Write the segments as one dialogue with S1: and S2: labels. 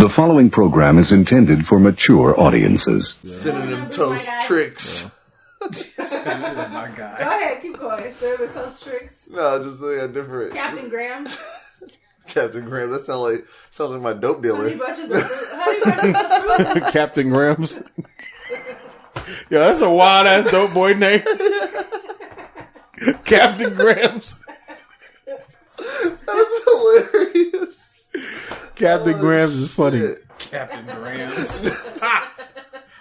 S1: The following program is intended for mature audiences.
S2: Cinnamon toast tricks.
S3: Oh my God. Go ahead, keep going. Cinnamon toast tricks.
S2: No, just like a different.
S3: Captain Graham.
S2: Captain Graham. That sounds like my dope dealer.
S3: Honey bunches of fruit.
S4: Captain Grams. Yo, that's a wild ass dope boy name. Captain Grams.
S2: That's hilarious.
S4: Captain Grams is funny.
S2: Shit.
S5: Captain Grams.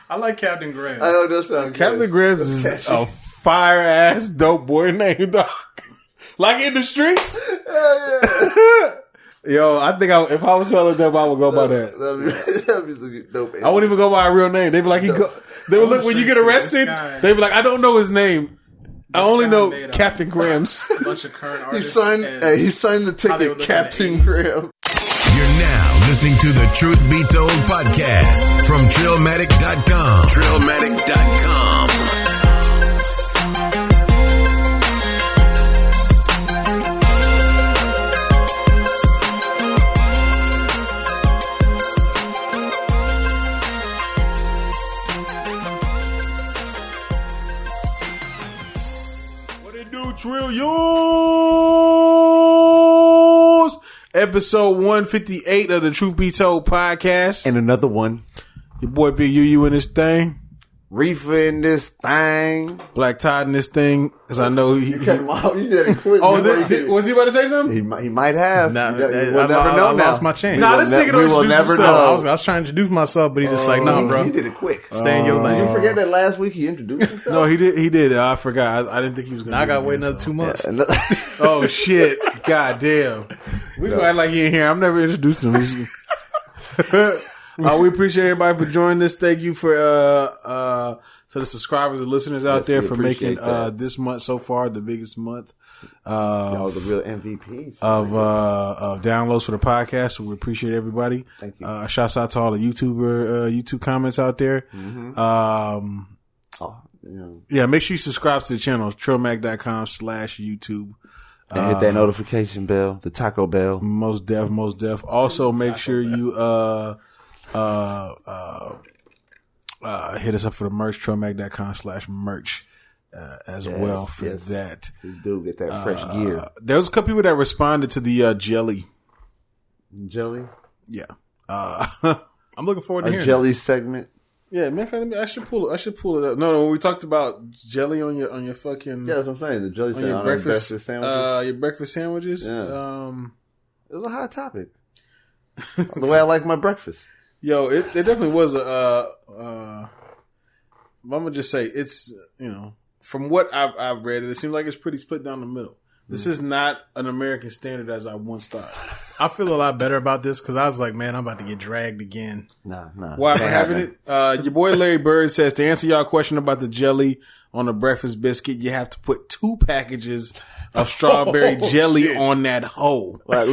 S5: I like Captain Grams.
S2: I know that sounds
S4: Captain
S2: good.
S4: Grams is a fire ass dope boy name, dog. Like in the streets.
S2: Yeah.
S4: Yo, I think if I was selling dope, I would go by that.
S2: That'd be the dope.
S4: I wouldn't even go by a real name. They'd be like, they would look when you get arrested. They'd be like, I don't know his name. I only know Captain Grams.
S5: A bunch of current
S2: He
S5: artists.
S2: signed the ticket, Captain Graham.
S6: You're now listening to the Truth Be Told podcast from Trillmatic.com. Trillmatic.com.
S4: Trillions. Episode 158 of the Truth Be Told podcast.
S2: And another one.
S4: Your boy Big UU in this thing.
S2: Riffa in this thing.
S4: Black Todd in this thing. Because I know he
S2: Cut him off. You did it quick.
S4: oh, was he about to say something?
S2: He might have.
S5: Nah,
S2: we'll never
S5: I
S2: know now.
S5: lost my chance.
S4: Nah, this nigga don't
S2: we will
S4: introduce
S2: never
S4: himself.
S2: know.
S5: I was trying to introduce myself, but he's just like, no, bro.
S2: He did it quick.
S5: Stay in your lane.
S2: Did you forget that last week he introduced himself?
S4: No, he did. I forgot. I didn't think he was going to.
S5: Now I got to wait another 2 months.
S4: Oh, shit. God damn. We gonna act like he ain't here. I've never introduced him. We appreciate everybody for joining us. Thank you for to the subscribers and listeners out there for making this month so far the biggest month
S2: Y'all the real MVPs
S4: of downloads for the podcast. So we appreciate everybody.
S2: Thank you.
S4: Shouts out to all the YouTube comments out there.
S2: Mm-hmm.
S4: Yeah, make sure you subscribe to the channel, trillmac.com/YouTube.
S2: And hit that notification bell, the taco bell.
S4: Most def. Also, make sure you hit us up for the merch, trillmac.com/merch as well for that.
S2: We do get that fresh gear.
S4: There was a couple people that responded to the jelly.
S2: Jelly?
S4: Yeah.
S5: I'm looking forward to
S2: Our
S5: hearing
S2: jelly
S5: this.
S2: segment.
S4: Yeah, man, I should pull it up. No, when we talked about jelly on your fucking
S2: Yeah, that's what I'm saying. The jelly
S4: on your
S2: segment.
S4: breakfast
S2: sandwiches.
S4: your breakfast sandwiches.
S2: Yeah. It was a hot topic. The way I like my breakfast.
S4: Yo, it definitely was I'm gonna just say it's, from what I've read, it seems like it's pretty split down the middle. This is not an American standard as I once thought.
S5: I feel a lot better about this because I was like, man, I'm about to get dragged again.
S2: Nah.
S4: Why for having it? Your boy Larry Bird says, to answer y'all question about the jelly on the breakfast biscuit, you have to put 2 packages of strawberry jelly on that hoe.
S2: Well, at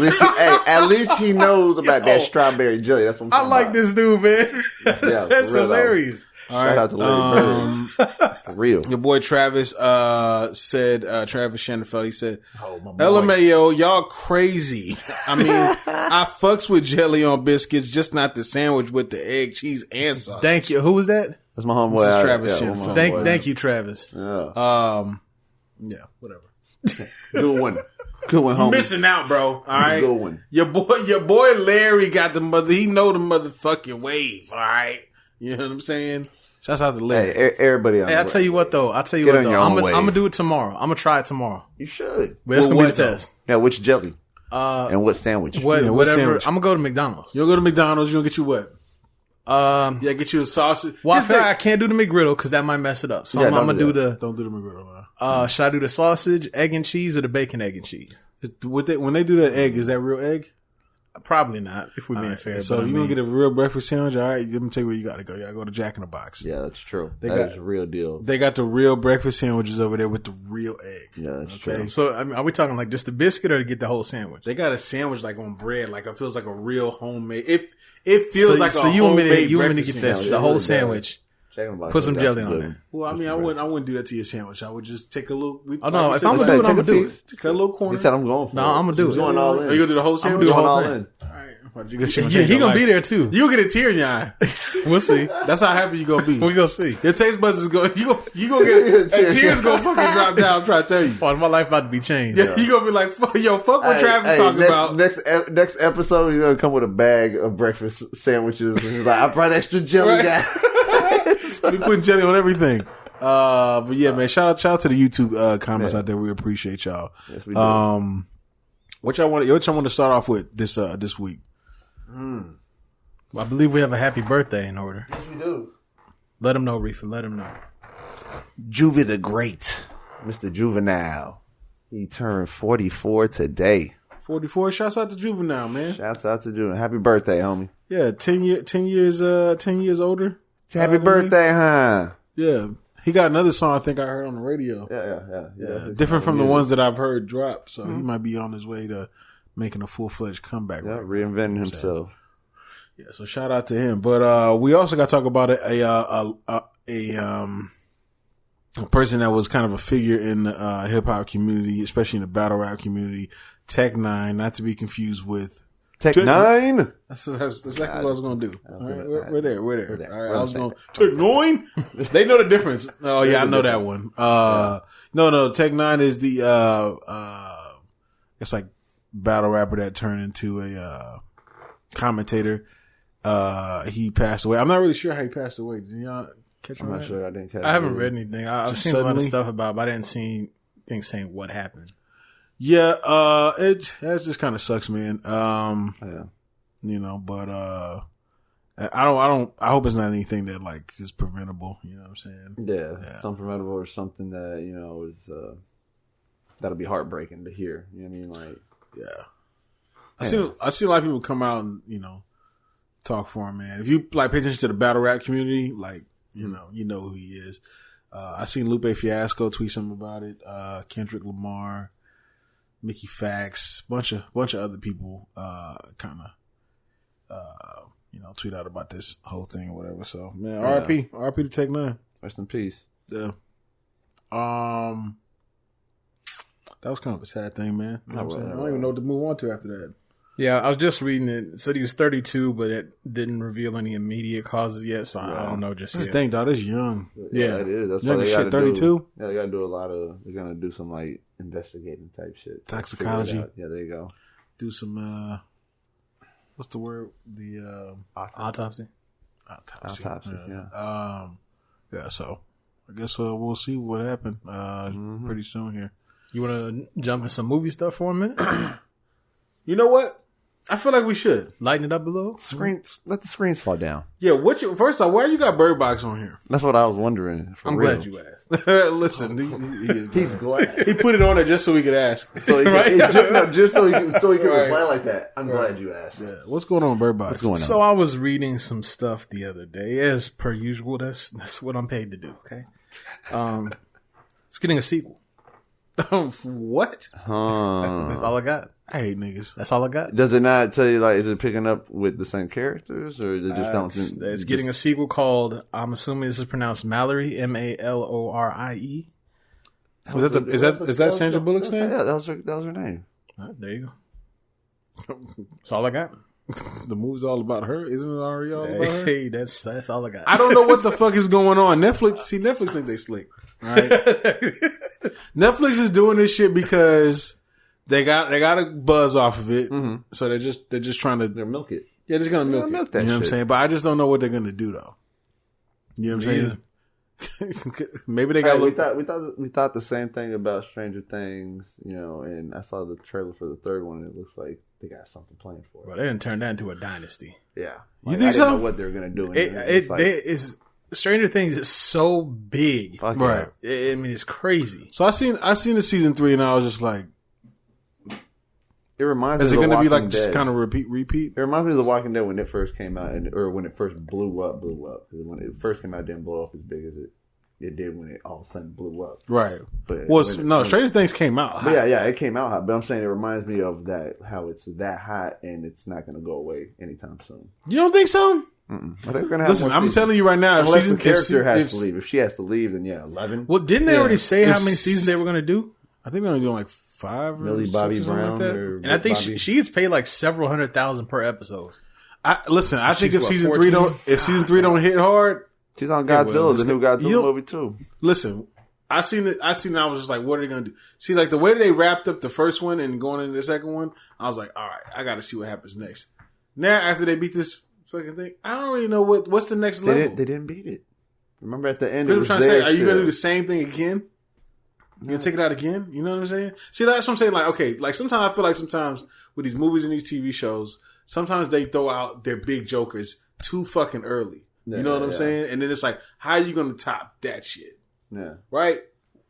S2: least he knows about that strawberry jelly. That's what I'm talking
S5: I like
S2: about.
S5: this dude, man.
S2: Yeah,
S5: That's
S2: for real,
S5: hilarious.
S2: Shout out to Larry Bird. For real.
S4: Your boy Travis said, Travis Shanafeld, he said,
S2: Oh, my boy.
S4: LMAO, y'all crazy. I mean, I fucks with jelly on biscuits, just not the sandwich with the egg, cheese, and sauce.
S5: Thank you. Who was that?
S2: That's my homeboy.
S4: This is Travis
S2: yeah,
S4: Shanafeld.
S2: my
S5: Thank
S2: homeboy.
S5: you, Travis.
S2: Yeah.
S4: Yeah, whatever.
S2: Good one. Good one, homie.
S4: Missing out, bro. All
S2: That's a
S4: right.
S2: good one.
S4: Your boy Larry got he know the motherfucking wave. All right. You know what I'm saying? Shouts out to Larry.
S2: Hey, everybody on
S5: Hey,
S2: the
S5: I'll tell you what, though.
S2: Get on your
S5: I'm
S2: own
S5: going to
S2: wave.
S5: do it tomorrow. I'm going to try it tomorrow.
S2: You should.
S5: But it's
S4: Well,
S5: going to be
S4: what,
S5: the
S4: though?
S5: test.
S2: Yeah, which jelly? And what sandwich?
S4: Yeah, what
S5: Whatever.
S4: sandwich?
S5: I'm going to go to McDonald's.
S4: You don't go to McDonald's, you don't get you what? Yeah, get you a sausage.
S5: Well, I
S4: Here's
S5: feel
S4: the-
S5: like I can't do the McGriddle because that might mess it up. So
S2: Yeah,
S5: I'm
S2: don't
S5: going to
S2: do
S5: do
S2: that.
S4: Don't do the McGriddle, man.
S5: should I do the sausage, egg and cheese, or the bacon, egg and cheese?
S4: When they do that egg, is that real egg?
S5: Probably not, if we're being fair.
S4: So
S5: but
S4: you gonna get a real breakfast sandwich? All right, let me tell you where you gotta go. You gotta go to Jack in the Box.
S2: Yeah, that's true.
S4: They
S2: That's
S4: got-
S2: a real deal.
S4: They got the real breakfast sandwiches over there with the real egg.
S2: Yeah, that's
S4: Okay.
S2: true.
S5: So, I mean, are we talking like just the biscuit or to get the whole sandwich?
S4: They got a sandwich like on bread, like it feels like a real homemade. It feels like
S5: so
S4: a
S5: you want me
S4: homemade
S5: to
S4: breakfast
S5: get
S4: sandwich.
S5: this,
S2: Yeah,
S5: the
S2: it
S5: whole
S2: really does.
S5: sandwich. Put some jelly on it.
S4: Well, I mean, I wouldn't do that to your sandwich. I would just take a little.
S5: Oh no, if I'm
S2: Let's
S5: gonna do it,
S2: say
S5: I'm gonna
S2: take a
S5: do
S2: piece.
S5: it.
S4: Take a little corner.
S2: He said I'm going for
S5: No,
S2: it.
S5: I'm gonna do
S2: He's
S5: it.
S2: going all in.
S4: Are you gonna do the whole
S5: I'm
S4: sandwich?
S5: gonna do the
S2: going
S5: whole
S2: all
S5: thing.
S2: in.
S4: All right.
S5: He gonna be there too.
S4: You gonna get a tear in your eye.
S5: We'll see.
S4: That's how happy you gonna be.
S5: We gonna see.
S4: Your taste buds is going. You gonna get a tears gonna fucking drop down. I'm trying to tell you.
S5: Oh, my life about to be changed.
S4: Yeah, you gonna be like, fuck what Travis talking about.
S2: Next episode, he's gonna come with a bag of breakfast sandwiches. And he's like, I brought extra jelly, guys.
S4: We putting jelly on everything. But yeah, man, shout out to the YouTube comments out there. We appreciate y'all.
S2: Yes, we do.
S4: What y'all want to start off with this week?
S5: Well, I believe we have a happy birthday in order.
S2: Yes, we do.
S5: Let him know, Riffa. Let him know.
S2: Juvie the Great, Mr. Juvenile. He turned 44 today.
S4: 44. Shouts out to Juvenile, man.
S2: Shouts out to Juvenile. Happy birthday, homie.
S4: Yeah, 10 years older.
S2: Happy birthday, huh?
S4: Yeah. He got another song I think I heard on the radio.
S2: Yeah.
S4: Different from the ones that I've heard drop. So he might be on his way to making a full-fledged comeback.
S2: Yeah, reinventing himself.
S4: Yeah, so shout out to him. But we also got to talk about a person that was kind of a figure in the hip-hop community, especially in the battle rap community, Tech Nine, not to be confused with
S2: Tech Nine?
S4: That's exactly what I was going to do. We're there. All right, I was going
S2: to
S4: Tech Nine? They know the difference. Oh, yeah, I know that one. No, Tech Nine is the, it's like battle rapper that turned into a commentator. He passed away. I'm not really sure how he passed away. Did y'all catch on that?
S2: I'm not sure. I didn't catch
S5: I haven't read anything. I've seen a lot of
S4: suddenly?
S5: stuff about it, but I didn't see things saying what happened.
S4: Yeah, it just kind of sucks, man.
S2: Yeah.
S4: You know, but I hope it's not anything that like is preventable. You know what I'm saying?
S2: Yeah. Something preventable or something that, is, that'll be heartbreaking to hear. You know what I mean? Like,
S4: yeah. I see a lot of people come out and, talk for him, man. If you like pay attention to the battle rap community, like, you know who he is. I seen Lupe Fiasco tweet something about it. Kendrick Lamar, Mickey Fax, bunch of other people, tweet out about this whole thing or whatever. So, man, RIP to Tech Nine.
S2: Rest in peace.
S4: Yeah. That was kind of a sad thing, man. You know what I'm saying? I don't even know what to move on to after that.
S5: Yeah, I was just reading it. It said he was 32, but it didn't reveal any immediate causes yet, so I don't know just
S4: This
S5: yet.
S4: thing, dog, it's young.
S2: Yeah, it is. That's
S4: young
S2: why they
S4: shit, 32?
S2: Yeah, they got to do they're going to do some, like, investigating type shit.
S4: Toxicology.
S2: Yeah, there you go.
S4: Do some, what's the word? The,
S5: Autopsy.
S2: Autopsy, yeah.
S4: Yeah, so I guess we'll see what happened pretty soon here.
S5: You want to jump into some movie stuff for a minute?
S4: You know what? I feel like we should
S5: Lighten it up a little?
S2: Let the screens fall down.
S4: Yeah, first off, why you got Bird Box on here?
S2: That's what I was wondering.
S5: I'm glad you asked.
S4: Listen, he is
S2: He's glad.
S4: He put it on there just so we could ask.
S2: So he
S5: Right?
S2: just so he can
S4: Right.
S2: reply like that. I'm glad you asked.
S4: Yeah. What's going on, Bird Box?
S2: What's going on?
S5: So I was reading some stuff the other day, as per usual. That's what I'm paid to do. Okay, it's getting a sequel.
S4: What?
S5: That's all I got.
S4: I hate niggas.
S5: That's all I got.
S2: Does it not tell you, like, is it picking up with the same characters, or is it just don't?
S5: It's getting a sequel called, I'm assuming this is pronounced Mallory, Mallorie.
S4: Is that Sandra Bullock's name?
S2: Yeah, that was her name.
S5: There you go. That's all I got.
S4: The movie's all about her, isn't it already all about her?
S5: Hey, that's all I got.
S4: I don't know what the fuck is going on. Netflix think they slick. Right? Netflix is doing this shit because they got a buzz off of it. Mm-hmm. So they're just trying to
S2: milk it.
S4: Yeah, they're just gonna milk it.
S2: That
S4: you know what I'm saying? But I just don't know what they're gonna do though. You know what I'm saying? Maybe they got.
S2: We thought the same thing about Stranger Things, and I saw the trailer for the third one, and it looks like they got something planned for it.
S5: Well, they didn't turn that into a dynasty.
S2: Yeah,
S4: you think so?
S2: I didn't know what they were gonna do.
S5: It's Stranger Things is so big,
S4: right?
S5: I mean, it's crazy.
S4: So I seen the season 3, and I was just like,
S2: it reminds me.
S4: Is it
S2: going to
S4: be like
S2: Dead.
S4: just kind of repeat?
S2: It reminds me of The Walking Dead when it first came out, or when it first blew up. Because when it first came out, it didn't blow up as big as it did when it all of a sudden blew up.
S4: Right.
S2: But
S4: Stranger Things came out hot.
S2: Yeah, it came out hot. But I'm saying it reminds me of that, how it's that hot and it's not going to go away anytime soon.
S4: You don't think so?
S2: Mm-mm. I think we're gonna have.
S4: Listen, I'm telling you right now,
S2: unless the character has to leave. If she has to leave, then 11.
S5: Well, didn't they already say how many seasons they were going to do?
S4: I think they're only doing like 5 or
S2: Millie
S4: 6
S2: Bobby
S4: or something
S2: Brown,
S4: like that.
S2: and
S5: I think she gets paid like several $100,000 per episode.
S4: I think if
S5: what,
S4: season
S5: 14?
S4: 3 don't hit hard,
S2: She's on Godzilla, the new Godzilla movie too.
S4: listen. I seen it. I was just like, what are they gonna do? See, like the way they wrapped up the first one and going into the second one, I was like, all right, I got to see what happens next. Now, after they beat this fucking thing, I don't really know what's the next level.
S2: They didn't beat it. Remember at the end,
S4: People
S2: it was
S4: trying to say,
S2: there
S4: are you gonna
S2: still.
S4: do the same thing again? You gonna take it out again? You know what I'm saying? See, that's what I'm saying. Like, okay, like sometimes I feel like sometimes with these movies and these TV shows, sometimes they throw out their big jokers too fucking early. You know what I'm saying? And then it's like, how are you gonna top that shit?
S2: Yeah.
S4: Right?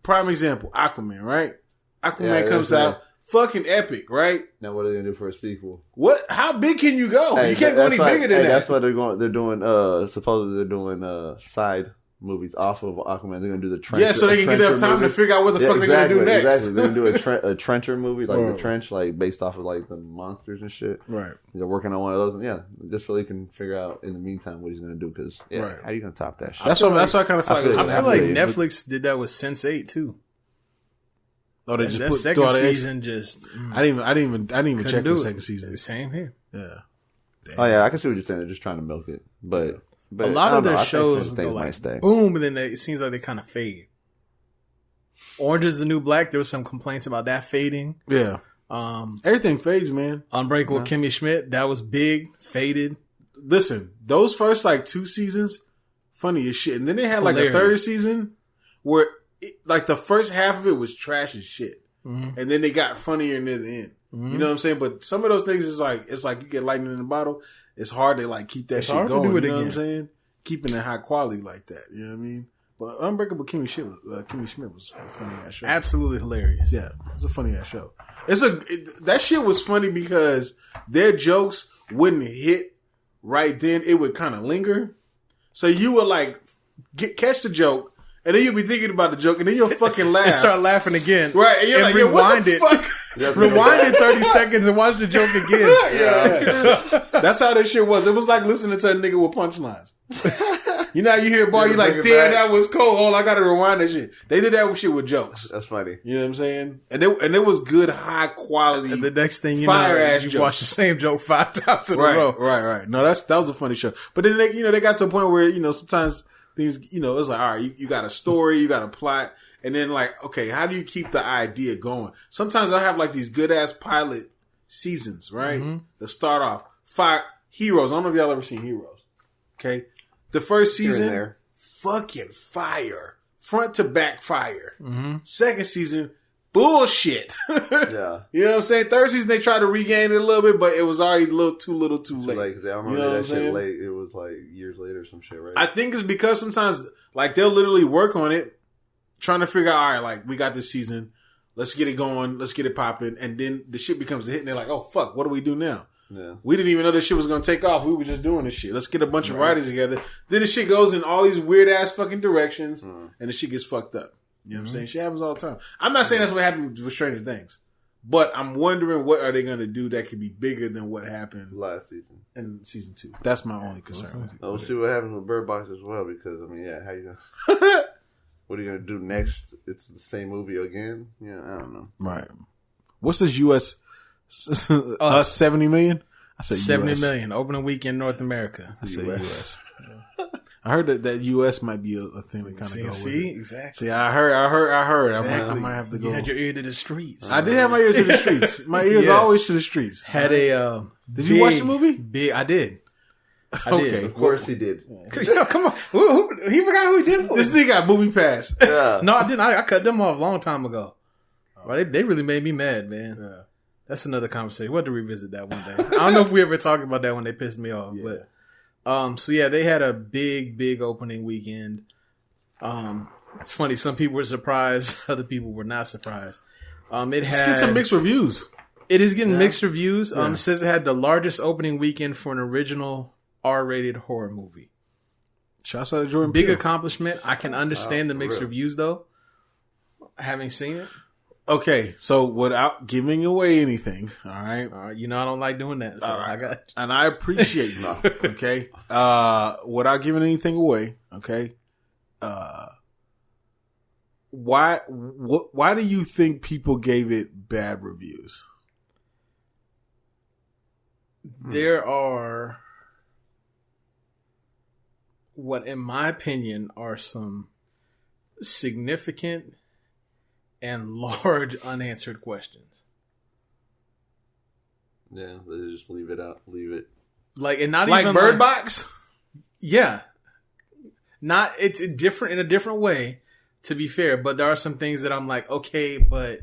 S4: Prime example, Aquaman, right? Aquaman
S2: Yeah,
S4: comes out, fucking epic, right?
S2: Now what are they gonna do for a sequel?
S4: What? How big can you go?
S2: Hey,
S4: you can't go any bigger than that.
S2: That's what they're going. They're doing. Supposedly they're doing side movies off of Aquaman. They're gonna do the Trencher.
S4: Yeah, so they can get enough time to figure out what the fuck they're gonna do next.
S2: Exactly. They're gonna do a Trencher movie, like the Trench, like based off of like the monsters and shit.
S4: Right.
S2: They're working on one of those. Yeah, just so they can figure out in the meantime what he's gonna do. Because
S4: Right.
S2: how are you gonna top that shit?
S4: That's what I kind of feel like.
S2: I
S5: I feel like Netflix did that with Sense8 too.
S4: Oh, they
S5: And
S4: just
S5: that
S4: put
S5: second
S4: through
S5: season just
S4: I didn't even
S5: couldn't
S4: check
S5: do
S4: the
S5: it.
S4: second season.
S5: Same here.
S4: Yeah.
S2: Oh yeah, I can see what you're saying. They're just trying to milk it, but
S5: A lot
S2: I
S5: of
S2: don't
S5: their
S2: know. I think
S5: shows
S2: things
S5: go
S2: might
S5: like
S2: stay.
S5: boom, and then it seems like they kind of fade. Orange is the New Black. There was some complaints about that fading.
S4: Yeah. Everything fades, man.
S5: Unbreakable Kimmy Schmidt, that was big, faded.
S4: Listen, those first like 2 seasons, funny as shit. And then they had like
S5: Hilarious.
S4: a third season where like the first half of it was trash as shit.
S5: Mm-hmm.
S4: And then they got funnier near the end. You know what I'm saying? But some of those things is like, it's like you get lightning in the bottle. It's hard to like keep that shit
S5: hard to
S4: going.
S5: do it
S4: You know what I'm
S5: again.
S4: saying? Keeping it high quality like that. You know what I mean? But Unbreakable Kimmy Schmidt was a funny ass show.
S5: Absolutely hilarious.
S4: Yeah, it's a funny ass show. That shit was funny because their jokes wouldn't hit right then. It would kind of linger. So you would like catch the joke, and then you'll be thinking about the joke, and then you'll fucking laugh
S5: And start laughing again.
S4: right? And you're like, yo, what
S5: rewind
S4: the
S5: it.
S4: fuck?
S5: Rewind it 30 seconds and watch the joke again.
S4: Yeah. That's how this shit was. It was like listening to a nigga with punchlines. You know how you hear a bar, you're like,
S2: bring it
S4: damn,
S2: back.
S4: that was cold. Oh, I gotta rewind that shit. They did that with shit with jokes.
S2: That's funny.
S4: You know what I'm saying? And it was good, high quality.
S5: And the next thing you
S4: Fire
S5: know,
S4: ass
S5: you
S4: jokes.
S5: watch the same joke 5 times in a row.
S4: Right. No, that was a funny show. But then they got to a point where, sometimes things, it's like, all right, you got a story, you got a plot, and then like, okay, how do you keep the idea going? Sometimes they'll have like these good ass pilot seasons, right?
S5: Mm-hmm.
S4: That start off fire Heroes. I don't know if y'all ever seen Heroes. Okay. The first
S2: Here and
S4: season,
S2: there.
S4: fucking fire. Front to back fire.
S5: Mm-hmm.
S4: Second season, bullshit.
S2: Yeah.
S4: You know what I'm saying? Third season, they tried to regain it a little bit, but it was already a little too late.
S2: Like I remember
S4: You know what I'm
S2: that shit
S4: saying?
S2: late. It was like years later or some shit, right?
S4: I think it's because sometimes, like, they'll literally work on it, trying to figure out, all right, like, we got this season. Let's get it going. Let's get it popping. And then the shit becomes a hit, and they're like, oh, fuck, what do we do now?
S2: Yeah.
S4: We didn't even know this shit was going to take off. We were just doing this shit. Let's get a bunch of writers together. Then the shit goes in all these weird-ass fucking directions, and the shit gets fucked up. You know what I'm saying? Shit happens all the time. I'm not saying that's what happened with Stranger Things, but I'm wondering what are they going to do that could be bigger than what happened
S2: Last season.
S4: in season 2. That's my only concern.
S2: We'll see what happens with Bird Box as well, because how you gonna? What are you gonna do next? It's the same movie again? Yeah, I don't know.
S4: Right. What's this U.S. 70 million? I said
S5: 70
S4: US.
S5: million opening weekend North America.
S4: I said U.S. I heard that U.S. might be a thing that kind of go with
S5: See,
S4: it.
S5: exactly.
S4: See, I heard.
S5: Exactly.
S4: I might have to go.
S5: You had your ear to the streets.
S4: I did have my ears to the streets. My ears
S5: Yeah.
S4: always to the streets.
S5: Had a
S4: Did you watch the movie?
S5: Big, I did.
S4: Okay.
S2: Of course he did.
S5: Yo, come on. He forgot who he did.
S4: This nigga got movie pass.
S2: Yeah.
S5: No, I didn't. I cut them off a long time ago. Well, they really made me mad, man.
S4: Yeah.
S5: That's another conversation. We'll have to revisit that one day. I don't know if we ever talked about that when they pissed me off.
S4: Yeah.
S5: But so yeah, they had a big opening weekend. It's funny. Some people were surprised. Other people were not surprised.
S4: Let's get some mixed reviews.
S5: It is getting mixed reviews.
S4: Yeah.
S5: It says it had the largest opening weekend for an original R-rated horror movie.
S4: Shouts out to Jordan
S5: Big
S4: Peele.
S5: accomplishment. I can understand the mixed
S2: real.
S5: reviews though. Having seen it,
S4: Okay, so without giving away anything, all right?
S5: you know I don't like doing that. So
S4: All right.
S5: I got
S4: And I appreciate you, okay? Without giving anything away, okay? why do you think people gave it bad reviews?
S5: There are, what in my opinion are some significant and large unanswered questions.
S2: Yeah, they just leave it out. Leave it.
S5: Like, and not
S4: Like
S5: even
S4: Bird Box?
S5: Yeah. Not, it's different in a different way, to be fair, but there are some things that I'm like, okay, but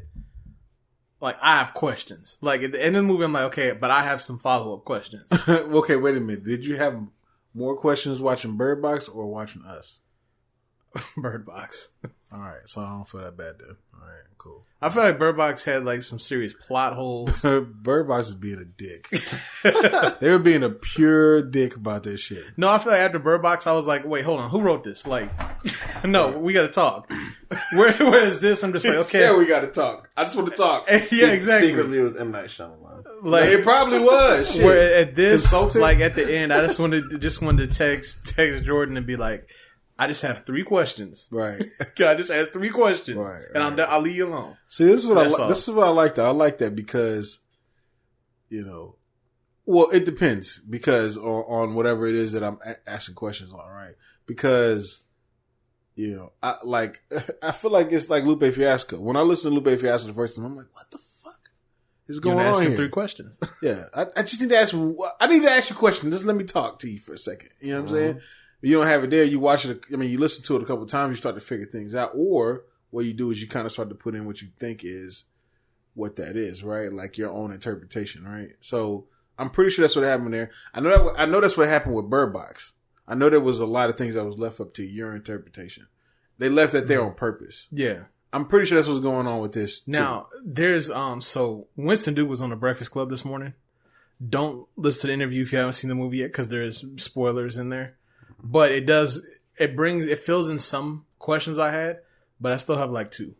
S5: like I have questions. Like at the end of the movie, I'm like, okay, but I have some follow-up questions.
S4: Okay, wait a minute. Did you have more questions watching Bird Box or watching Us?
S5: Bird Box.
S4: All right, so I don't feel that bad then. All right, cool.
S5: I feel like Bird Box had like some serious plot holes.
S4: Bird Box is being a dick. They were being a pure dick about this shit.
S5: No, I feel like after Bird Box, I was like, wait, hold on, who wrote this? Like, no, we got to talk. Where is this? I'm just like, okay,
S4: Yeah, we got to talk. I just want to talk.
S5: yeah, exactly.
S2: Secretly, it was M. Night Shyamalan.
S5: Like
S4: It probably was. Shit.
S5: where at this,
S4: Consultant?
S5: like at the end, I just wanted to text Jordan and be like, I just have 3 questions.
S4: Right.
S5: Can I just ask 3 questions?
S4: Right,
S5: And I'll leave you alone.
S4: See, this is what
S5: That's all.
S4: This is what I like. That I like that because, well, it depends because on whatever it is that I'm asking questions on, right? Because, I feel like it's like Lupe Fiasco. When I listen to Lupe Fiasco the first time, I'm like, what the fuck is going on
S5: ask him
S4: here?
S5: 3 questions.
S4: Yeah, I just need to ask. I need to ask you a question. Just let me talk to you for a second. You know what I'm saying? You don't have it there. You watch it. I mean, you listen to it a couple of times. You start to figure things out. Or what you do is you kind of start to put in what you think is what that is, right? Like your own interpretation, right? So I'm pretty sure that's what happened there. I know that's what happened with Bird Box. I know there was a lot of things that was left up to your interpretation. They left that there on purpose.
S5: Yeah.
S4: I'm pretty sure that's what's going on with this too.
S5: Now, there's so Winston Duke was on the Breakfast Club this morning. Don't listen to the interview if you haven't seen the movie yet because there's spoilers in there. But it fills in some questions I had, but I still have like 2.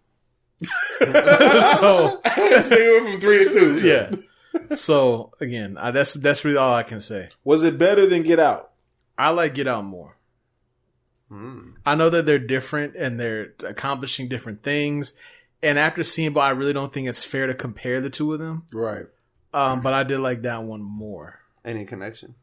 S5: So
S4: they went from 3 to 2.
S5: yeah. So again, that's really all I can say.
S4: Was it better than Get Out?
S5: I like Get Out more. I know that they're different and they're accomplishing different things. And after seeing Boy, I really don't think it's fair to compare the 2 of them.
S4: Right.
S5: But I did like that one more.
S2: Any connection?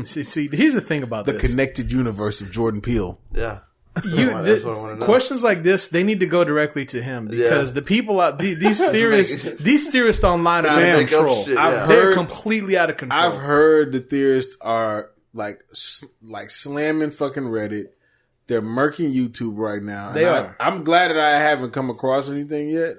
S5: See, here's the thing about
S4: The
S5: this.
S4: connected universe of Jordan Peele.
S2: Yeah.
S5: That's
S2: what I want to know.
S5: Questions like this, they need to go directly to him because the people out these theorists online are out of control.
S2: Shit,
S5: They're completely out of control.
S4: I've heard the theorists are like slamming fucking Reddit. They're murking YouTube right now.
S5: They are.
S4: I'm glad that I haven't come across anything yet.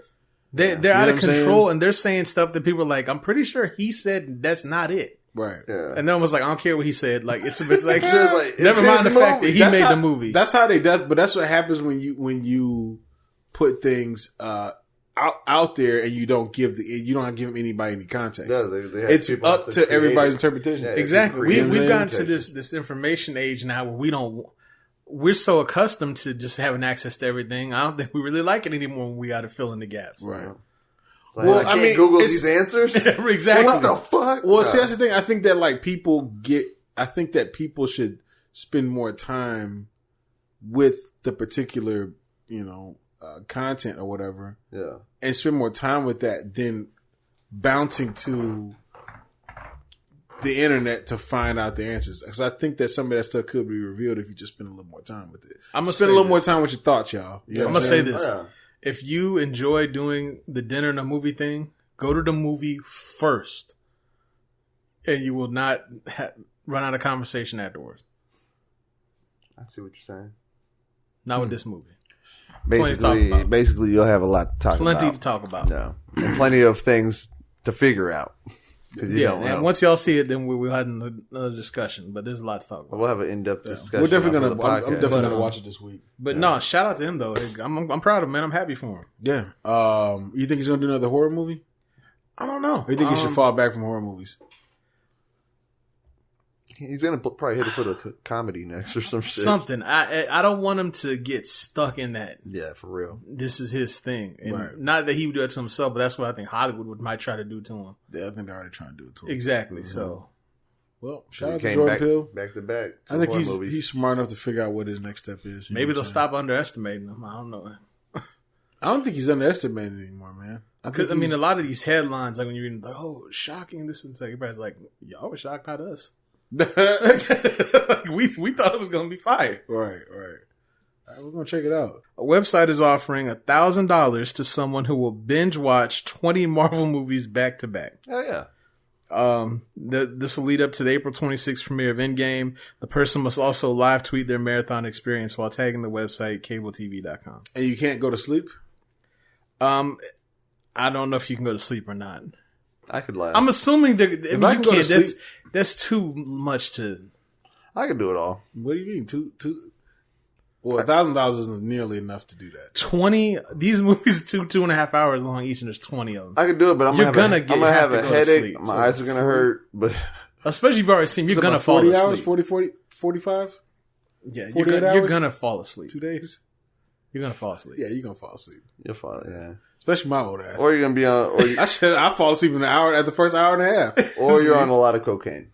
S5: They're out of control and they're saying stuff that people are like, I'm pretty sure he said that's not it.
S4: Right.
S2: Yeah.
S5: And then I was like, I don't care what he said. Like it's like
S2: it's
S5: never mind the
S2: his
S5: fact that
S2: movie.
S5: he made the movie.
S4: That's how they does. But that's what happens when you put things out there and you don't give anybody any context.
S2: Yeah, they have
S4: it's
S2: people
S4: up to everybody's interpretation.
S2: Yeah,
S5: Exactly.
S2: creative
S5: We've gotten to
S2: interpretation.
S5: this information age now where we're so accustomed to just having access to everything. I don't think we really like it anymore when we got to fill in the gaps.
S4: Right.
S2: Like,
S4: Well,
S2: I
S4: I
S2: can't
S4: mean,
S2: Google
S4: it's-
S2: these answers.
S5: Exactly.
S2: What the fuck?
S4: Well, see, that's the thing. I think that I think that people should spend more time with the particular, content or whatever,
S2: Yeah.
S4: and spend more time with that than bouncing to the internet to find out the answers. Because I think that some of that stuff could be revealed if you just spend a little more time with it.
S5: I'm gonna
S4: Spend
S5: say
S4: a little
S5: this.
S4: more time with your thoughts, y'all. You know
S5: I'm
S4: what
S5: gonna say
S4: saying?
S5: this.
S2: Oh, yeah.
S5: If you enjoy doing the dinner and a movie thing, go to the movie first, and you will not run out of conversation afterwards.
S2: I see what you're saying.
S5: Not with this movie. Plenty to talk about.
S2: Basically, you'll have a lot to talk
S5: Plenty
S2: about.
S5: to talk about.
S2: No. And plenty of things to figure out. Because you don't know.
S5: And once y'all see it, then we'll have another discussion. But there's a lot to talk about.
S2: We'll have an in-depth discussion.
S4: We're definitely
S2: after
S4: gonna.
S2: the
S4: I'm
S2: podcast.
S4: definitely gonna watch it this week.
S5: But no, shout out to him though. I'm proud of him, man. I'm happy for him.
S4: Yeah. You think he's gonna do another horror movie?
S5: I don't know.
S4: Or you think he should fall back from horror movies?
S2: He's going to probably hit it for the comedy next or some shit.
S5: Something. I don't want him to get stuck in that.
S2: Yeah, for real.
S5: This is his thing. And
S4: Right.
S5: not that he would do it to himself, but that's what I think Hollywood might try to do to him.
S4: Yeah, I think they're already trying to do it too.
S5: Exactly. So
S4: Well, shout
S2: He
S4: out to
S2: came
S4: Jordan Peele.
S2: back to back.
S4: I think he's smart enough to figure out what his next step is.
S5: Maybe they'll stop underestimating him. I don't know.
S4: I don't think he's underestimated anymore, man.
S5: I mean, a lot of these headlines, like when you're reading, like, oh, shocking, this and that, everybody's like, y'all were shocked, not us. Like, we thought it was going to be fire.
S4: Right. We're going to check it out.
S5: A website is offering $1,000 to someone who will binge watch 20 Marvel movies back to back.
S2: Oh, yeah.
S5: This will lead up to the April 26th premiere of Endgame. The person must also live tweet their marathon experience while tagging the website cabletv.com.
S4: And you can't go to sleep?
S5: I don't know if you can go to sleep or not.
S2: I could laugh.
S5: I'm assuming that if
S4: I can
S5: you
S4: go to
S5: can't,
S4: sleep-
S5: that's too much to.
S2: I could do it all.
S4: What do you mean? Two? Well, $1,000 isn't nearly enough to do that.
S5: 20. These movies are 2.5 hours long each, and there's 20 of them.
S2: I could do it, but I'm
S5: You're
S2: gonna
S5: gonna
S2: have
S5: have
S2: a
S5: to go to
S2: headache.
S5: sleep,
S2: My
S5: so
S2: eyes are gonna hurt. But
S5: especially if you've already seen, you're
S4: It's
S5: gonna
S4: about
S5: fall
S4: 40
S5: asleep.
S4: hours, 40, 45?
S5: Yeah,
S4: 48
S5: you're
S4: hours?
S5: gonna fall asleep.
S4: 2 days?
S5: You're gonna fall asleep.
S4: Yeah, you're going to fall asleep.
S2: you're fine. Yeah.
S4: Especially my old ass.
S2: Or you're gonna be on.
S4: I fall asleep in an hour at the first hour and a half.
S2: Or you're on a lot of cocaine.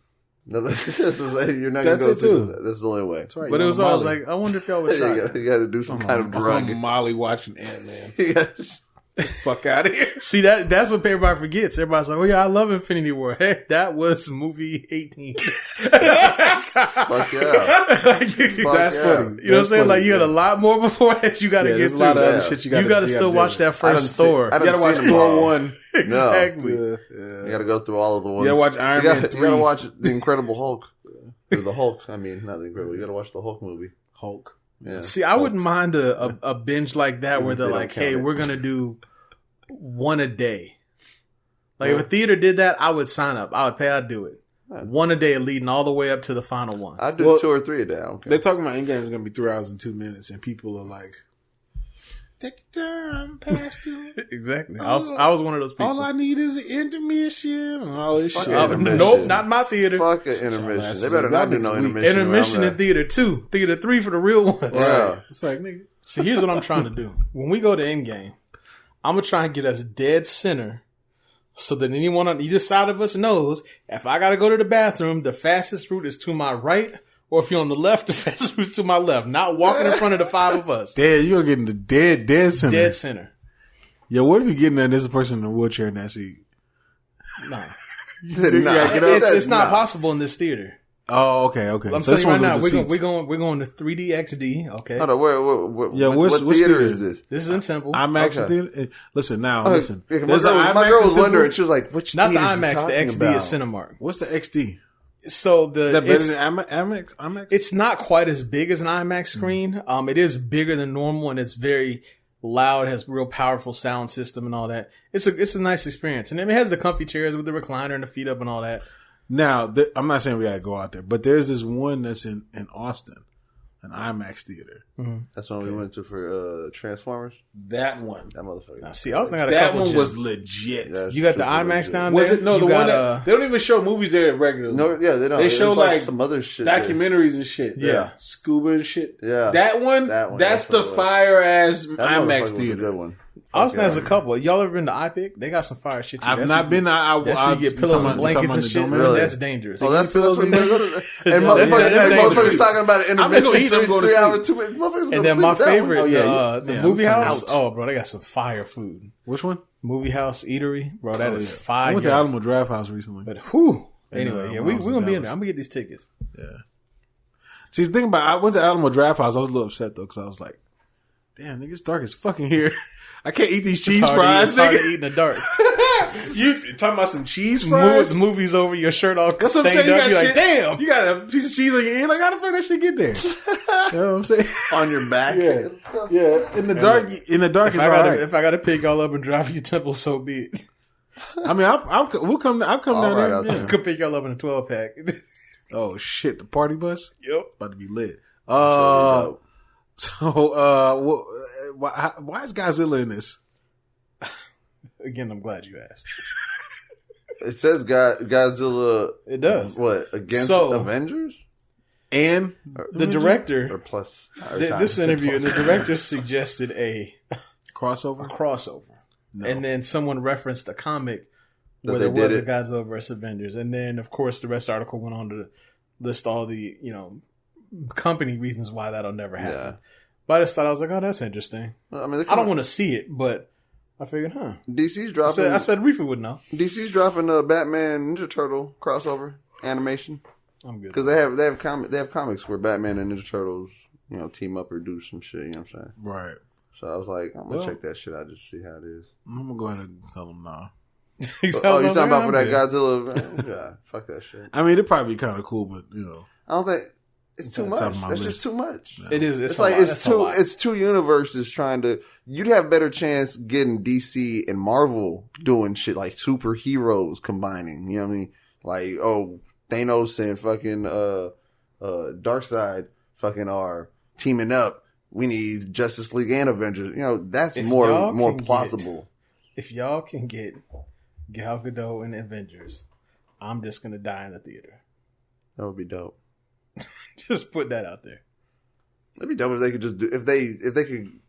S2: You're not gonna
S4: That's
S2: go
S4: it, too.
S2: through. That's the only way.
S4: That's right.
S5: But it
S4: you're
S5: was
S4: on
S5: always
S4: Molly.
S5: like, I wonder if y'all was shocked.
S2: You got to do some kind of drug.
S4: I'm Molly watching Ant-Man.
S2: You gotta-
S4: Fuck out of here.
S5: See, that's what everybody forgets. Everybody's like, oh yeah, I love Infinity War. Hey, that was movie 18.
S2: Fuck yeah.
S4: That's
S2: yeah.
S4: funny.
S5: You know what I'm saying? Like, you got a lot more before that you got to get
S4: there's
S5: through.
S4: a lot of other
S2: Yeah.
S4: shit
S5: You got to still watch that first Thor.
S2: I
S4: You gotta watch
S2: seen them all.
S4: Thor 1.
S5: Exactly.
S2: You got to go through all of the ones.
S4: You gotta watch Iron Man 3.
S2: You got to watch The Incredible Hulk. Or the Hulk. I mean, not The Incredible. You got to watch the Hulk movie.
S4: Hulk.
S2: Yeah.
S5: See, I wouldn't mind a binge like that where they're
S2: They don't
S5: like,
S2: count
S5: hey,
S2: it.
S5: we're going to do one a day. Like, if a theater did that, I would sign up. I would pay, I'd do it. One a day leading all the way up to the final one.
S2: I do
S4: Well,
S2: 2 or 3 a day. I don't care.
S4: They're talking about Endgame is going to be 3 hours and 2 minutes, and people are like, take your time, Pastor.
S5: Exactly. I was one of those people.
S4: All I need is an intermission and all this shit.
S2: intermission.
S5: Nope, not my theater.
S2: Fuck an intermission. They better not do no intermission.
S5: Intermission
S2: around
S5: in theater 2. Theater 3 for the real ones.
S2: Right.
S4: It's like, nigga.
S5: So here's what I'm trying to do. When we go to Endgame, I'm going to try and get us dead center so that anyone on either side of us knows if I got to go to the bathroom, the fastest route is to my right, or if you're on the left, the fastest route is to my left. Not walking in front of the 5 of us.
S4: Dead, you're getting the dead center.
S5: Dead center.
S4: Yo, what if you're getting there and there's a person in a wheelchair in that seat?
S5: No.
S2: He said, nah.
S4: Yeah, get up.
S5: It's not
S2: Nah.
S5: possible in this theater.
S4: Oh, okay.
S5: I'm
S4: So
S5: telling
S4: this
S5: you right
S4: one's
S5: now,
S4: with the
S5: we're
S4: seats.
S5: going to 3D XD, okay?
S2: Hold on, what
S4: which
S2: theater
S4: theater?
S2: is this?
S5: This is in Temple.
S4: IMAX
S2: Okay.
S4: theater. Listen now. Listen.
S2: Yeah, my
S4: There's an
S2: girl,
S4: IMAX
S2: was
S4: in
S2: wondering.
S4: Temple?
S2: She was like, "Which
S5: Not the
S2: theater you
S5: IMAX, the
S2: talking
S5: XD
S2: about?
S5: is Cinemark.
S4: What's the XD?
S5: So
S4: Is that better
S5: it's,
S4: than IMAX?
S5: it's not quite as big as an IMAX screen. It is bigger than normal, and it's very loud. It has real powerful sound system and all that. It's a nice experience, and it has the comfy chairs with the recliner and the feet up and all that.
S4: Now, I'm not saying we gotta go out there, but there's this one that's in Austin, an IMAX theater.
S2: That's when we went to for Transformers.
S4: That one.
S2: That motherfucker.
S5: Now, see, I was thinking of a
S4: That
S5: couple
S4: one
S5: gems.
S4: was legit.
S2: That's
S5: You got the
S2: super
S5: IMAX
S2: legit.
S5: down
S4: Was
S5: there?
S4: it? No,
S5: You
S4: the
S5: got,
S4: one that they don't even show movies there regularly.
S2: No, yeah, they don't.
S4: They
S2: It's
S4: show like
S2: some other shit. there.
S4: documentaries and shit.
S5: Yeah.
S4: Scuba and shit.
S2: Yeah.
S4: That one.
S2: That's
S4: That's the
S2: what it was.
S4: fire ass
S2: That
S4: IMAX
S2: motherfucker was a
S4: theater.
S2: good one.
S5: I was thinking
S2: Fuck
S5: as a couple. Y'all ever been to IPIC? They got some fire shit too.
S4: I've
S5: That's
S4: not
S5: when
S4: been.
S5: That's when you get pillows and blankets and shit.
S2: Really?
S5: That's dangerous.
S2: Oh, that's what you gotta go to. And
S5: Yeah,
S2: motherfuckers,
S5: that's
S2: motherfuckers
S5: dangerous.
S2: talking about an
S4: I'm just gonna eat,
S2: intermission.
S4: I'm going to
S2: 3
S4: sleep.
S2: hours, 2 minutes. Motherfuckers
S5: And
S2: gonna
S5: then my
S2: sleep that one.
S5: favorite,
S4: Oh, yeah,
S5: the
S4: yeah,
S5: movie
S4: I'm
S5: house.
S4: out.
S5: Oh, bro, they got some fire food.
S4: Which one?
S5: Movie house eatery, bro. That is
S4: I
S5: fire.
S4: went to Alamo Draft House recently.
S5: But whew.
S4: And,
S5: Anyway, yeah,
S4: when
S5: we're
S4: I was in
S5: gonna be in
S4: Dallas.
S5: there. I'm gonna get these tickets.
S4: Yeah. See, the thing about I went to Alamo Draft House. I was a little upset though because I was like, "Damn, nigga, it's dark as fucking here. I can't eat these cheese fries,
S5: It's hard to
S4: nigga."
S5: eat in the dark.
S4: You talking about some cheese fries?
S5: The movie's over, your shirt all
S4: That's what I'm
S5: stained
S4: saying.
S5: up. You're like, damn.
S4: You got a piece of cheese on your hand. Like, how the fuck that shit get there? You know what I'm saying?
S2: On your back.
S4: Yeah. Yeah. In the dark,
S5: If
S4: it's
S5: I
S4: all
S5: gotta,
S4: right.
S5: if I gotta pick y'all up and drive you to Temple, so be it.
S4: I mean, I'll come
S2: All
S4: down
S2: right,
S4: there.
S2: I'll
S4: Yeah.
S5: I could pick y'all up in a 12 pack.
S4: Oh shit, the party bus
S5: Yep.
S4: about to be lit.
S2: Dope.
S4: Why is Godzilla in this?
S5: Again, I'm glad you asked.
S2: It says Godzilla.
S5: It does.
S2: What against
S5: So-
S2: Avengers?
S4: And
S5: The
S2: Or
S5: director,
S2: plus?
S5: this interview, the director suggested a
S4: crossover.
S5: crossover.
S4: No.
S5: And then someone referenced a comic where there was a Godzilla vs. Avengers. And then, of course, the rest of the article went on to list all the, company reasons why that'll never happen. Yeah. But I just thought, I was like, oh, that's interesting. I don't want to see it, but I figured,
S7: DC's dropping...
S5: I said Riffa would know.
S7: DC's dropping a Batman Ninja Turtle crossover animation.
S5: I'm good.
S7: Because they have comics where Batman and Ninja Turtles, team up or do some shit, you know what I'm saying?
S4: Right.
S7: So I was like, I'm going to check that shit out just to see how it is.
S4: I'm going to go ahead and tell them now.
S7: You talking about for that Godzilla? Yeah, fuck that shit.
S4: I mean, it'd probably be kind of cool, but,
S7: I don't think... It's too much. That's just too much.
S5: No. It is.
S7: It's two universes trying to... You'd have better chance getting DC and Marvel doing shit like superheroes combining. You know what I mean? Like, Thanos and fucking Darkseid fucking are teaming up. We need Justice League and Avengers. That's more plausible.
S5: If y'all can get Gal Gadot and Avengers, I'm just gonna die in the theater.
S7: That would be dope.
S5: Just put that out there.
S7: It'd be dope if they could just do, if they could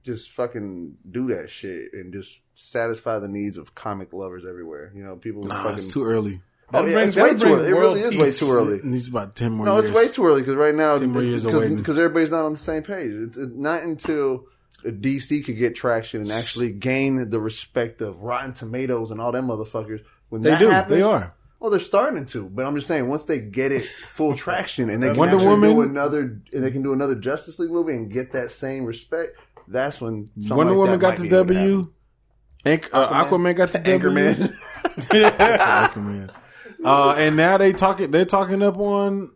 S7: just fucking do that shit and just satisfy the needs of comic lovers everywhere. People.
S4: It's too early.
S7: It's way too early. It really is way too early.
S4: It needs about 10 more years.
S7: No, it's way too early because right now,
S4: 10 more years
S7: because everybody's not on the same page. It's not until DC could get traction and actually gain the respect of Rotten Tomatoes and all them motherfuckers. When
S4: they
S7: that
S4: do,
S7: happens,
S4: they are.
S7: Well, they're starting to, but I'm just saying once they get it full traction and they can do another Justice League movie and get that same respect, that's when
S4: Wonder Woman got the W. Aquaman got the
S7: Anchorman.
S4: Anchorman. And now they're talking up on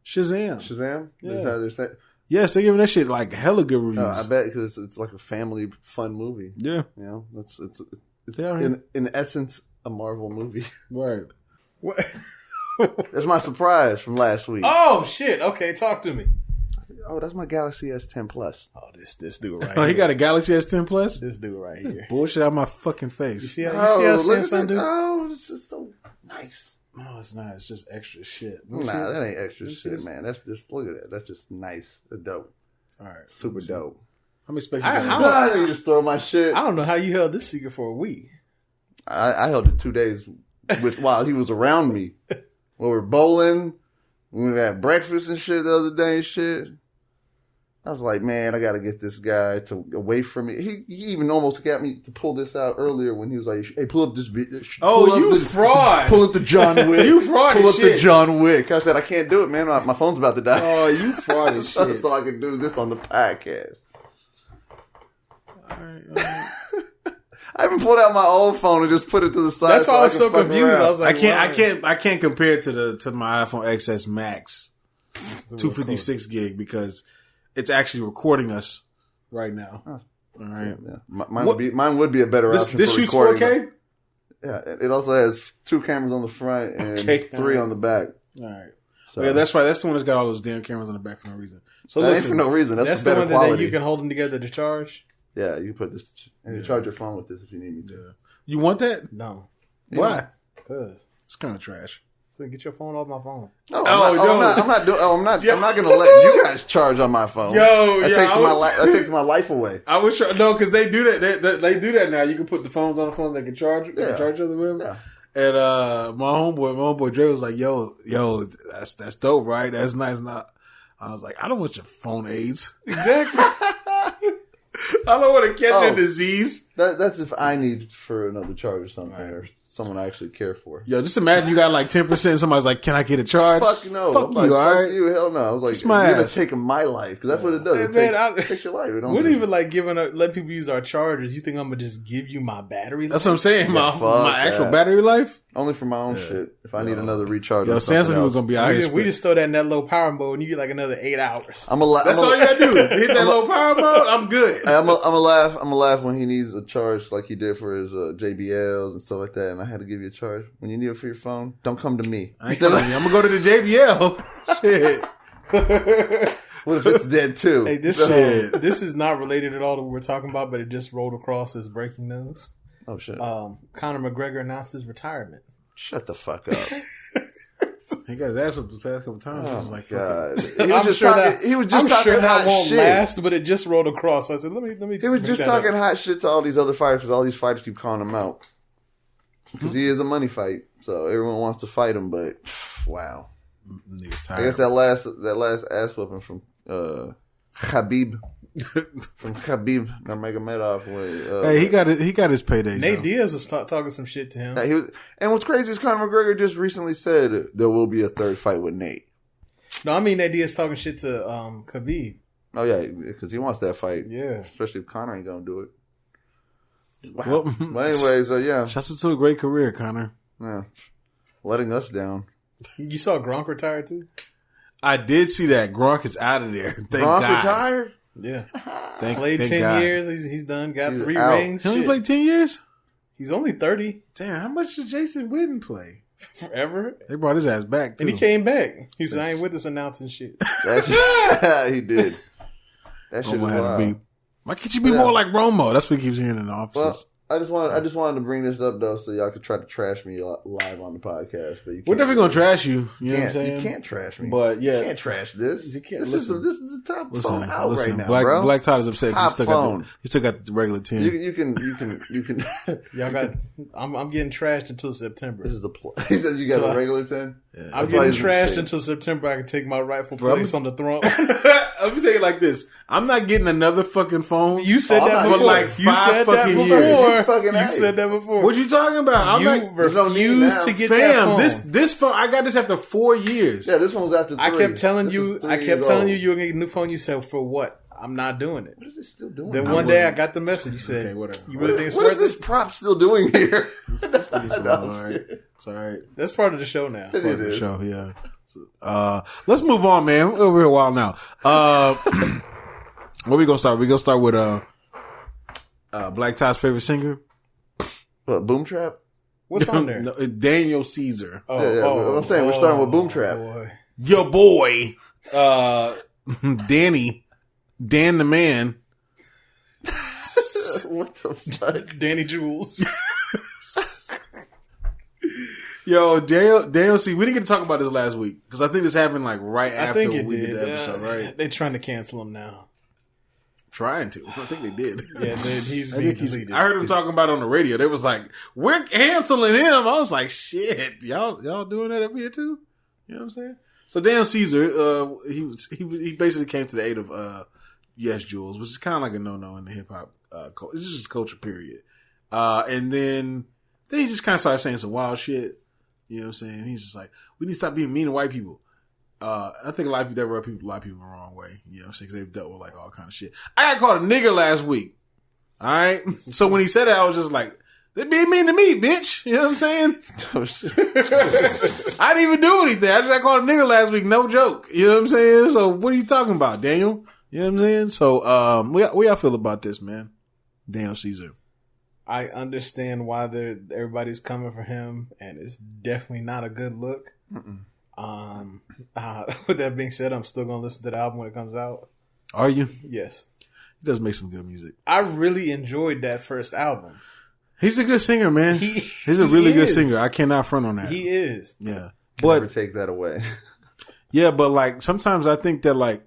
S4: Shazam.
S7: Shazam?
S4: Yeah. Yes, they're giving that shit like hella good reviews.
S7: I bet because it's like a family fun movie.
S4: Yeah.
S7: It's in essence a Marvel movie.
S4: Right.
S5: What?
S7: That's my surprise from last week.
S5: Oh shit! Okay, talk to me.
S7: Oh, that's my Galaxy S10 Plus.
S5: Oh, this dude right
S4: here.
S5: Oh,
S4: he got a Galaxy S10 Plus?
S5: This dude right here.
S4: Bullshit out my fucking face.
S5: You see how Samsung do?
S7: Oh, this is so nice.
S4: No, it's not. It's just extra shit.
S7: Nah, that ain't extra shit, man. That's just, look at that. That's just nice. That's dope.
S4: All right.
S7: Super dope.
S4: How many space
S7: you just throw my shit.
S5: I don't know how you held this secret for a week.
S7: I held it 2 days while he was around me. When we were bowling, when we had breakfast and shit the other day and shit. I was like, man, I got to get this guy away from me. He even almost got me to pull this out earlier when he was like, hey, pull up this video.
S4: Fraud.
S7: Pull up the John Wick.
S4: You fraud
S7: Pull
S4: as
S7: up
S4: shit.
S7: the John Wick. I said, I can't do it, man. My phone's about to die.
S4: Oh, you fraud as shit.
S7: So I can do this on the podcast.
S4: All right.
S7: I haven't pulled out my old phone and just put it to the side.
S5: That's why I was so confused.
S7: Around.
S5: I was like,
S4: I can't compare it to my iPhone XS Max 256 gig because it's actually recording us right now.
S7: Oh.
S4: All right.
S7: Yeah. Mine would be a better option
S4: this
S7: for
S4: shoots
S7: recording.
S4: 4K?
S7: Yeah. It also has 2 cameras on the front and 3 on the back.
S4: All right.
S7: So,
S4: yeah, that's right. That's the one that's got all those damn cameras on the back for no reason. So
S7: that ain't for no reason. That's
S5: the
S7: better
S5: one
S7: quality.
S5: that you can hold them together to charge.
S7: Yeah, you can put this and you charge your phone with this if you need me to.
S4: Yeah. You want that?
S5: No.
S4: Why?
S5: Because
S4: it's kind of trash.
S5: So get your phone off my phone.
S7: No, I'm not going to let you guys charge on my phone. That takes my life away.
S4: I was no, because they do that. They do that now. You can put the phones on the phones that can charge. They can charge other with.
S7: Yeah.
S4: And my homeboy Dre was like, "Yo, that's dope, right? That's nice." Not. I was like, "I don't want your phone AIDS."
S5: Exactly.
S4: I don't want to catch a disease.
S7: That's if I need for another charge or something, or someone I actually care for.
S4: Yo, just imagine you got like 10%. Somebody's like, "Can I get a charge?"
S7: Fuck no.
S4: Fuck you, all right?
S7: You, hell no. I was like, you're gonna take my life because that's what it does. It takes your life.
S5: We're even like let people use our chargers. You think I'm gonna just give you my battery life?
S4: That's what I'm saying. My actual battery life.
S7: Only for my own shit. If I need another recharge,
S4: Samsung was gonna be out here.
S5: We just throw that in that low power mode, and you get like another 8 hours.
S4: That's all you gotta do. Hit that low power mode. I'm good.
S7: I'm gonna laugh when he needs a charge like he did for his JBLs and stuff like that. And I had to give you a charge when you need it for your phone. Don't come to me.
S4: I'm gonna go to the JBL. Shit.
S7: What if it's dead too?
S5: Hey, this is not related at all to what we're talking about, but it just rolled across as breaking news.
S7: Oh shit!
S5: Conor McGregor announced his retirement.
S7: Shut the fuck up.
S4: He got his ass up the past couple times.
S7: Oh my god!
S5: He was just talking that won't last, but it just rolled across. So I said, "Let me."
S7: He was just talking hot shit to all these other fighters because all these fighters keep calling him out. because he is a money fight. So everyone wants to fight him, but wow. I guess that last ass whooping from Khabib Nurmagomedov.
S4: Hey, he got his payday.
S5: Nate Diaz was talking some shit to him.
S7: And what's crazy is Conor McGregor just recently said there will be a third fight with Nate.
S5: No, I mean Nate Diaz talking shit to Khabib.
S7: Oh yeah, because he wants that fight.
S5: Yeah,
S7: especially if Conor ain't gonna do it. Wow.
S4: Well,
S7: but anyways, yeah.
S4: Shouts to a great career, Conor.
S7: Yeah, letting us down.
S5: You saw Gronk retire too?
S4: I did see that. Gronk is out of there. Thank
S7: Gronk
S4: God.
S7: retired?
S5: Yeah.
S4: Played
S5: 10
S4: God.
S5: years. He's done. Got
S7: He's
S5: 3
S7: out.
S5: rings.
S4: He only
S5: Shit.
S4: played 10 years?
S5: He's only 30.
S4: Damn, how much did Jason Witten play?
S5: Forever.
S4: They brought his ass back, too.
S5: And he came back. He said, I ain't with us announcing shit.
S7: He did. That shit was wild.
S4: Why can't you be more like Romo? That's what he keeps hearing in the offices.
S7: Well, I just wanted to bring this up though, so y'all could try to trash me live on the podcast. But
S4: we're definitely gonna trash you. You know what I'm saying?
S7: You can't trash me.
S4: But yeah,
S7: you can't trash this.
S4: You can't.
S7: This is the top phone out right now,
S4: Black,
S7: bro.
S4: Black Todd is upset.
S7: Top phone.
S4: He still got the regular 10.
S7: You can.
S5: Y'all got. I'm getting trashed until September.
S7: This is the. He says you got a regular 10.
S4: Yeah.
S5: I'm getting trashed until September. I can take my rightful place on the throne.
S4: Let me say it like this: I'm not getting another fucking phone.
S5: You said that
S4: for
S5: before.
S4: like 5 fucking years.
S5: You said that before.
S4: What you talking about?
S5: You refused to get that phone.
S4: This phone, I got this after 4 years.
S7: Yeah, this one was after 3.
S5: I kept telling you were going to get a new phone. You said, for what? I'm not doing it.
S7: What is it still doing?
S5: Then one day I got the message. You said,
S4: okay, whatever.
S5: You really think it's
S7: what
S5: worth
S7: is this prop still doing here?
S4: It's all right. It's all right.
S5: That's part of the show now.
S7: It is.
S4: Show, yeah. Let's move on, man. We're over here a while now. Where we gonna start? We gonna start with Black Todd's favorite singer.
S7: What, Boom Trap?
S5: What's on there?
S4: No, Daniel Caesar.
S7: I'm saying we're starting with Boom Trap.
S5: Boy.
S4: Your boy, Danny, Dan the Man.
S7: What the fuck?
S5: Danny Jules.
S4: Yo, Daniel C. We didn't get to talk about this last week because I think this happened like right after we did the episode, right?
S5: They're trying to cancel him now.
S4: Trying to. I think they did.
S5: Yeah, he's being deleted.
S4: I heard him talking about it on the radio. They was like, "We're canceling him." I was like, "Shit, y'all doing that up here too?" You know what I'm saying? So Daniel Caesar, he basically came to the aid of Yes Jules, which is kind of like a no in the hip hop culture. It's just culture, period. And then he just kind of started saying some wild shit. You know what I'm saying? He's just like, we need to stop being mean to white people. I think a lot of people rub a lot of people the wrong way. You know what I'm saying? Because they've dealt with like all kind of shit. I got called a nigger last week. All right. So when he said that, I was just like, they being mean to me, bitch. You know what I'm saying? I didn't even do anything. I just got called a nigger last week. No joke. You know what I'm saying? So what are you talking about, Daniel? You know what I'm saying? So, what y'all feel about this, man? Daniel Caesar.
S5: I understand why everybody's coming for him, and it's definitely not a good look. With that being said, I'm still gonna listen to the album when it comes out.
S4: Are you?
S5: Yes.
S4: He does make some good music.
S5: I really enjoyed that first album.
S4: He's a good singer, man. He's a really good singer. I cannot front on that.
S5: He is.
S4: Yeah.
S7: But never take that away.
S4: Yeah, but like sometimes I think that like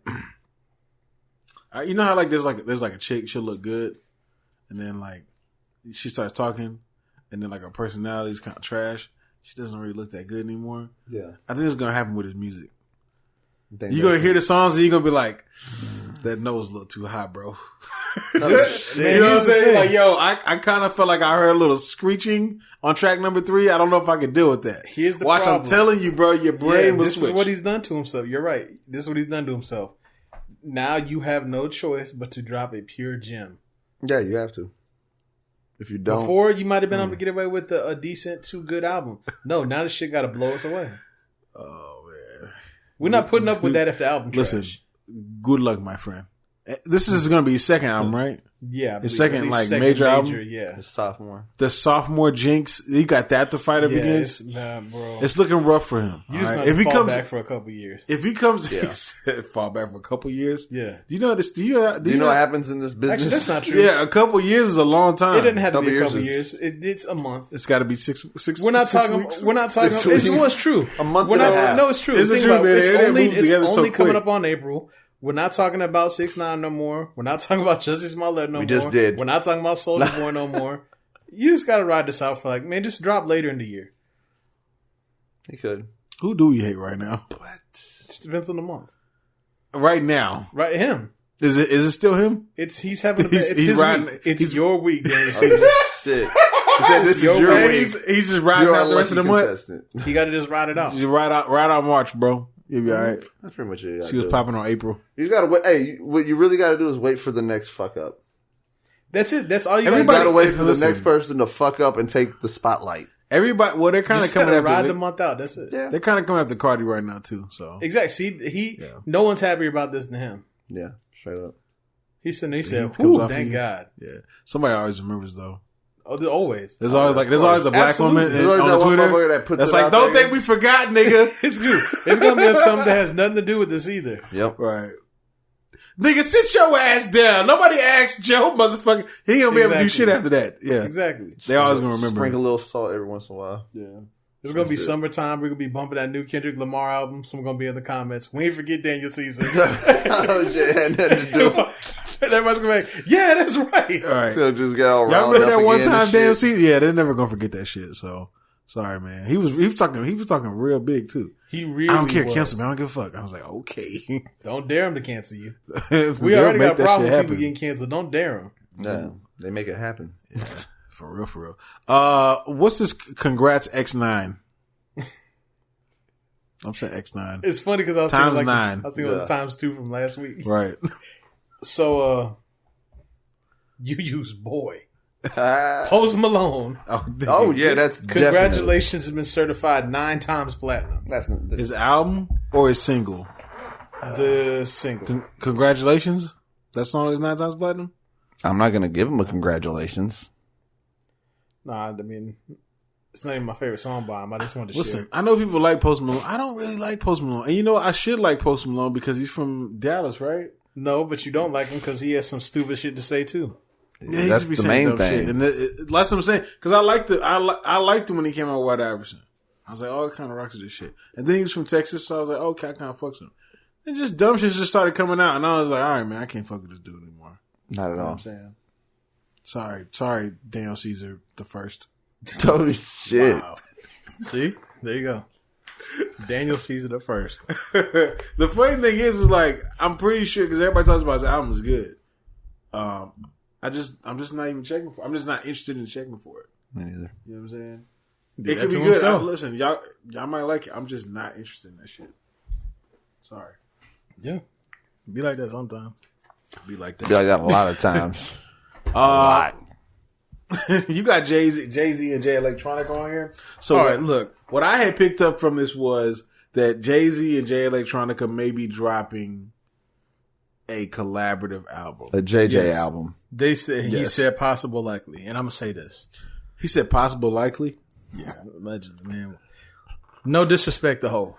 S4: you know how like there's like a chick, she'll look good, and then like she starts talking, and then like her personality is kind of trash. She doesn't really look that good anymore. Yeah, I think it's gonna happen with his music. You're gonna hear the songs and you're gonna be like, that note's a little too high, bro. You know what I'm saying? Like, yo, I kind of felt like I heard a little screeching on track number 3. I don't know if I could deal with that.
S5: Here's the
S4: problem. I'm telling you, bro, your brain will switch.
S5: This is what he's done to himself. You're right. This is what he's done to himself. Now you have no choice but to drop a pure gem.
S7: Yeah, you have to. If you don't.
S5: Before, you might have been able to get away with a decent to good album. No, now this shit got to blow us away.
S4: Oh, man.
S5: We're not putting up with that if the album trash.
S4: Listen, good luck, my friend. This is going to be his second album, right?
S5: Yeah.
S4: His second major album?
S5: Yeah.
S7: His sophomore.
S4: The sophomore jinx. He got that to fight up against.
S5: Bro.
S4: It's looking rough for him.
S5: You just if he fall back for a couple years.
S4: If he comes, fall back for a couple years.
S5: Yeah.
S4: Do you know this? Do you
S7: know what happens in this business?
S5: Actually, that's not true.
S4: Yeah, a couple years is a long time.
S5: It didn't have to be a couple years. It's a month.
S4: It's got to be six.
S5: We're not talking.
S4: Weeks?
S5: We're not talking. It's true.
S7: A month. We're not.
S5: No, it's true.
S4: It's true, man.
S5: It's only coming up on April. We're not talking about 6ix9ine no more. We're not talking about Jussie Smollett no more.
S7: We just did.
S5: We're not talking about Soulja Boy no more. You just gotta ride this out for like, man, just drop later in the year.
S7: He could.
S4: Who do we hate right now?
S7: What?
S5: Just depends on the month.
S4: Right now,
S5: Right, him.
S4: is it still him?
S5: He's having
S4: He's
S5: his
S4: riding-
S5: week. It's
S4: he's-
S5: your week, Daniel Caesar.
S7: Shit. He said, this is your
S4: Man,
S7: week.
S4: he's just riding
S7: You're
S4: out the rest of the
S7: lucky
S4: month.
S7: contestant.
S5: You gotta just ride it out.
S4: Just ride out March, bro. You'll be all right.
S7: That's pretty much it.
S4: She was popping on April.
S7: You gotta wait. Hey, what you really gotta do is wait for the next fuck up.
S5: That's it. That's all you
S7: You
S5: gotta
S7: gotta
S5: do.
S7: wait for the
S4: listen.
S7: next person to fuck up and take the spotlight.
S4: Everybody, well, they're kind
S5: You
S4: of
S5: just
S4: coming
S5: gotta
S4: after.
S5: ride the month out. That's it.
S7: Yeah.
S4: They're kind of coming after Cardi right now too. So
S5: Exactly. See, no one's happier about this than him.
S7: Yeah, straight up.
S5: He said,
S4: comes
S5: "Ooh,
S4: off
S5: thank
S4: you.
S5: God."
S4: yeah, somebody always remembers though.
S5: Oh, always.
S4: There's always the black
S5: Absolutely.
S4: woman
S7: There's always
S4: on
S7: that one
S4: Twitter
S7: motherfucker that puts
S4: that's
S7: it
S4: like,
S7: out
S4: don't
S7: there.
S4: think we forgot, nigga.
S5: It's good. It's gonna be something that has nothing to do with this either.
S7: Yep.
S4: Right. Nigga, sit your ass down. Nobody asked Joe, motherfucker. He ain't gonna be able to do
S5: Exactly.
S4: shit after that. Yeah.
S5: Exactly.
S4: They always gonna remember.
S7: Sprinkle a little salt every once in a while.
S5: Yeah. It's gonna be summertime. We're gonna be bumping that new Kendrick Lamar album. Someone gonna be in the comments. We ain't forget Daniel Caesar.
S7: Oh shit, had nothing to do.
S5: And everybody's gonna be like, "Yeah, that's right."
S4: All right.
S7: So just got all
S4: Y'all
S7: round
S4: remember
S7: up
S4: that one
S7: again
S4: time
S7: and
S4: damn
S7: shit.
S4: season? Yeah, they're never gonna forget that shit. So sorry, man. He was talking real big too.
S5: He really.
S4: I don't care,
S5: was.
S4: cancel me. I don't give a fuck. I was like, okay.
S5: Don't dare him to cancel you.
S4: We
S5: We already got a problem with people getting canceled. Don't dare him.
S7: No, they make it happen.
S4: For real. What's this? Congrats X9. I'm saying X9.
S5: It's funny because I was
S4: Times
S5: thinking like
S4: 9.
S5: I was thinking of the times 2 from last week.
S4: Right.
S5: So, you use boy
S7: Oh
S5: Post Malone.
S7: yeah, that's
S5: Congratulations, has been certified 9 times platinum.
S7: Definitely.
S4: His album or his single?
S5: The single.
S4: Congratulations. That song is 9 times platinum.
S7: I'm not gonna give him a congratulations.
S5: Nah, I mean, it's not even my favorite song by him. I just wanted to
S4: Listen,
S5: share.
S4: I know people like Post Malone. I don't really like Post Malone. And you know what? I should like Post Malone because he's from Dallas, right?
S5: No, but you don't like him because he has some stupid shit to say too.
S4: Yeah, he
S7: That's
S4: should be
S7: the
S4: saying
S7: main
S4: dumb
S7: thing.
S4: shit. And that's what I'm saying. Because I liked him when he came out with White Iverson. I was like, oh, it kind of rocks this shit. And then he was from Texas, so I was like, okay, I kind of fucks with him. And just dumb shit just started coming out, and I was like, all right, man, I can't fuck with this dude anymore.
S7: Not at
S4: You know what
S7: all.
S4: I'm saying? Sorry, Daniel Caesar the first.
S7: Oh shit.
S5: Wow. See? There you go. Daniel Caesar the first.
S4: The funny thing is like, I'm pretty sure, because everybody talks about his album is good. I'm just not even checking for. I'm just not interested in checking for it.
S7: Me neither.
S4: You know what I'm saying?
S5: Did
S4: It
S5: that
S4: could be
S5: to
S4: good.
S5: himself.
S4: Listen, y'all might like it. I'm just not interested in that shit. Sorry.
S5: Yeah. Be like that sometimes.
S4: Be like
S7: I feel like
S4: that.
S7: that a lot of times.
S4: You got Jay-Z and Jay Electronica on here. So
S5: All right, look.
S4: what I had picked up from this was that Jay-Z and Jay Electronica may be dropping a collaborative album.
S7: A JJ
S5: Yes.
S7: album.
S5: They said he
S4: Yes.
S5: said possible likely. And I'm gonna say this.
S4: He said possible likely.
S5: Yeah, allegedly, man. No disrespect to Hov.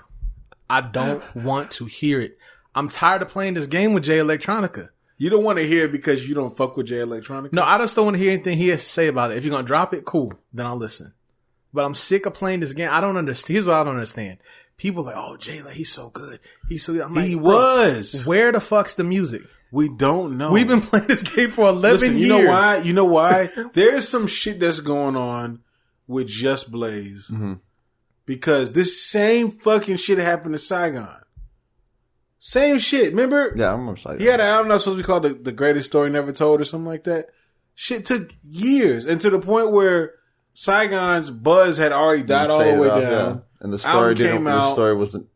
S5: I don't want to hear it. I'm tired of playing this game with Jay Electronica.
S4: You don't want to hear it because you don't fuck with Jay Electronica?
S5: No, I just don't want to hear anything he has to say about it. If you're gonna drop it, cool. Then I'll listen. But I'm sick of playing this game. I don't understand. Here's what I don't understand. People are like, oh, Jay, like, he's so good. He's so good. I'm like,
S4: He
S5: bro,
S4: was.
S5: Where the fuck's the music?
S4: We don't know.
S5: We've been playing this game for 11
S4: Listen,
S5: years.
S4: You know why? There's some shit that's going on with Just Blaze.
S7: Mm-hmm.
S4: Because this same fucking shit happened to Saigon. Same shit. Remember?
S7: Yeah, I remember saying
S4: He had an album that's supposed to be called the Greatest Story Never Told or something like that. Shit took years. And to the point where Saigon's buzz had already died all the way down.
S7: Yeah. And the
S4: Album
S7: story
S4: came out.
S7: The story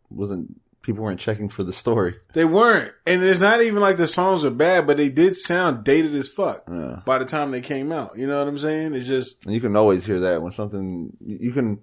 S7: wasn't people weren't checking for the story.
S4: They weren't. And it's not even like the songs are bad, but they did sound dated as fuck
S7: Yeah.
S4: by the time they came out. You know what I'm saying? It's just...
S7: And you can always hear that when something you can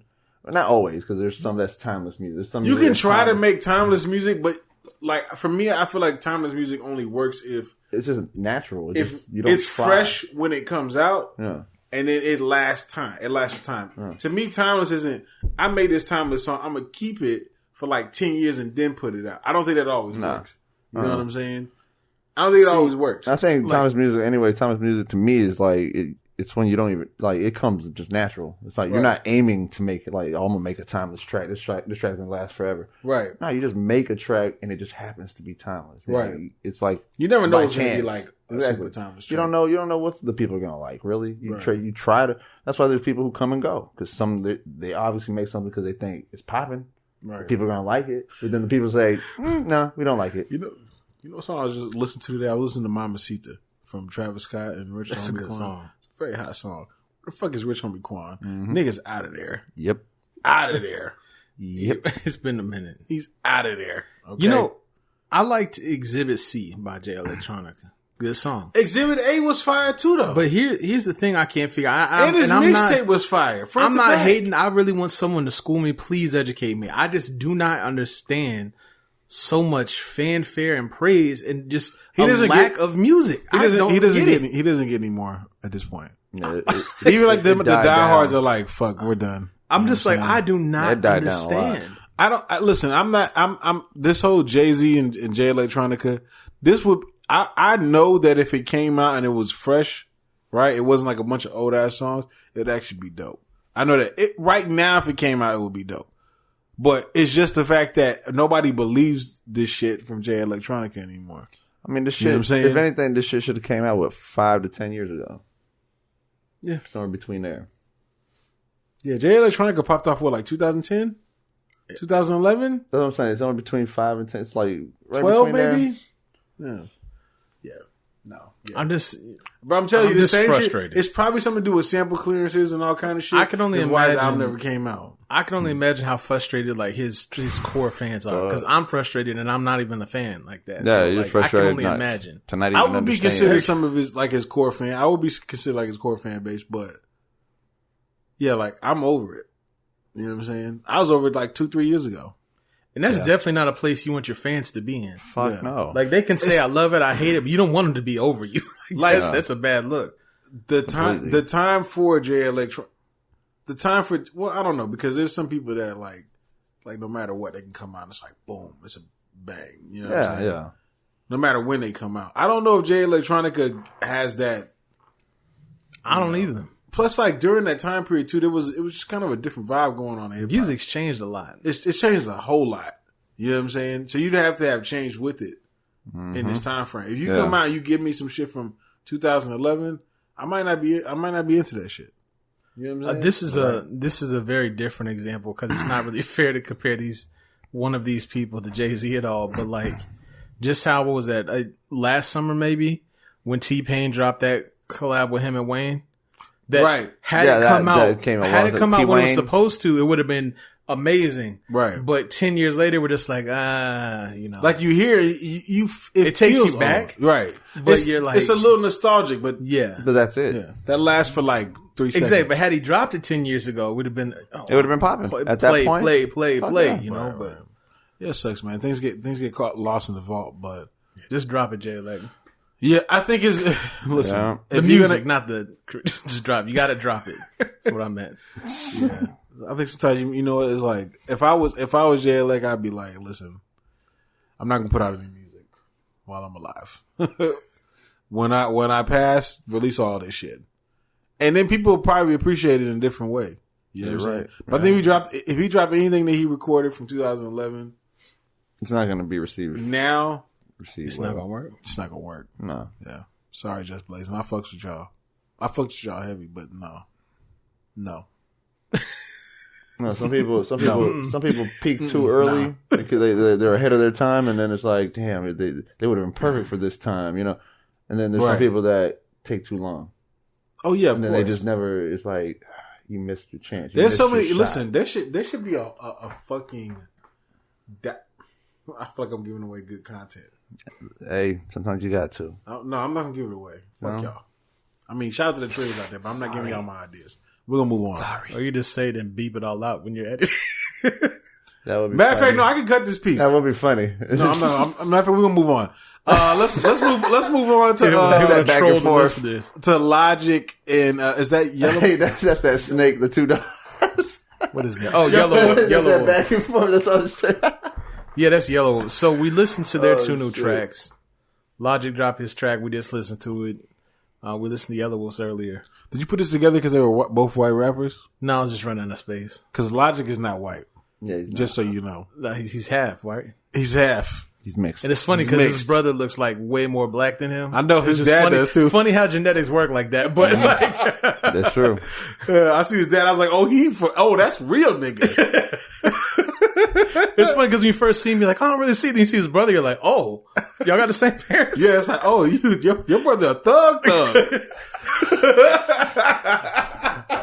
S7: not always because there's some that's timeless music. There's some
S4: You
S7: music
S4: can
S7: that's
S4: try to
S7: timeless.
S4: make timeless music, but like for me, I feel like timeless music only works if
S7: It's just natural. It's just, you
S4: it's
S7: try.
S4: fresh when it comes out,
S7: Yeah.
S4: and then it lasts time. It lasts time.
S7: Yeah.
S4: To me, timeless isn't. I made this timeless song. I'm gonna keep it for like 10 years and then put it out. I don't think that always
S7: Nah.
S4: works. You know what I'm saying? I don't think it always works.
S7: I think
S4: Like-
S7: timeless music anyway. Timeless music to me is like it's when you don't even like it comes just natural. It's like you're not aiming to make it like, oh, I'm gonna make a timeless track. This track's gonna last forever.
S4: Right.
S7: No, you just make a track and it just happens to be timeless.
S4: Right.
S7: Know? It's like
S4: you never know
S7: by
S4: what's gonna be
S7: chance.
S4: like a
S7: Exactly.
S4: super timeless track.
S7: You don't know what the people are gonna like. Really, you
S4: Right.
S7: you try to. That's why there's people who come and go because they obviously make something because they think it's popping.
S4: Right.
S7: People are gonna like it, but then the people say, "No, we don't like it."
S4: You know what song I was just listening to today? I was listening to Mamacita from Travis Scott and Rich
S5: That's a
S4: Homie
S5: good
S4: Quan.
S5: song.
S4: It's a very hot song. What the fuck is Rich Homie Quan?
S7: Mm-hmm.
S4: Nigga's out of there.
S7: Yep.
S4: Out of there.
S7: Yep.
S5: It's been a minute.
S4: He's out of there. Okay?
S5: You know, I liked Exhibit C by Jay Electronica. Good song.
S4: Exhibit A was fire too, though.
S5: But here's the thing I can't figure out.
S4: And his mixtape was fire. Front
S5: I'm
S4: to
S5: not
S4: back.
S5: hating. I really want someone to school me. Please educate me. I just do not understand so much fanfare and praise and just lack of music.
S4: He doesn't get any more at this point. Even like the diehards are like, fuck, we're done.
S5: I'm just like, I do not understand.
S4: I'm this whole Jay-Z and Jay Electronica, I know that if it came out and it was fresh, right? It wasn't like a bunch of old ass songs, it'd actually be dope. I know that right now, if it came out, it would be dope. But it's just the fact that nobody believes this shit from Jay Electronica anymore.
S7: I mean, this shit,
S4: You know what I'm saying?
S7: if anything, this shit should have came out, 5 to 10 years ago.
S4: Yeah.
S7: Somewhere between there.
S4: Yeah, Jay Electronica popped off, like 2010? 2011?
S7: That's what I'm saying. It's somewhere between 5 and 10. It's like right
S4: 12
S7: between
S4: maybe?
S7: there.
S4: Yeah. Yeah. No. Yeah.
S5: But
S4: I'm telling you, the
S5: just
S4: same
S5: frustrated.
S4: shit. It's probably something to do with sample clearances and all kind of shit.
S5: I can only
S4: That's why his album
S5: imagine-
S4: never came out.
S5: I can only imagine how frustrated like his core fans are because I'm frustrated and I'm not even a fan like that.
S7: Yeah,
S5: So,
S7: you're
S5: like,
S7: frustrated.
S5: I can only imagine.
S7: To not even
S4: I would be
S7: understand.
S4: considered some of his core fan. I would be considered like his core fan base, but yeah, like I'm over it. You know what I'm saying? I was over it like 2-3 years ago.
S5: And that's definitely not a place you want your fans to be in.
S7: Fuck no.
S5: Like they can say I love it, I hate it, but you don't want them to be over you. That's a bad look.
S4: The time for Jay Electro, I don't know, because there's some people that like no matter what they can come out and it's like boom, it's a bang. You know what I'm saying?
S7: Yeah.
S4: No matter when they come out. I don't know if Jay Electronica has that.
S5: I don't either.
S4: Plus, like during that time period too, it was just kind of a different vibe going on in hip hop.
S5: Music's changed a lot.
S4: It's changed a whole lot. You know what I'm saying? So you'd have to have changed with it in this time frame. If you come out and you give me some shit from 2011, I might not be into that shit. You know what I'm saying?
S5: This is a very different example because it's not really fair to compare one of these people to Jay-Z at all. But like, just how, what was that? Last summer maybe when T-Pain dropped that collab with him and Wayne. That had it come out when it was supposed to, it would have been amazing.
S4: Right.
S5: But 10 years later, we're just like, you know.
S4: Like you hear it
S5: takes
S4: feels
S5: you back.
S4: old. Right.
S5: But you're like,
S4: it's a little nostalgic, but
S5: yeah.
S7: But that's it.
S4: Yeah. That lasts for like 3 seconds.
S5: Exactly. But had he dropped it 10 years ago, it would have been,
S7: it would have been popping at that point.
S5: Play,
S7: yeah.
S5: you know,
S4: Right.
S5: but
S4: yeah, it sucks, man. Things get caught lost in the vault, but
S5: just drop it, Jay. Like,
S4: yeah, I think it's listen.
S7: Yeah.
S5: the music, not the just drop. You got to drop it. That's what I meant.
S4: Yeah. I think sometimes you know it's like if I was Jay Elec, I'd be like, listen, I'm not gonna put out any music while I'm alive. when I pass, release all this shit, and then people will probably appreciate it in a different way. You know what I'm saying? But I think if he dropped anything that he recorded from 2011,
S7: it's not going to be received.
S4: Now,
S5: it's not gonna work.
S4: It's not gonna work.
S7: No.
S4: Yeah. Sorry, Just Blaze. And I fucks with y'all. I fucks with y'all heavy, but no.
S7: No, some people peak too early because they're ahead of their time, and then it's like, damn, they would have been perfect for this time, you know. And then there's some people that take too long.
S4: Oh yeah,
S7: and then they just never. It's like you missed your chance.
S4: There's so many. Listen, there should be a fucking. I feel like I'm giving away good content.
S7: Hey, sometimes you got to.
S4: No, I'm not gonna give it away. Fuck y'all. I mean, shout out to the traders out there, but I'm not giving y'all my ideas. We're gonna move on.
S5: Sorry. Or you just say it and beep it all out when you're editing.
S7: That would be
S4: matter of fact, no, I can cut this piece.
S7: That would be funny.
S4: No, I'm not. I'm not. We're gonna move on. Let's move on to
S7: that back and forth
S4: to Logic and is that Yellow?
S7: Hey, that's that snake. The $2.
S5: What is that? Oh, Yelawolf.
S7: That back and forth. That's what I was saying.
S5: Yeah, that's Yelawolf. So we listened to their two new tracks. Logic dropped his track. We just listened to it. We listened to Yelawolf's earlier.
S4: Did you put this together because they were both white rappers?
S5: No, I was just running out of space.
S4: Because Logic is not white.
S2: Yeah, he's
S4: just so you know.
S5: No, he's half, right?
S4: He's half.
S2: He's mixed.
S5: And it's funny because his brother looks like way more black than him.
S4: I know his dad does too.
S5: Funny how genetics work like that, but like
S2: that's true.
S4: I see his dad. I was like, that's real nigga.
S5: It's funny because when you first see me, like I don't really see. Then you see his brother, you're like, oh, y'all got the same parents.
S4: Yeah, it's like, your brother a thug.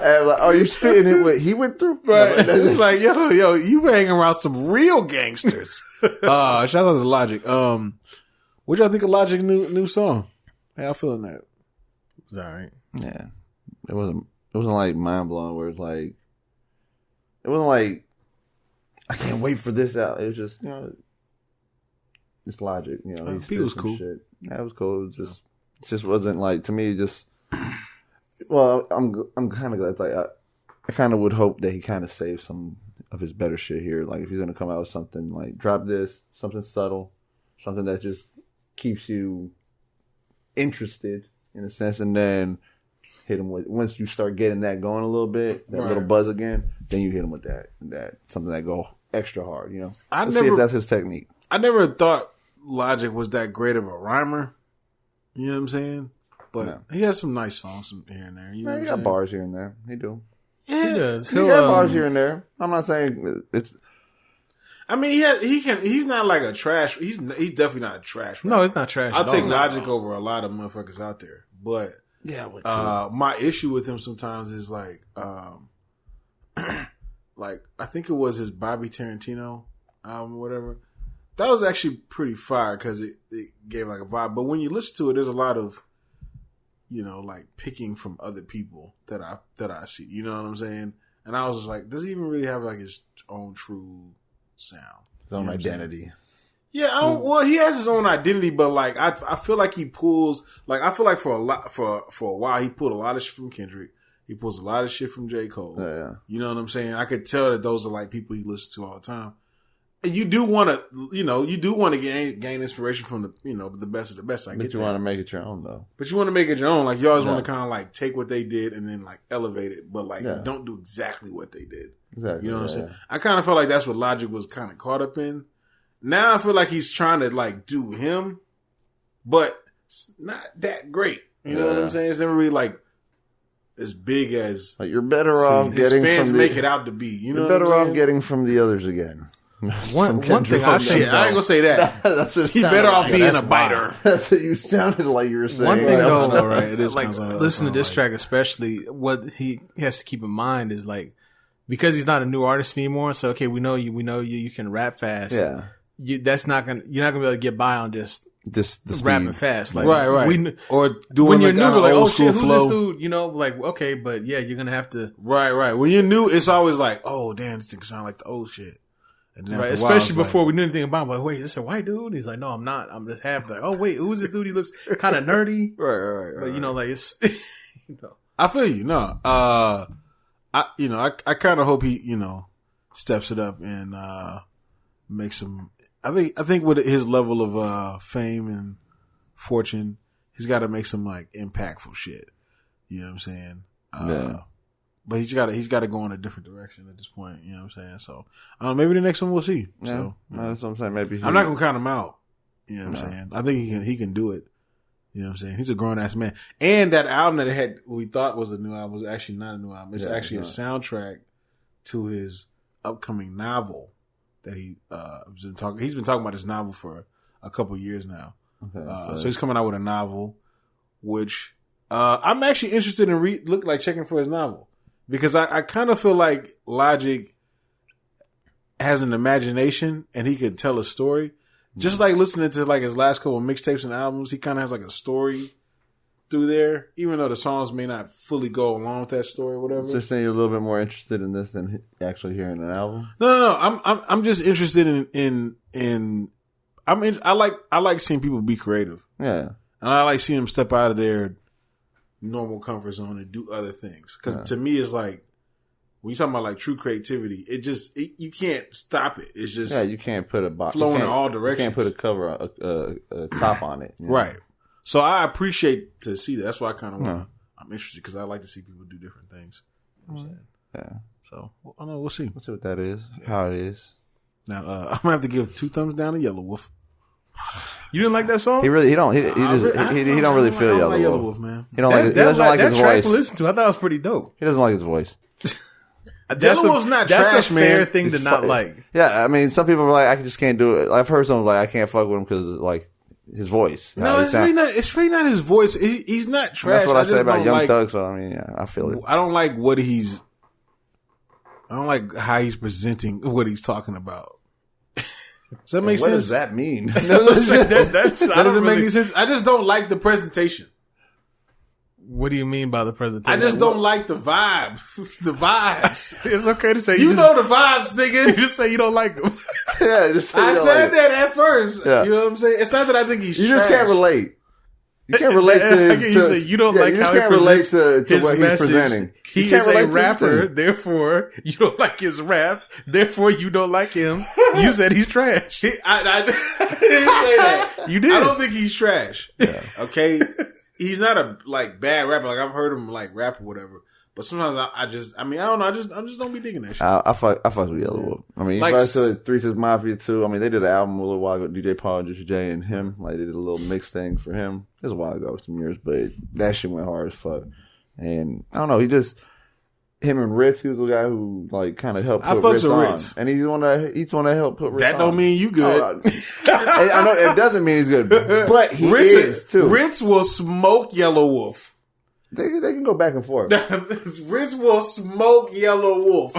S2: Like, you spitting it what he went through?
S4: Right. It's like, yo, you hanging around some real gangsters. Shout out to Logic. What y'all think of Logic's new song? How y'all feeling that?
S5: It's all right.
S2: Yeah. It wasn't like mind blowing where it's like, it wasn't like, I can't wait for this out. It was just, it's Logic.
S4: He was cool.
S2: Shit. Yeah, it was cool. It just wasn't like, to me, just, well, I'm kind of glad. Like, I kind of would hope that he kind of saves some of his better shit here. Like, if he's going to come out with something, like, drop this, something subtle, something that just keeps you interested, in a sense, and then hit him with, once you start getting that going a little bit, that little buzz again, then you hit him with that something that go extra hard, see if that's his technique.
S4: I never thought Logic was that great of a rhymer. You know what I'm saying? But he has some nice songs here and there. You know
S2: he got bars here and there. He do.
S5: Yeah, he does.
S2: He got bars here and there. I'm not saying it's.
S4: I mean, he's not like a trash. He's definitely not a trash rapper.
S5: No, it's not trash.
S4: I'll take Logic over a lot of motherfuckers out there. But my issue with him sometimes is like, like I think it was his Bobby Tarantino album or whatever. That was actually pretty fire because it gave like a vibe. But when you listen to it, there's a lot of, like picking from other people that I see. You know what I'm saying? And I was just like, does he even really have like his own true sound?
S2: His own identity.
S4: Yeah, well, he has his own identity, but like I feel like he pulls, like I feel like for a while he pulled a lot of shit from Kendrick. He pulls a lot of shit from J. Cole.
S2: Yeah.
S4: You know what I'm saying? I could tell that those are like people he listens to all the time. And you do want to, gain inspiration from the best of the best.
S2: But you want to make it your own though.
S4: But you want to make it your own. Like you always want to kind of like take what they did and then like elevate it, but like don't do exactly what they did.
S2: Exactly.
S4: You know what I'm saying? I kind of felt like that's what Logic was kind of caught up in. Now I feel like he's trying to like do him, but it's not that great. You know what I'm saying? It's never really like as big as
S2: like you're better off getting
S4: fans
S2: from
S4: make it out to be. You're
S2: better off getting from the others again.
S5: One thing I think,
S4: I ain't gonna say that.
S2: That's what
S4: he's better off being a biter.
S2: That's what you sounded like you were saying.
S5: One thing though,
S4: right? It is
S5: like listen to this track, especially what he has to keep in mind is like because he's not a new artist anymore. So okay, we know you can rap fast.
S2: Yeah,
S5: you're not gonna be able to get by on just
S2: the
S5: rapping fast, like,
S4: right. Or doing
S5: when you're
S4: like
S5: new, like,
S4: old
S5: oh shit,
S4: school flow.
S5: Who's this dude? Like, okay, but yeah, you're gonna have to.
S4: Right. When you're new, it's always like, oh damn, this thing sound like the old shit. And then
S5: right, especially before we knew anything about him. Like, wait, is this a white dude? He's like, no, I'm not. I'm just half like, oh wait, who's this dude? He looks kind of nerdy.
S4: Right.
S5: But like it's.
S4: I feel you. No, I kind of hope he steps it up and makes some. I think with his level of fame and fortune, he's got to make some like impactful shit. You know what I'm saying? But he's got to go in a different direction at this point. You know what I'm saying? So maybe the next one we'll see.
S2: Yeah,
S4: So
S2: that's what I'm saying. Maybe
S4: I'm not gonna count him out. You know what I'm saying? I think he can do it. You know what I'm saying? He's a grown ass man. And that album that it had we thought was a new album was actually not a new album. It's actually a soundtrack to his upcoming novel that he's been talking about this novel for a couple of years now. Okay, so he's coming out with a novel, which I'm actually interested in checking for his novel. Because I kind of feel like Logic has an imagination and he could tell a story. Just like listening to like his last couple of mixtapes and albums, he kind of has like a story through there, even though the songs may not fully go along with that story or whatever.
S2: So you're saying you're a little bit more interested in this than actually hearing an album?
S4: No. I'm just interested I like seeing people be creative.
S2: Yeah.
S4: And I like seeing them step out of their normal comfort zone and do other things. Because to me, it's like, when you're talking about like true creativity, you can't stop it. It's just
S2: you can't put a box
S4: flowing in all directions.
S2: You can't put a cover, a top on it.
S4: Right. So I appreciate to see that. That's why I kind of want. I'm interested because I like to see people do different things. You know what I'm saying?
S2: Yeah.
S4: So I don't know. We'll see.
S2: We'll see what that is. How it is.
S4: Now I'm gonna have to give 2 thumbs down to Yelawolf.
S5: You didn't like that song?
S2: He don't really feel Yelawolf,
S4: man.
S2: He doesn't like his
S5: track
S2: voice.
S5: to listen to. I thought it was pretty dope.
S2: He doesn't like his voice.
S4: Yelawolf's not
S5: that's
S4: trash,
S5: a fair
S4: man.
S5: thing to not like.
S2: Yeah, I mean, some people are like, I just can't do it. I've heard some like, I can't fuck with him because like his voice.
S4: No, it's really not his voice. He's not trash.
S2: That's what I say about Young
S4: like,
S2: Thug. So I mean, yeah, I feel it.
S4: I don't like I don't like how he's presenting what he's talking about. Does that make sense?
S2: What does that mean?
S4: That doesn't make any sense. I just don't like the presentation.
S5: What do you mean by the presentation?
S4: I just don't like the vibe. The vibes.
S5: It's okay to say
S4: You know the vibes, nigga.
S5: You just say you don't like them.
S2: Yeah, just say
S4: I
S2: you don't
S4: said
S2: like it.
S4: that at first.
S2: Yeah.
S4: You know what I'm saying? It's not that I think he's
S2: You
S4: trash.
S2: just can't relate. You can't relate to.
S5: You say you don't like
S2: you
S5: how
S2: just
S5: he
S2: can't relate
S5: presents
S2: to
S5: his
S2: what he's
S5: message.
S2: presenting.
S5: He
S2: You can't
S5: is a
S2: relate to
S5: rapper,
S2: anything.
S5: therefore you don't like his rap. Therefore you don't like him. You said he's trash.
S4: I didn't say that.
S5: You did.
S4: I don't think he's trash.
S2: Yeah.
S4: Okay, he's not a bad rapper. Like I've heard him rap or whatever. But sometimes I don't know. I just don't be digging that shit.
S2: I fuck with Yelawolf. I mean,
S4: Like,
S2: like, to 3 6 Mafia too. I mean, they did an album a little while ago. DJ Paul, Juicy J, and him. Like they did a little mix thing for him. It was a while ago, some years, but that shit went hard as fuck. And I don't know. Him and Rittz, he was the guy who like kind of helped.
S4: I
S2: put
S4: fucks
S2: Rittz
S4: with
S2: on.
S4: Rittz.
S2: And he's one that helped put Rittz
S4: That
S2: on.
S4: don't mean you good.
S2: I know it doesn't mean he's good, but he
S4: Rittz
S2: is too.
S4: Rittz will smoke Yelawolf.
S2: They can go back and forth.
S4: Rittz will smoke Yelawolf.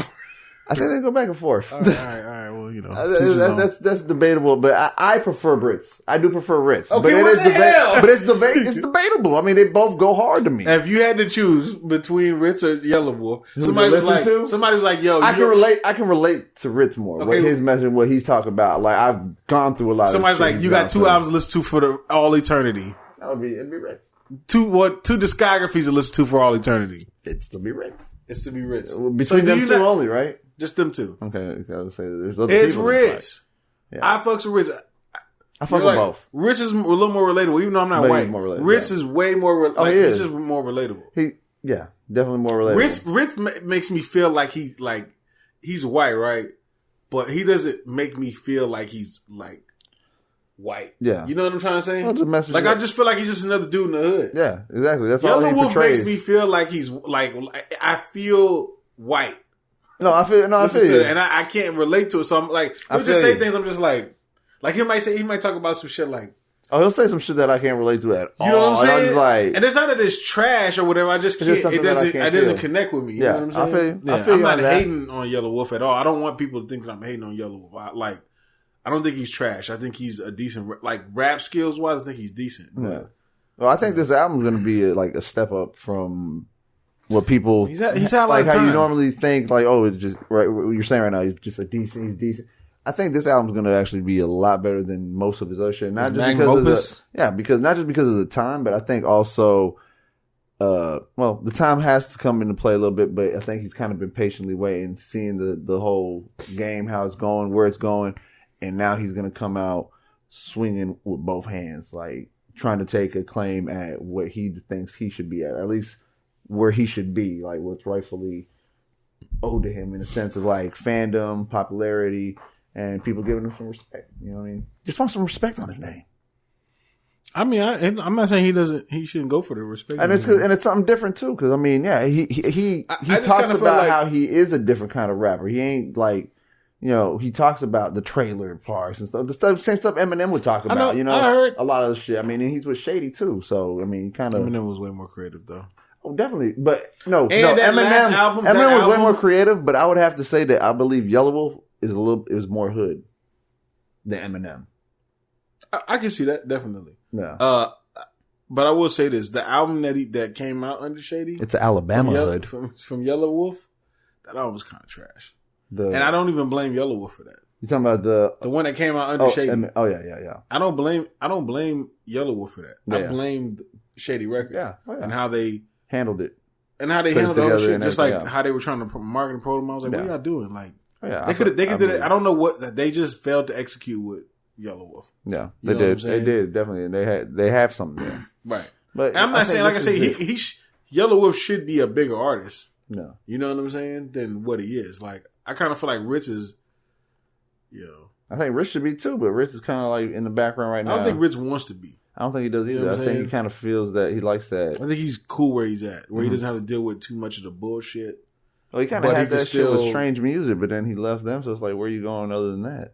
S2: I think they go back and forth.
S4: All right. Well, you know,
S2: That's debatable, but I prefer Rittz. I do prefer Rittz.
S4: Okay,
S2: but
S4: what the hell?
S2: But it's debatable. I mean, they both go hard to me.
S4: if you had to choose between Rittz or Yelawolf, somebody was like, "Yo,
S2: I can relate to Rittz more.
S4: Okay.
S2: What his message, what he's talking about. Like I've gone through a lot.
S4: Somebody's
S2: of shit
S4: like, you got 2 albums to listen to for all eternity.
S2: It'd be Rittz.
S4: 2 discographies to listen to for all eternity.
S2: It'd still be Rittz.
S4: It's to be Rittz.
S2: Between them two only, right?
S4: Just them 2.
S2: Okay, I would say there's other
S4: It's
S2: people.
S4: Rittz.
S2: Yeah.
S4: I fucks with Rittz.
S2: I fuck with both.
S4: Rittz is a little more relatable, even though I'm not
S2: But
S4: white.
S2: he's more relatable,
S4: Rittz
S2: yeah.
S4: is way more.
S2: he is.
S4: He's just more relatable.
S2: Definitely more relatable.
S4: Rittz makes me feel like he's white, right? But he doesn't make me feel like he's like white.
S2: Yeah.
S4: You know what I'm trying to say?
S2: Well, the message
S4: I just feel like he's just another dude in the hood.
S2: Yeah, exactly. That's all he
S4: Yelawolf
S2: portrays.
S4: makes me feel like he's like I feel white.
S2: I feel you.
S4: And I can't relate to it. So I'm like, he'll just say things. I'm just like he might talk about some shit like.
S2: Oh, he'll say some shit that I can't relate to at all.
S4: You know what I'm saying?
S2: I'm just like,
S4: and it's not that it's trash or whatever. I just
S2: It's just
S4: can't. It
S2: something that I
S4: doesn't
S2: can't feel.
S4: connect with me. You
S2: Yeah,
S4: know what I'm saying?
S2: I feel you.
S4: Yeah,
S2: I feel
S4: I'm
S2: you
S4: not
S2: on that.
S4: hating on Yelawolf at all. I don't want people to think that I'm hating on Yelawolf. I don't think he's trash. I think he's a decent, rap skills wise. I think he's decent.
S2: Yeah. Well, I think this album's going to be a step up from what people
S4: He's had
S2: like how
S4: time.
S2: you normally think. Like, oh, it's just right. What you're saying right now, he's just he's decent. I think this album's going to actually be a lot better than most of his other shit. Not
S4: His
S2: just
S4: magnum
S2: because
S4: opus?
S2: not just because of the time, but I think also, the time has to come into play a little bit. But I think he's kind of been patiently waiting, seeing the whole game, how it's going, where it's going, and now he's going to come out swinging with both hands, like trying to take a claim at what he thinks he should be at least where he should be, like what's rightfully owed to him in a sense of like fandom, popularity. And people giving him some respect. You know what I mean? Just want some respect on his name.
S4: I mean, I'm not saying he shouldn't go for the respect.
S2: And it's something different too. Cause I mean, yeah, he talks about how he is a different kind of rapper. He ain't like, he talks about the trailer parks and stuff. Same stuff Eminem would talk about,
S4: I heard
S2: a lot of the shit. I mean, and he's with Shady too. So, I mean, kind of.
S4: Eminem was way more creative though.
S2: Oh, definitely. But no,
S4: that last album,
S2: Eminem was way more creative, but I would have to say that I believe Yelawolf is more hood than Eminem.
S4: I can see that definitely.
S2: Yeah.
S4: But I will say this: the album that came out under Shady,
S2: It's an Alabama hood.
S4: from Yelawolf. That album was kind of trash, and I don't even blame Yelawolf for that.
S2: You talking about the
S4: one that came out under Shady?
S2: Yeah.
S4: I don't blame Yelawolf for that.
S2: Yeah.
S4: I blamed Shady Records, and how they
S2: handled it,
S4: and how they
S2: Put it
S4: handled the whole
S2: together
S4: shit,
S2: and
S4: just like
S2: everything,
S4: how they were trying to market and promote them. I was like, what
S2: Yeah.
S4: y'all doing? Like,
S2: I
S4: they could do
S2: believe
S4: that. I don't know what they just failed to execute with Yelawolf.
S2: Yeah,
S4: You
S2: they
S4: know what I'm
S2: did.
S4: saying?
S2: They did definitely, and they have something there.
S4: Right.
S2: But
S4: And I'm not saying, like I say,
S2: he
S4: Yelawolf should be a bigger artist.
S2: No.
S4: You know what I'm saying? Than what he is. Like, I kind of feel like Rittz is,
S2: I think Rittz should be too, but Rittz is kind of like in the background right now.
S4: I don't think Rittz wants to be.
S2: I don't think he does either.
S4: You know what
S2: I
S4: I'm
S2: think
S4: saying?
S2: he kind of feels that he likes that.
S4: I think he's cool where he's at, where he doesn't have to deal with too much of the bullshit.
S2: Well, he kind of had that shit with Strange Music, but then he left them, so it's like, where are you going other than that?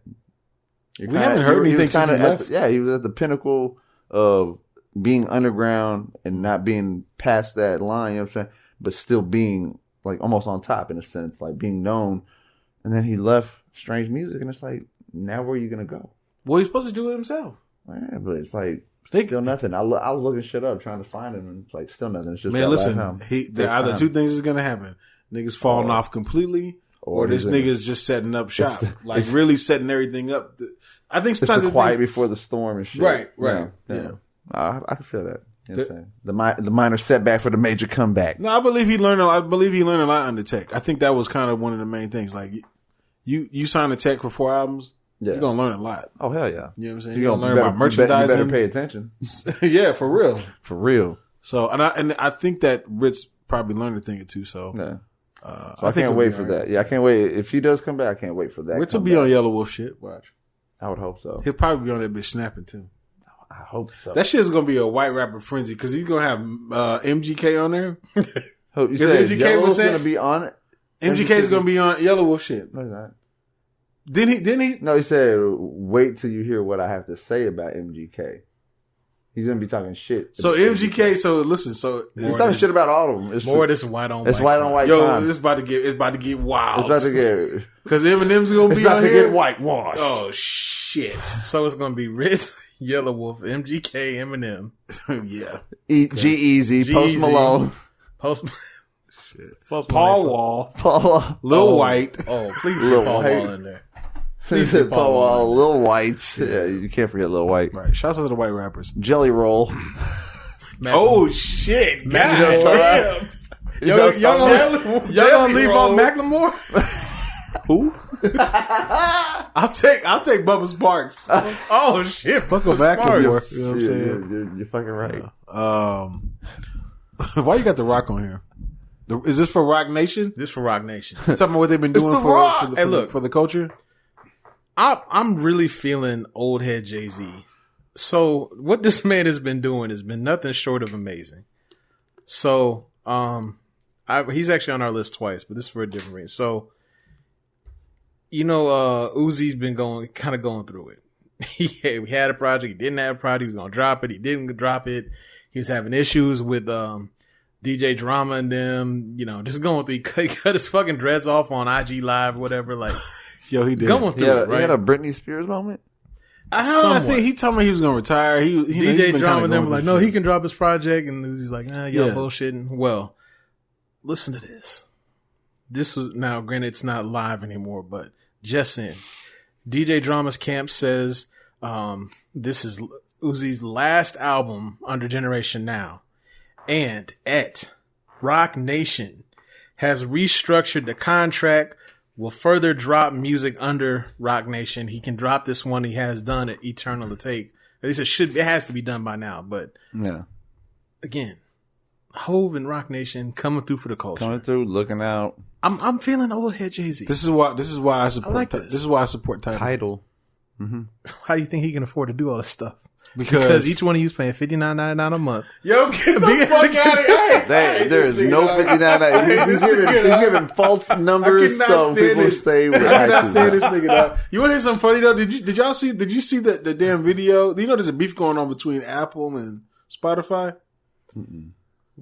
S4: We haven't heard anything since he left.
S2: He was at the pinnacle of being underground and not being past that line, you know what I'm saying? But still being like almost on top in a sense, like being known. And then he left Strange Music, and it's like, now where are you going to go?
S4: Well, he's supposed to do it himself.
S2: Yeah, but it's like, still nothing. I was looking shit up trying to find him, and it's like, still nothing. It's just
S4: Man, listen, there are either two things that's going to happen. Niggas falling off completely, or this nigga's just setting up shop. Like, really setting everything up. I think sometimes
S2: it's the quiet before the storm and shit.
S4: Right.
S2: Yeah. I can feel that. You know what I'm saying? The minor setback for the major comeback.
S4: No, I believe he learned a lot under Tech. I think that was kind of one of the main things. Like, you sign a Tech for 4 albums, you're going to learn a lot.
S2: Oh, hell yeah.
S4: You know what I'm saying? You're going to learn about merchandising.
S2: You better pay attention.
S4: Yeah, for real.
S2: For real.
S4: So, and I think that Rittz probably learned a thing or two, so.
S2: Yeah. So I can't wait for that. Yeah, I can't wait. If he does come back, I can't wait for that.
S4: Rittz will be on Yelawolf shit. Watch.
S2: I would hope so.
S4: He'll probably be on that bitch snapping too.
S2: I hope so.
S4: That shit's gonna be a white rapper frenzy because he's gonna have MGK on there.
S2: You said
S4: MGK was
S2: gonna be on it.
S4: MGK is gonna be on Yelawolf shit.
S2: No, he's not.
S4: Didn't he?
S2: No, he said, "Wait till you hear what I have to say about MGK." He's gonna be talking shit.
S4: So MGK. So listen. So
S2: he's talking shit about all of them.
S5: It's more this white on white.
S2: It's white on white.
S4: Yo,
S2: crime.
S4: it's about to get wild.
S2: It's about to get
S4: because Eminem's gonna be
S2: about
S4: on
S2: to
S4: here.
S2: get whitewashed.
S4: Oh shit!
S5: So it's gonna be Rittz, Yelawolf, MGK, Eminem.
S4: Yeah.
S2: G-Eazy, Post Malone,
S4: Paul Wall, Lil White.
S5: Oh, please
S2: Lil
S5: put Paul
S2: White.
S5: Wall in there.
S2: He said Paul Wall, Lil White. Yeah, you can't forget Lil White.
S4: Right. Shouts out to the white rappers.
S2: Jelly Roll.
S4: Oh shit! God damn.
S5: Y'all gonna leave off Macklemore?
S4: Who? I'll take Bubba Sparks.
S5: Oh shit!
S4: Fuck a Macklemore. You know what I'm saying?
S2: You're fucking right.
S4: Why you got The Rock on here? Is this for Rock Nation?
S5: This for Rock Nation.
S4: Talking about what they've been doing for the culture.
S5: I'm really feeling old head Jay-Z. So what this man has been doing has been nothing short of amazing. So he's actually on our list twice, but this is for a different reason. So Uzi's been going through it. We had a project, he didn't have a project, he was gonna drop it, he didn't drop it. He was having issues with DJ Drama and them, just going through. He cut his fucking dreads off on IG Live, whatever. Like,
S4: yo, he did.
S5: Going through it, right?
S2: He had a Britney Spears moment.
S4: I think he told me he was gonna retire.
S5: DJ Drama and them were like, no, he can drop his project, and he's like, y'all bullshitting. Well, listen to this. This was now, granted, it's not live anymore, but just in. DJ Drama's camp says this is Uzi's last album under Generation Now. And Rock Nation has restructured the contract, will further drop music under Rock Nation. He can drop this one he has done at Eternal to Take. At least it has to be done by now. But
S2: yeah,
S5: again, Hove and Rock Nation coming through for the culture.
S2: Coming through, looking out.
S5: I'm feeling old head Jay-Z.
S4: This is why I support.
S5: I like this.
S4: This is why I support
S2: Title.
S5: Mm-hmm. How do you think he can afford to do all this stuff?
S4: Because
S5: each one of you is paying $59.99 a month.
S4: Yo, get the fuck out of here!
S2: There is no $59. He's giving false numbers so people stay with
S4: I cannot stand this nigga, dog. You want to hear something funny though? Did you see the damn video? Do you know there's a beef going on between Apple and Spotify?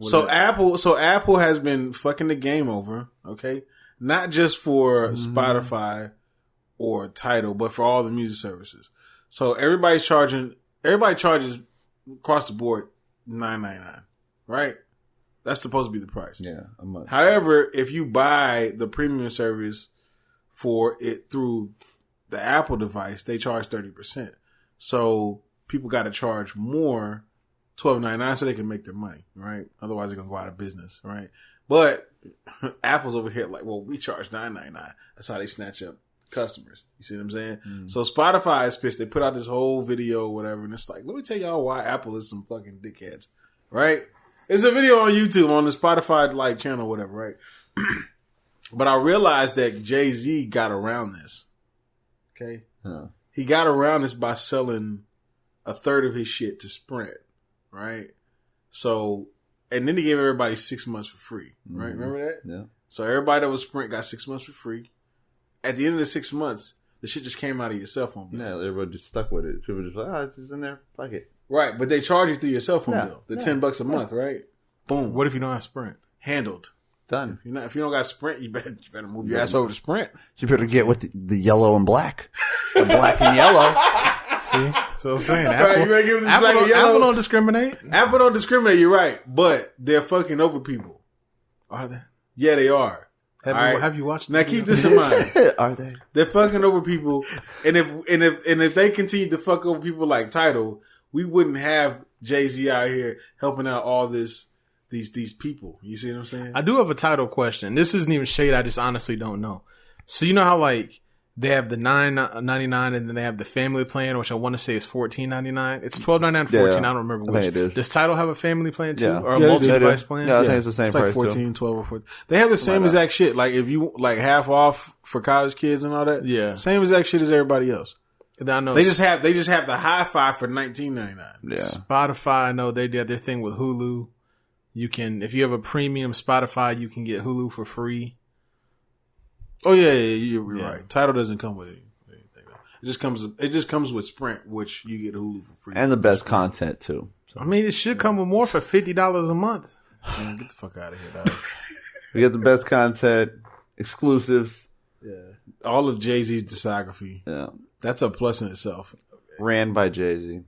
S4: So Apple has been fucking the game over, okay? Not just for Spotify or Tidal, but for all the music services. So everybody charges across the board $9.99, right? That's supposed to be the price.
S2: Yeah, a month.
S4: However, if you buy the premium service for it through the Apple device, they charge 30%. So people got to charge more, $12.99, so they can make their money, right? Otherwise, they're gonna go out of business, right? But Apple's over here like, well, we charge $9.99. That's how they snatch up customers. You see what I'm saying? So Spotify is pissed. They put out this whole video or whatever, and it's like, let me tell y'all why Apple is some fucking dickheads, right? It's a video on YouTube on the Spotify like channel, or whatever, right? But I realized that Jay-Z got around this. Okay, he got around this by selling a third of his shit to Sprint, right? So, and then he gave everybody 6 months for free, right? Remember that?
S7: Yeah.
S4: So everybody that was Sprint got 6 months for free. At the end of the 6 months, the shit just came out of your cell phone bill.
S7: Yeah, everybody just stuck with it. People just like, it's just in there. Fuck it.
S4: Right, but they charge you through your cell phone bill. The $10 a month, right? Boom.
S5: What if you don't have Sprint?
S4: Handled.
S7: Done.
S4: If you don't got Sprint, you better move your ass over to Sprint.
S7: You better get with the yellow and black. The black and yellow.
S5: See? So I'm saying,
S4: Right, you better give this black and yellow.
S5: Apple don't discriminate.
S4: Apple don't discriminate, you're right. But they're fucking over people.
S5: Are they?
S4: Yeah, they are.
S5: Have you watched?
S4: Now keep this in mind.
S7: Are they?
S4: They're fucking over people, and if they continue to fuck over people like Tidal, we wouldn't have Jay-Z out here helping out all these people. You see what I'm saying?
S5: I do have a Tidal question. This isn't even shade. I just honestly don't know. So you know how like they have the $9.99 and then they have the family plan, which I want to say is $14.99. It's $12.99, $14. I don't remember which.
S7: I think it is.
S5: Does Tidal have a family plan too,
S7: Yeah.
S5: or a
S4: Yeah,
S5: multi-device plan?
S7: Yeah, I think it's the same
S4: It's like
S7: price
S4: 14, 12 or 14. They have the same exact shit. Like if you like half off for college kids and all that.
S5: Yeah.
S4: Same exact shit as everybody else.
S5: I know
S4: They just have the hi-fi for $19.99.
S7: Yeah.
S5: Spotify. I know they did their thing with Hulu. You can, if you have a premium Spotify, you can get Hulu for free.
S4: Oh yeah, you're right. Tidal doesn't come with anything. It just comes with Sprint, which you get Hulu for free.
S7: And the best content too.
S5: I mean, it should come with more for $50 a month.
S4: Man, get the fuck out of here, dog.
S7: We get the best content, exclusives.
S4: Yeah. All of Jay-Z's discography.
S7: Yeah.
S4: That's a plus in itself.
S7: Ran by Jay-Z.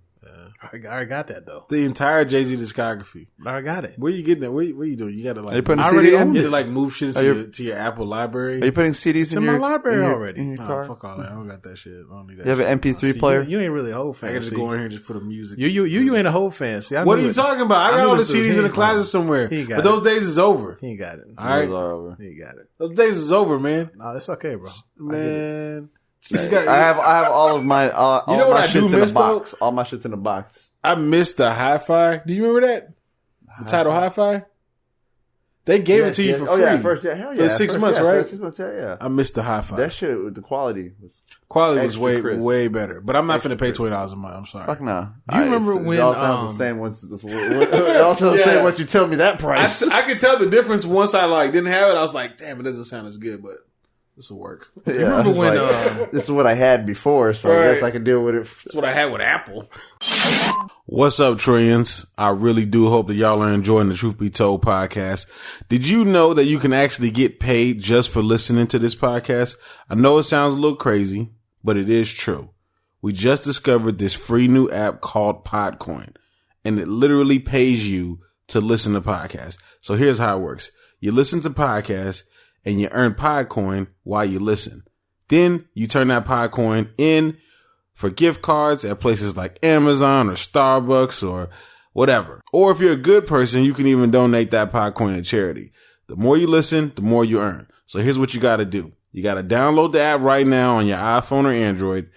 S5: I already got that though.
S4: The entire Jay-Z discography.
S5: I got it.
S4: Where you getting that? What are you doing? You gotta like.
S7: Are you putting
S5: I
S7: CD
S5: already
S7: in?
S5: owned
S4: You
S5: it.
S4: had to like move shit into your Apple library.
S7: Are you putting CDs
S5: It's
S7: in
S5: in
S7: your
S5: my library
S7: in your-
S5: already.
S7: in your
S4: Oh,
S7: car?
S4: fuck all that. I don't got that shit. I don't need that.
S7: You have an MP3
S5: See,
S7: player?
S5: You ain't really a whole fan.
S4: I can just
S5: see.
S4: go in here and just put a music.
S5: You ain't a whole fan. See, I
S4: What
S5: knew
S4: are you
S5: it.
S4: talking about? I
S5: I
S4: got
S5: knew
S4: all the
S5: it was- he
S4: CDs in the
S5: ain't
S4: closet
S5: got it.
S4: somewhere.
S5: He got
S4: But those days is over.
S5: He ain't got it.
S4: All right.
S7: Those are over.
S5: He got it.
S4: Those days is over, man.
S5: No, it's okay, bro.
S4: Man.
S7: I have all of my all
S4: You know what
S7: my
S4: I do
S7: shit's in a
S4: miss, though?
S7: box. All my shit's in a box.
S4: I missed the hi-fi. Do you remember that? The Tidal hi-fi? They gave it to you for free.
S7: Oh yeah, first hell yeah.
S4: For 6 months,
S7: yeah,
S4: right?
S7: For 6 months, yeah.
S4: I missed the hi-fi.
S7: That shit with the quality was
S4: Quality was
S7: extra crisp.
S4: way better. But I'm not
S7: Extra
S4: finna pay
S7: crisp.
S4: $20 a month. I'm sorry.
S7: fuck no.
S5: Do you remember when,
S7: it all sounds the same once it all sounds the same once you tell me that price.
S4: I could tell the difference once I like didn't have it. I was like, damn, it doesn't sound as good, but this will work.
S7: Yeah,
S5: remember
S7: I was
S5: when,
S7: like, this is what I had before, so I
S4: Right.
S7: guess I can deal with it.
S4: That's what I had with Apple. What's up, Trillions? I really do hope that y'all are enjoying the Truth Be Told podcast. Did you know that you can actually get paid just for listening to this podcast? I know it sounds a little crazy, but it is true. We just discovered this free new app called Podcoin, and it literally pays you to listen to podcasts. So here's how it works. You listen to podcasts and you earn Podcoin while you listen. Then you turn that Podcoin in for gift cards at places like Amazon or Starbucks or whatever. Or if you're a good person, you can even donate that Podcoin to charity. The more you listen, the more you earn. So here's what you got to do. You got to download the app right now on your iPhone or Android.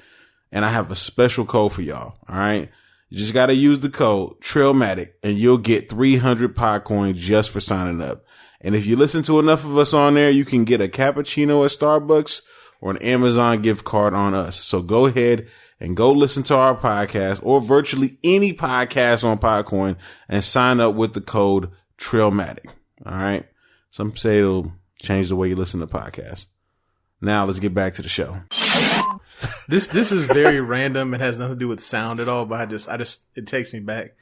S4: And I have a special code for y'all. All right. You just got to use the code Trailmatic and you'll get 300 Podcoin just for signing up. And if you listen to enough of us on there, you can get a cappuccino at Starbucks or an Amazon gift card on us. So go ahead and go listen to our podcast or virtually any podcast on Podcoin and sign up with the code Trailmatic. All right. Some say it'll change the way you listen to podcasts. Now let's get back to the show.
S5: This is very random. It has nothing to do with sound at all, but I just it takes me back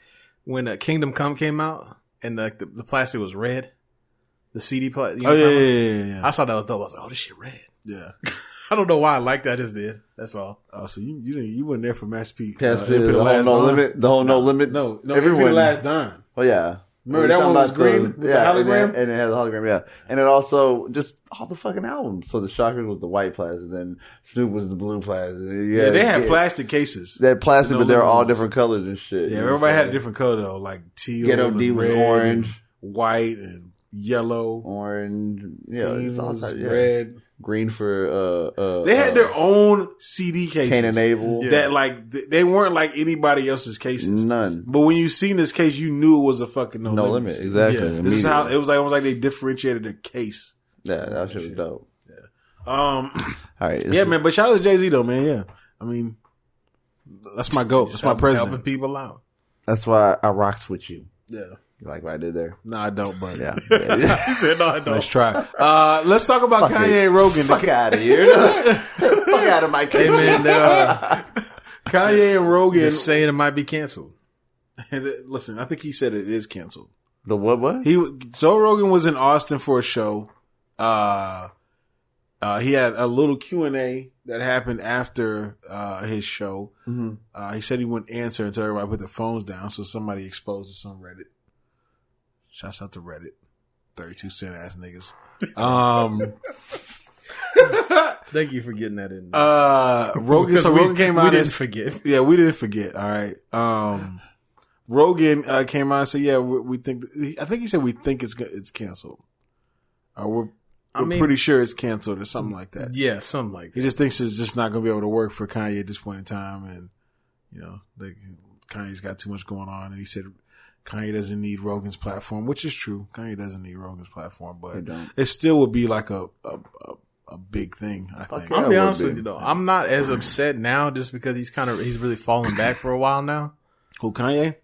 S5: when Kingdom Come came out and the plastic was red. The CD plastic.
S4: Oh yeah.
S5: I saw that was dope. I was like, oh, this shit red.
S4: Yeah.
S5: I don't know why I liked that. I just did. That's all.
S4: Oh, so you weren't there for Master P.
S7: The whole no limit. The whole no limit.
S4: No,
S7: everyone.
S4: the last dime.
S7: Oh yeah.
S4: Remember that one was green with the hologram?
S7: And it has a hologram, yeah. And it also just all the fucking albums. So the Shockers was the white plastic, then Snoop was the blue plastic.
S4: Yeah, they had plastic cases.
S7: They had plastic,
S4: No
S7: but they were all
S4: limits.
S7: different colors and shit.
S4: Yeah,
S7: you know
S4: everybody
S7: what
S4: had
S7: I'm
S4: a different color though, like teal,
S7: Ghetto
S4: and
S7: D was
S4: red,
S7: orange.
S4: and white, and yellow,
S7: saying? Orange, yeah, it's all
S4: was
S7: types, yeah.
S4: red.
S7: Green for
S4: They had their own CD cases.
S7: Cain and Abel.
S4: That like they weren't like anybody else's cases.
S7: None.
S4: But when you seen this case, you knew it was a fucking no limit.
S7: Exactly.
S4: Yeah. This is how it was like. Almost like they differentiated the case.
S7: Yeah, that shit was dope.
S4: All
S7: right.
S4: Yeah, man. But shout out to Jay-Z though, man. Yeah. I mean, that's my goal. That's my president.
S5: Helping people out.
S7: That's why I rocked with you.
S4: Yeah.
S7: You like what I did there?
S4: No, I don't, but
S7: yeah.
S5: He said, no, I don't.
S4: Let's try. Let's talk about Kanye and Rogan.
S7: Fuck out of here. Fuck out of my case.
S5: Hey, man,
S4: Kanye and Rogan.
S5: Just saying it might be canceled.
S4: Listen, I think he said it is canceled.
S7: The what?
S4: Joe Rogan was in Austin for a show. He had a little Q&A that happened after his show. Mm-hmm. He said he wouldn't answer until everybody put their phones down, so somebody exposed us on Reddit. Shouts out to Reddit. 32 cent ass niggas.
S5: Thank you for getting that in.
S4: Rogan came out.
S5: We didn't forget.
S4: Yeah, we didn't forget. All right. Rogan came out and said, "Yeah, we think." I think he said we think it's canceled. We're pretty sure it's canceled or something like that.
S5: Yeah, something like that.
S4: He just thinks it's just not going to be able to work for Kanye at this point in time, and Kanye's got too much going on. And he said Kanye doesn't need Rogan's platform, which is true. Kanye doesn't need Rogan's platform, but it still would be like a big thing. I think.
S5: I'll be honest with you though, I'm not as upset now just because he's really fallen back for a while now.
S4: Who, Kanye?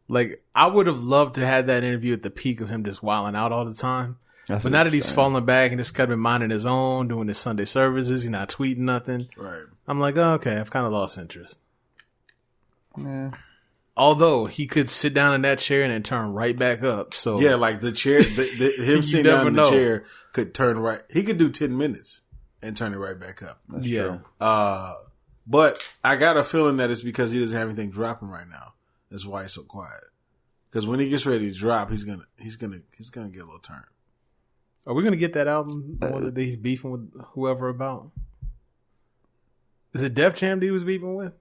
S5: Like, I would have loved to have that interview at the peak of him just wilding out all the time. But now that he's falling back and just kind of minding his own, doing his Sunday services, he's not tweeting nothing.
S4: Right.
S5: I'm like, oh, okay, I've kind of lost interest.
S7: Yeah.
S5: Although he could sit down in that chair and then turn right back up. So
S4: yeah, like the chair, him sitting down in the chair could turn right. He could do 10 minutes and turn it right back up.
S7: That's true.
S4: But I got a feeling that it's because he doesn't have anything dropping right now. That's why he's so quiet. Because when he gets ready to drop, he's gonna get a little turn.
S5: Are we gonna get that album that he's beefing with whoever about? Is it Def Jam that he was beefing with?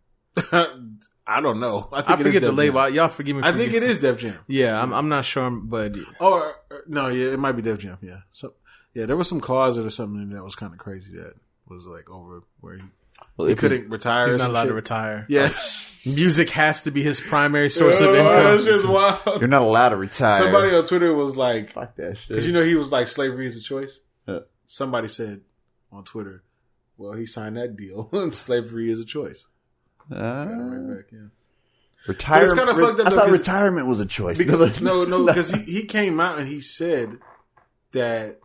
S4: I don't know.
S5: I forget the label. Y'all forgive me.
S4: I think it is Def Jam.
S5: Yeah, I'm not sure, but
S4: no, yeah, it might be Def Jam. Yeah, so yeah, there was some closet or something that was kind of crazy that was like over where he couldn't retire.
S5: He's not allowed to retire.
S4: Yeah,
S5: music has to be his primary source of income.
S4: That's just wild.
S7: You're not allowed to retire.
S4: Somebody on Twitter was like,
S7: "Fuck that shit,"
S4: because he was like, "Slavery is a choice." Yeah. Somebody said on Twitter, "Well, he signed that deal, and slavery is a choice." Right back, yeah.
S7: Retirement.
S4: It's kind of fucked up.
S7: I thought retirement was a choice.
S4: No, because he came out and he said that.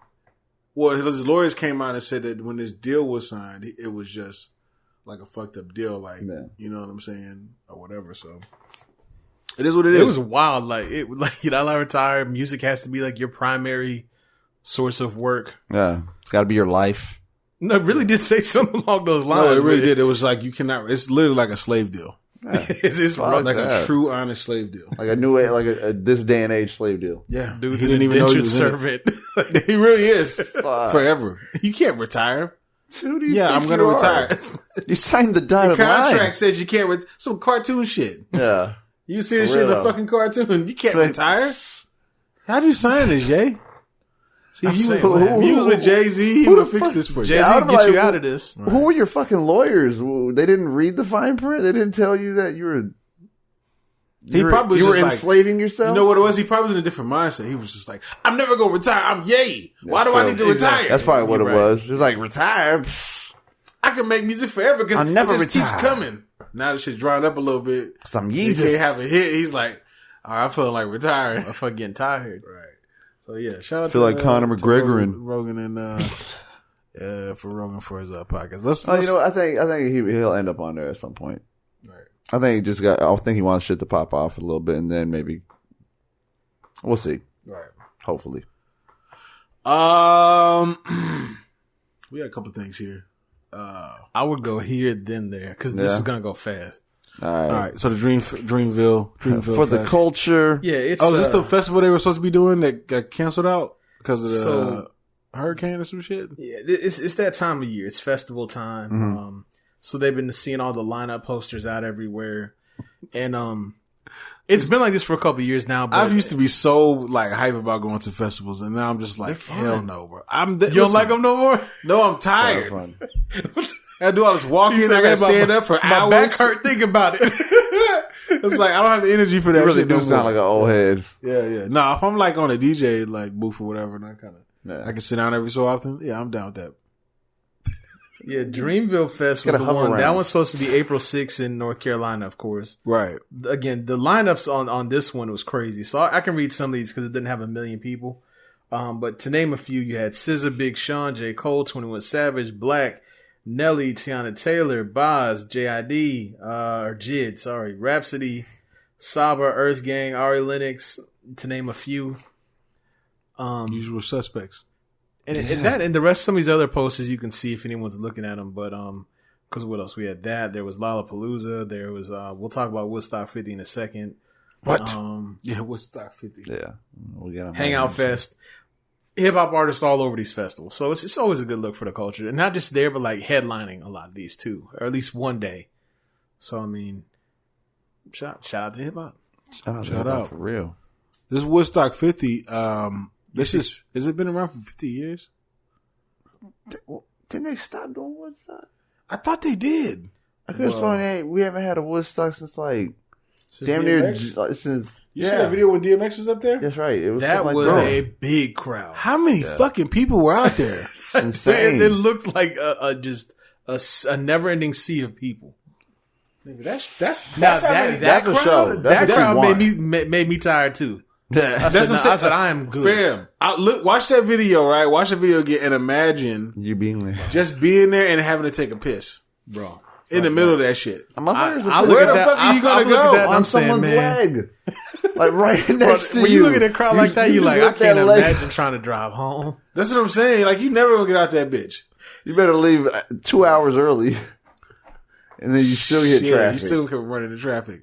S4: Well, his lawyers came out and said that when this deal was signed, it was just like a fucked up deal, like you know what I'm saying, or whatever. So it is what it is.
S5: It was wild. Like you're not allowed to retire. Music has to be like your primary source of work.
S7: Yeah, it's got to be your life.
S5: No, it really did say something along those lines.
S4: No, it really did. It was like you cannot. It's literally like a slave deal.
S7: Yeah.
S5: it's
S4: like a true, honest slave deal.
S7: Like a new, like a this day and age slave deal.
S4: Yeah,
S5: dude,
S4: he didn't even know he was
S5: servant.
S4: He really is forever. You can't retire.
S7: Dude,
S4: I'm going to retire.
S7: You signed the dotted line.
S4: The contract says you can't. Some cartoon shit.
S7: Yeah,
S4: you see this shit in a fucking cartoon. You can't retire. How do you sign this, Jay? See, if you was with Jay-Z, he would have fixed this for you.
S5: Jay-Z would get you out of this.
S7: Who were your fucking lawyers? They didn't read the fine print? They didn't tell you that you were enslaving yourself?
S4: You know what it was? He probably was in a different mindset. He was just like, I'm never going to retire. I'm Ye. Why do I need to retire?
S7: That's probably what it was. It's like, retire.
S4: I can make music forever because
S7: it just
S4: keeps coming. Now the shit's dried up a little bit.
S7: Some
S4: He can't have a hit. He's like, all right, I feel like retiring.
S5: I feel getting tired.
S4: Right. So yeah, shout out
S7: to like Conor McGregor and
S4: Rogan and for Rogan for his podcast. Let's
S7: you know, I think he'll end up on there at some point.
S4: Right.
S7: I think he wants shit to pop off a little bit, and then maybe we'll see.
S4: Right.
S7: Hopefully.
S4: We got a couple things here.
S5: I would go here then there because this is gonna go fast.
S7: All right.
S4: So the Dreamville
S7: for the
S4: Fest.
S7: culture.
S5: Yeah, it's
S4: is this the festival they were supposed to be doing that got canceled out because of the hurricane or some shit?
S5: Yeah, it's that time of year. It's festival time.
S7: Mm-hmm.
S5: So they've been seeing all the lineup posters out everywhere, and It's been like this for a couple of years now. But
S4: I used to be so like hype about going to festivals, and now I'm just like, hell no, bro.
S5: You don't like them no more?
S4: No, I'm tired. I do all this walking. I gotta stand up for hours.
S5: My back hurt thinking about it.
S4: It's like I don't have the energy for that.
S7: You really
S4: shit
S7: do
S4: no
S7: sound
S4: more.
S7: like an old head.
S4: Yeah. Nah, if I'm like on a DJ like booth or whatever, and I can sit down every so often. Yeah, I'm down with that.
S5: Yeah, Dreamville Fest was the one. That one's supposed to be April 6th in North Carolina, of course.
S4: Right.
S5: Again, the lineups on this one was crazy. So I can read some of these because it didn't have 1 million people. But to name a few, you had SZA, Big Sean, J. Cole, 21 Savage, Black, Nelly, Tiana Taylor, Boz, J.I.D., Rhapsody, Saba, Earth Gang, Ari Lennox, to name a few.
S4: Usual suspects.
S5: And the rest, some of these other posters you can see if anyone's looking at them. But because what else? We had that. There was Lollapalooza. There was we'll talk about Woodstock 50 in a second.
S4: What? Yeah, Woodstock 50.
S7: Yeah, we got
S5: Hangout Fest. Hip hop artists all over these festivals, so it's always a good look for the culture, and not just there, but like headlining a lot of these too, or at least one day. So I mean, shout out to hip hop.
S7: Shout out for real.
S4: This Woodstock 50. Has it been around for 50 years?
S7: Didn't they stop doing Woodstock?
S4: I thought they did.
S7: I could have sworn we haven't had a Woodstock since like damn
S4: DMX?
S7: near since.
S4: You see that video when DMX was up there?
S7: That's right. It was
S5: that was a big crowd.
S4: How many fucking people were out there?
S7: insane.
S5: It looked like a never-ending sea of people.
S4: Nigga, that's
S5: that
S7: a
S5: crowd.
S7: show.
S5: That
S7: That's
S5: crowd
S7: what
S5: made me tired too.
S7: Yeah.
S5: I said I am good.
S4: Fam, watch that video, right? Watch the video again and imagine
S7: You being there.
S4: just being there and having to take a piss,
S5: Bro.
S4: in the middle of that shit.
S7: Where
S4: the fuck are you gonna go?
S7: on someone's leg? Like right next to
S5: when
S7: you.
S5: you look at a crowd like that, you're like, I
S7: lift
S5: can't
S7: that leg.
S5: imagine trying to drive home.
S4: That's what I'm saying. Like, you never gonna get out that bitch.
S7: You better leave 2 hours early, and then you still get traffic.
S4: You still can run into traffic.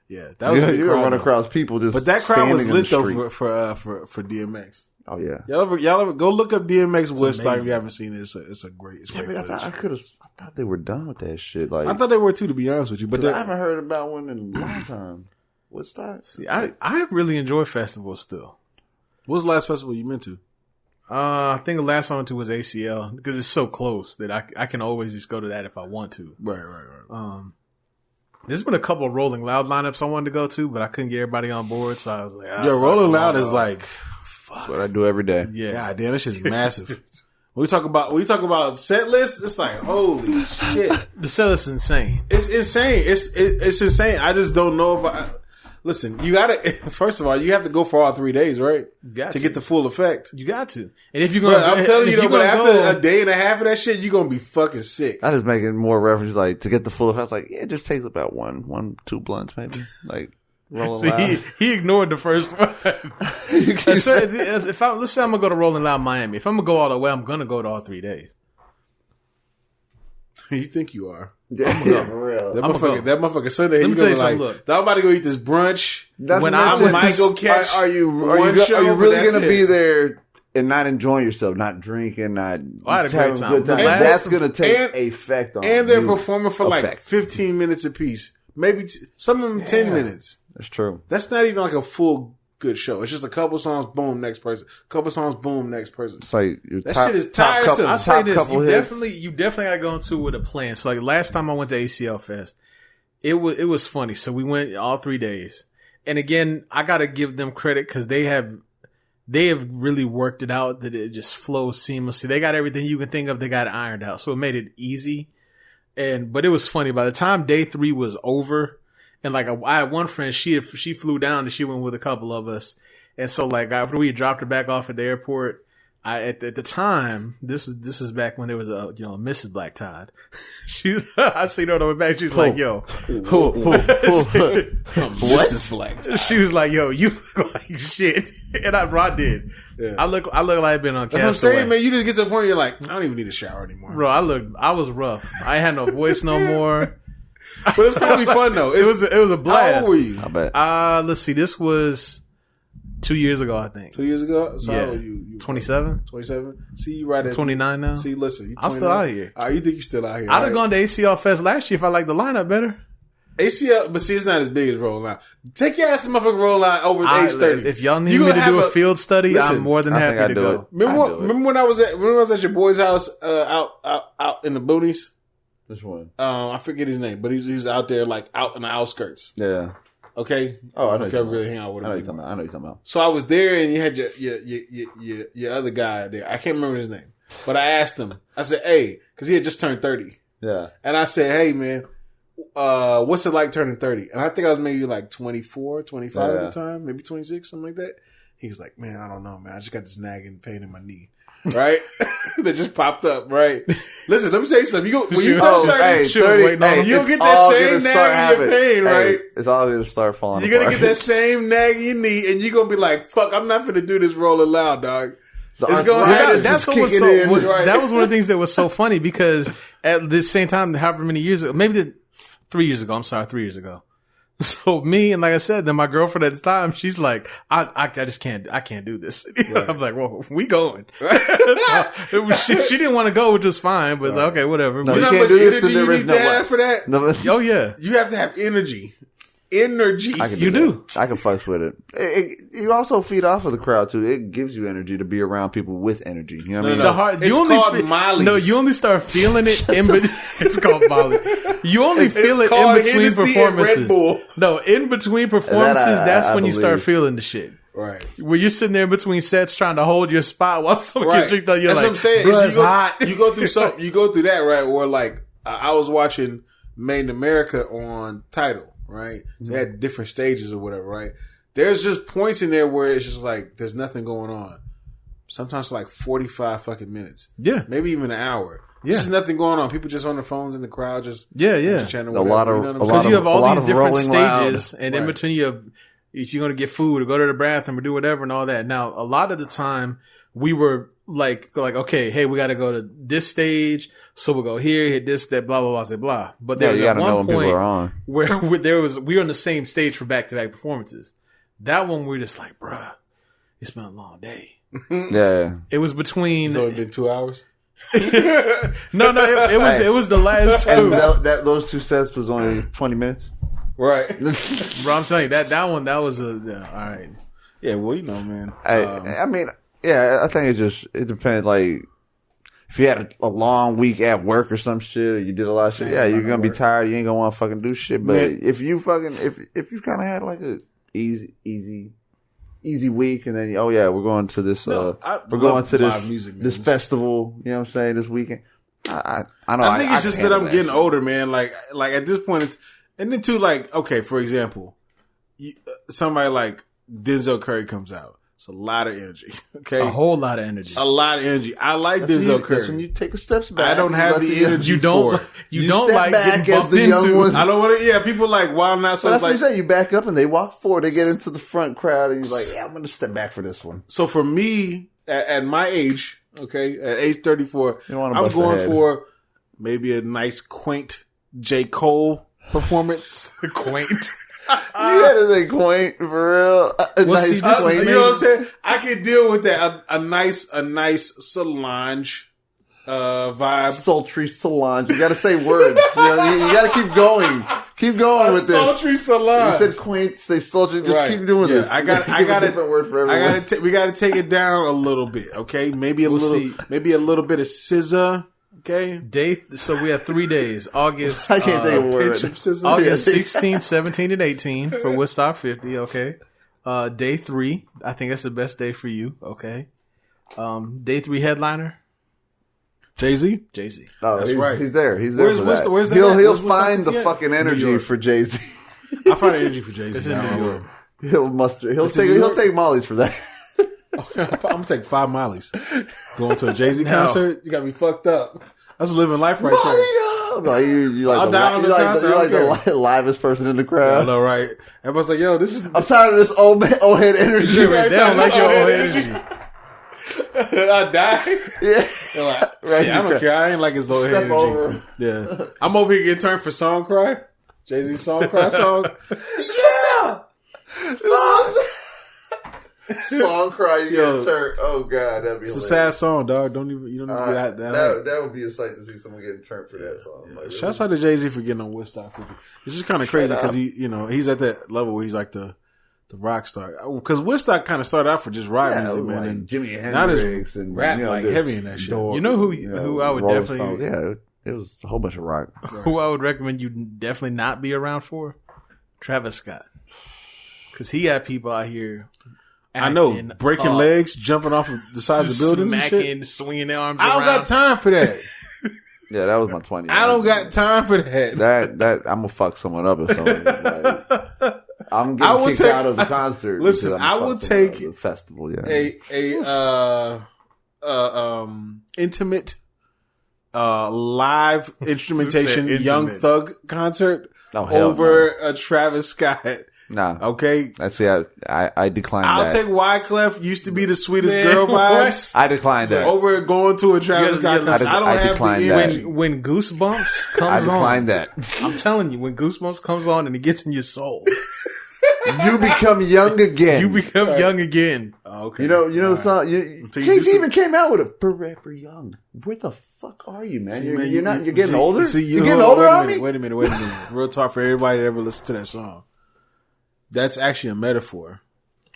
S4: Yeah, that was a big
S7: you're
S4: crowd,
S7: gonna run
S4: though.
S7: across people just.
S4: But that crowd was
S7: standing in
S4: lit
S7: the
S4: though
S7: street.
S4: for DMX.
S7: Oh yeah.
S4: Y'all ever go look up DMX Woodstock if
S5: amazing.
S4: you haven't seen it. It's great
S7: I
S4: footage.
S7: thought they were done with that shit. Like
S4: I thought they were too, to be honest with you. But
S7: I haven't heard about one in a long time. Woodstock.
S5: See, I really enjoy festivals still.
S4: what was the last festival you been to?
S5: I think the last one I went to was ACL because it's so close that I can always just go to that if I want to.
S4: Right.
S5: There's been a couple of Rolling Loud lineups I wanted to go to, but I couldn't get everybody on board, so I was like,
S4: Rolling Loud is like,
S7: That's what I do every day.
S5: yeah.
S4: God damn, this shit's massive. When we talk about set lists, it's like, holy shit.
S5: The set is insane.
S4: It's insane. It's insane. I just don't know if listen, you gotta, first of all, you have to go for all 3 days, right?
S5: Got to.
S4: get the full effect.
S5: You got to. And if you're going
S4: But I'm telling you, though, but after
S5: go,
S4: a day and a half of that shit, you're gonna be fucking sick.
S7: I just making more reference like to get the full effect. Like it just takes about 2 blunts maybe. Like Rolling
S5: see,
S7: Loud.
S5: he ignored the first one.
S7: You keep
S5: So
S7: saying-
S5: let's say I'm gonna go to Rolling Loud Miami. If I'm gonna go all the way, I'm gonna go to all 3 days.
S4: You think you are?
S7: Yeah, for real.
S4: That
S5: I'ma go.
S4: motherfucker Sunday.
S5: Let me
S4: You
S5: tell
S4: gonna
S5: you
S4: be like,
S5: something, look.
S4: I'm about to go eat this brunch.
S5: When
S4: I
S5: I
S4: might go catch.
S7: Are you
S4: one show, but
S7: really
S4: that's
S7: gonna
S4: it.
S7: be there and not enjoying yourself, not drinking, not
S5: I had a
S7: just
S5: great
S7: having
S5: time.
S7: good time?
S5: The last-
S7: That's gonna take
S4: and-
S7: effect on
S4: And they're
S7: you.
S4: performing for like
S7: Effect.
S4: 15 minutes apiece. Maybe some of them 10 minutes.
S7: That's true.
S4: That's not even like a full good show. It's just a couple songs, boom, next person. Couple songs, boom, next person.
S7: It's like your
S4: That
S7: top,
S4: shit is
S7: top
S4: tiresome.
S7: couple,
S5: I'll say
S7: top
S5: this:
S7: couple
S5: you
S7: hits.
S5: definitely gotta go into it with a plan. So like last time I went to ACL Fest, it was funny. So we went all 3 days, and again, I gotta give them credit because they have really worked it out that it just flows seamlessly. They got everything you can think of. They got it ironed out, so it made it easy. But it was funny. By the time day 3 was over, and like I had one friend, she flew down and she went with a couple of us. And so, like, after we dropped her back off at the airport, at the time, this is back when there was a Mrs. Black Todd. I seen her on the way back. She's like, "Yo,
S4: Mrs. Black.
S5: She was like, "Yo, you look like shit," and I did.
S4: Yeah.
S5: I look like I've been on
S4: That's what I'm
S5: Castaway.
S4: saying, man. You just get to the point where you're like, I don't even need a shower anymore.
S5: Bro, I was rough. I had no voice no more.
S4: But it's probably fun though.
S5: It was a blast.
S4: How old were you?
S7: I bet.
S5: Let's see. This was 2 years ago, I think.
S4: 2 years ago? So
S5: Yeah.
S4: how old are you?
S5: 27,
S4: 27? See, you right at
S5: 29 now.
S4: See, listen. You
S5: I'm still
S4: 29?
S5: out here.
S4: You think you're still out here?
S5: I'd have gone to ACL Fest last year if I liked the lineup better.
S4: ACL, but see, it's not as big as roll line. Take your ass to motherfucking roll line over age 30.
S5: If y'all need me to do a field study,
S4: listen,
S5: I'm more than happy to go.
S4: Remember when I was at your boy's house out in the boonies?
S2: Which one?
S4: I forget his name, but he's out there like out in the outskirts.
S2: Yeah.
S4: Okay.
S2: Oh, I know.
S4: You really hang out with him.
S2: I know you're talking about.
S4: So I was there, and you had your other guy there. I can't remember his name, but I asked him. I said, "Hey," because he had just turned 30.
S2: Yeah.
S4: And I said, "Hey, man, what's it like turning 30?" And I think I was maybe like 24, 25 at the time, maybe 26, something like that. He was like, "Man, I don't know, man. I just got this nagging pain in my knee." Right? That just popped up, right? Listen, let me tell you something. When you touch 30, you'll get that same nag in your pain, right?
S2: It's all going to start falling
S4: You're going to get that same nag in your knee, and you're going to be like, fuck, I'm not going to do this rolling loud, dog. It's going to happen.
S5: That was one of the things that was so funny because at the same time, however many years ago, maybe 3 years ago, 3 years ago. So me, and like I said, then my girlfriend at the time, she's like, I just can't, I can't do this. Right. I'm like, well, we going. So she didn't want to go, which was fine, but it's like, okay, whatever.
S2: No,
S4: you
S2: know
S4: how
S2: much
S4: energy you need to have for that?
S2: No,
S5: oh yeah.
S4: You have to have energy. Energy.
S2: You do. I can fucks with it. You also feed off of the crowd too. It gives you energy to be around people with energy. You know what I mean?
S4: It's called Molly.
S5: No, you only start feeling it in between. It's called Molly. You only feel it in between
S4: Hennessy
S5: performances. No, in between performances, that's when you start feeling the shit.
S4: Right.
S5: Where you're sitting there in between sets trying to hold your spot while someone gets drink. You're
S4: that's
S5: like,
S4: what I'm saying.
S5: It's hot.
S4: You go through something. You go through that, right? Or like, I was watching Made in America on Tidal. Right? They had different stages or whatever, right? There's just points in there where it's just like, there's nothing going on. Sometimes like 45 fucking minutes.
S5: Yeah.
S4: Maybe even an hour.
S5: Yeah.
S4: There's nothing going on. People just on their phones in the crowd, just
S5: yeah.
S4: chatting.
S2: A lot of,
S5: because you have all these different stages,
S2: loud.
S5: and in between you have, if you're going to get food or go to the bathroom or do whatever and all that. Now, a lot of the time we were like, okay, hey, we got to go to this stage. So we'll go here, hit this, that, blah, blah, blah, say blah. But there was at one point where we were on the same stage for back-to-back performances. That one, we were just like, bruh, it's been a long day.
S2: Yeah.
S5: It was between...
S4: It's only been 2 hours?
S5: No, it was the last two.
S2: And those two sets was only 20 minutes?
S4: Right.
S5: Bro, I'm telling you, that one, that was all right.
S4: Yeah, well, you know, man.
S2: I mean, yeah, I think it depends, like... If you had a long week at work or some shit, or you did a lot of shit, yeah, you're gonna be tired. You ain't gonna want to fucking do shit. But if you kind of had like a easy week, and then we're going to this, this festival. You know what I'm saying? This weekend. I know.
S4: I think it's just that I'm getting older, man. Like at this point, and then too, like, okay, for example, somebody like Denzel Curry comes out. It's a lot of energy. Okay,
S5: a whole lot of energy.
S4: A lot of energy. I like Denzel Curry.
S2: That's when you take a step back.
S4: I don't have the energy. You don't
S2: like getting bumped into.
S4: I don't want to. Yeah, people like, why not? So
S2: that's what you say. You back up and they walk forward. They get into the front crowd, and you're like, yeah, I'm going to step back for this one.
S4: So for me, at my age, okay, at age 34, I'm going for maybe a nice, quaint J. Cole performance.
S5: Quaint.
S2: You had to say quaint for real.
S4: You know what I'm saying? I can deal with that. A nice Solange vibe.
S2: Sultry Solange. You got to say words. You got to keep going. Keep going with this.
S4: Sultry Solange.
S2: You said quaint. Say sultry. Just keep doing this.
S4: I got a
S2: different word for everyone.
S4: We got to take it down a little bit. Okay, maybe a little bit of scissor. Okay.
S5: So we have 3 days. August.
S2: I can't think of a word.
S5: August 16, 17, and 18 for Woodstock 50. Okay. Day 3. I think that's the best day for you. Okay. Day 3 headliner.
S4: Jay-Z.
S2: Oh,
S4: that's right.
S2: He's there. Where's
S4: that?
S2: He'll find the fucking energy for Jay-Z.
S4: I find energy for Jay-Z. It's in New York.
S2: He'll take Molly's for that.
S4: I'm gonna take 5 Molly's. Going to a Jay-Z concert, you got me fucked up. That's living life right there.
S2: No, you like the livest person in the crowd.
S4: I know, right? Everybody's like, "Yo, this is."
S2: I'm tired of this old head energy.
S5: Right, they don't like your old energy.
S4: I die.
S2: Yeah,
S4: like, I don't care. I ain't like his low head energy. Over. Yeah, I'm over here getting turned for song cry. Jay-Z song cry song. Yeah.
S7: Song cry, you get a turn. Oh god, that'd be
S4: It's
S7: hilarious.
S4: a sad song, dog. You don't even get
S7: that would be a sight to see someone getting turned for that song.
S4: Yeah.
S7: Like,
S4: Shouts out to Jay-Z for getting on Woodstock 50. It's just kind of crazy because he's at that level where he's like the rock star. Because Woodstock kind of started out for just rock music, man.
S7: Like
S4: And
S7: Jimi
S4: now there's
S7: Hendrix and
S4: rap like heavy in that shit.
S5: You know who I would
S7: Rolling
S5: definitely
S7: Stones. It was a whole bunch of rock.
S5: who I would recommend you definitely not be around for? Travis Scott. Because he had people out here
S4: I know, breaking legs, jumping off of the sides of buildings and shit.
S5: smacking, swinging their arms
S4: I don't
S5: around.
S4: got time for that.
S7: Yeah, that was my 20.
S4: I don't got time for that.
S7: That I'm gonna fuck someone up or something. Like, I'm getting kicked out of the concert.
S4: Listen, I will take
S7: the festival. Yeah,
S4: intimate live instrumentation Young
S5: Intimate.
S4: Thug concert
S7: Oh, hell
S4: over a Travis Scott.
S7: nah.
S4: Okay,
S7: That's it. I declined
S4: I'll
S7: that.
S4: take Wyclef. Used to be the sweetest
S5: Man,
S4: girl
S5: what?
S4: vibes.
S7: I declined that.
S4: Over going to a Travis
S5: You
S4: Scott
S5: gotta-
S4: concert. I don't
S7: I
S4: have the
S7: declined
S4: energy.
S7: that.
S5: When Goosebumps
S7: I
S5: comes
S7: declined
S5: on,
S7: that.
S5: I'm telling you, when Goosebumps comes on and it gets in your soul,
S7: You become young again.
S5: you become young again.
S4: Okay,
S7: You know the song.
S4: So you
S7: Jay-Z
S4: just-
S7: even came out with a "Forever Young." Where the fuck are you, man?
S4: See,
S7: You're,
S4: man,
S7: you're not. You're getting older.
S4: See,
S7: you're getting older on me.
S4: Wait a minute. Real talk for everybody that ever listened to that song. That's actually a metaphor.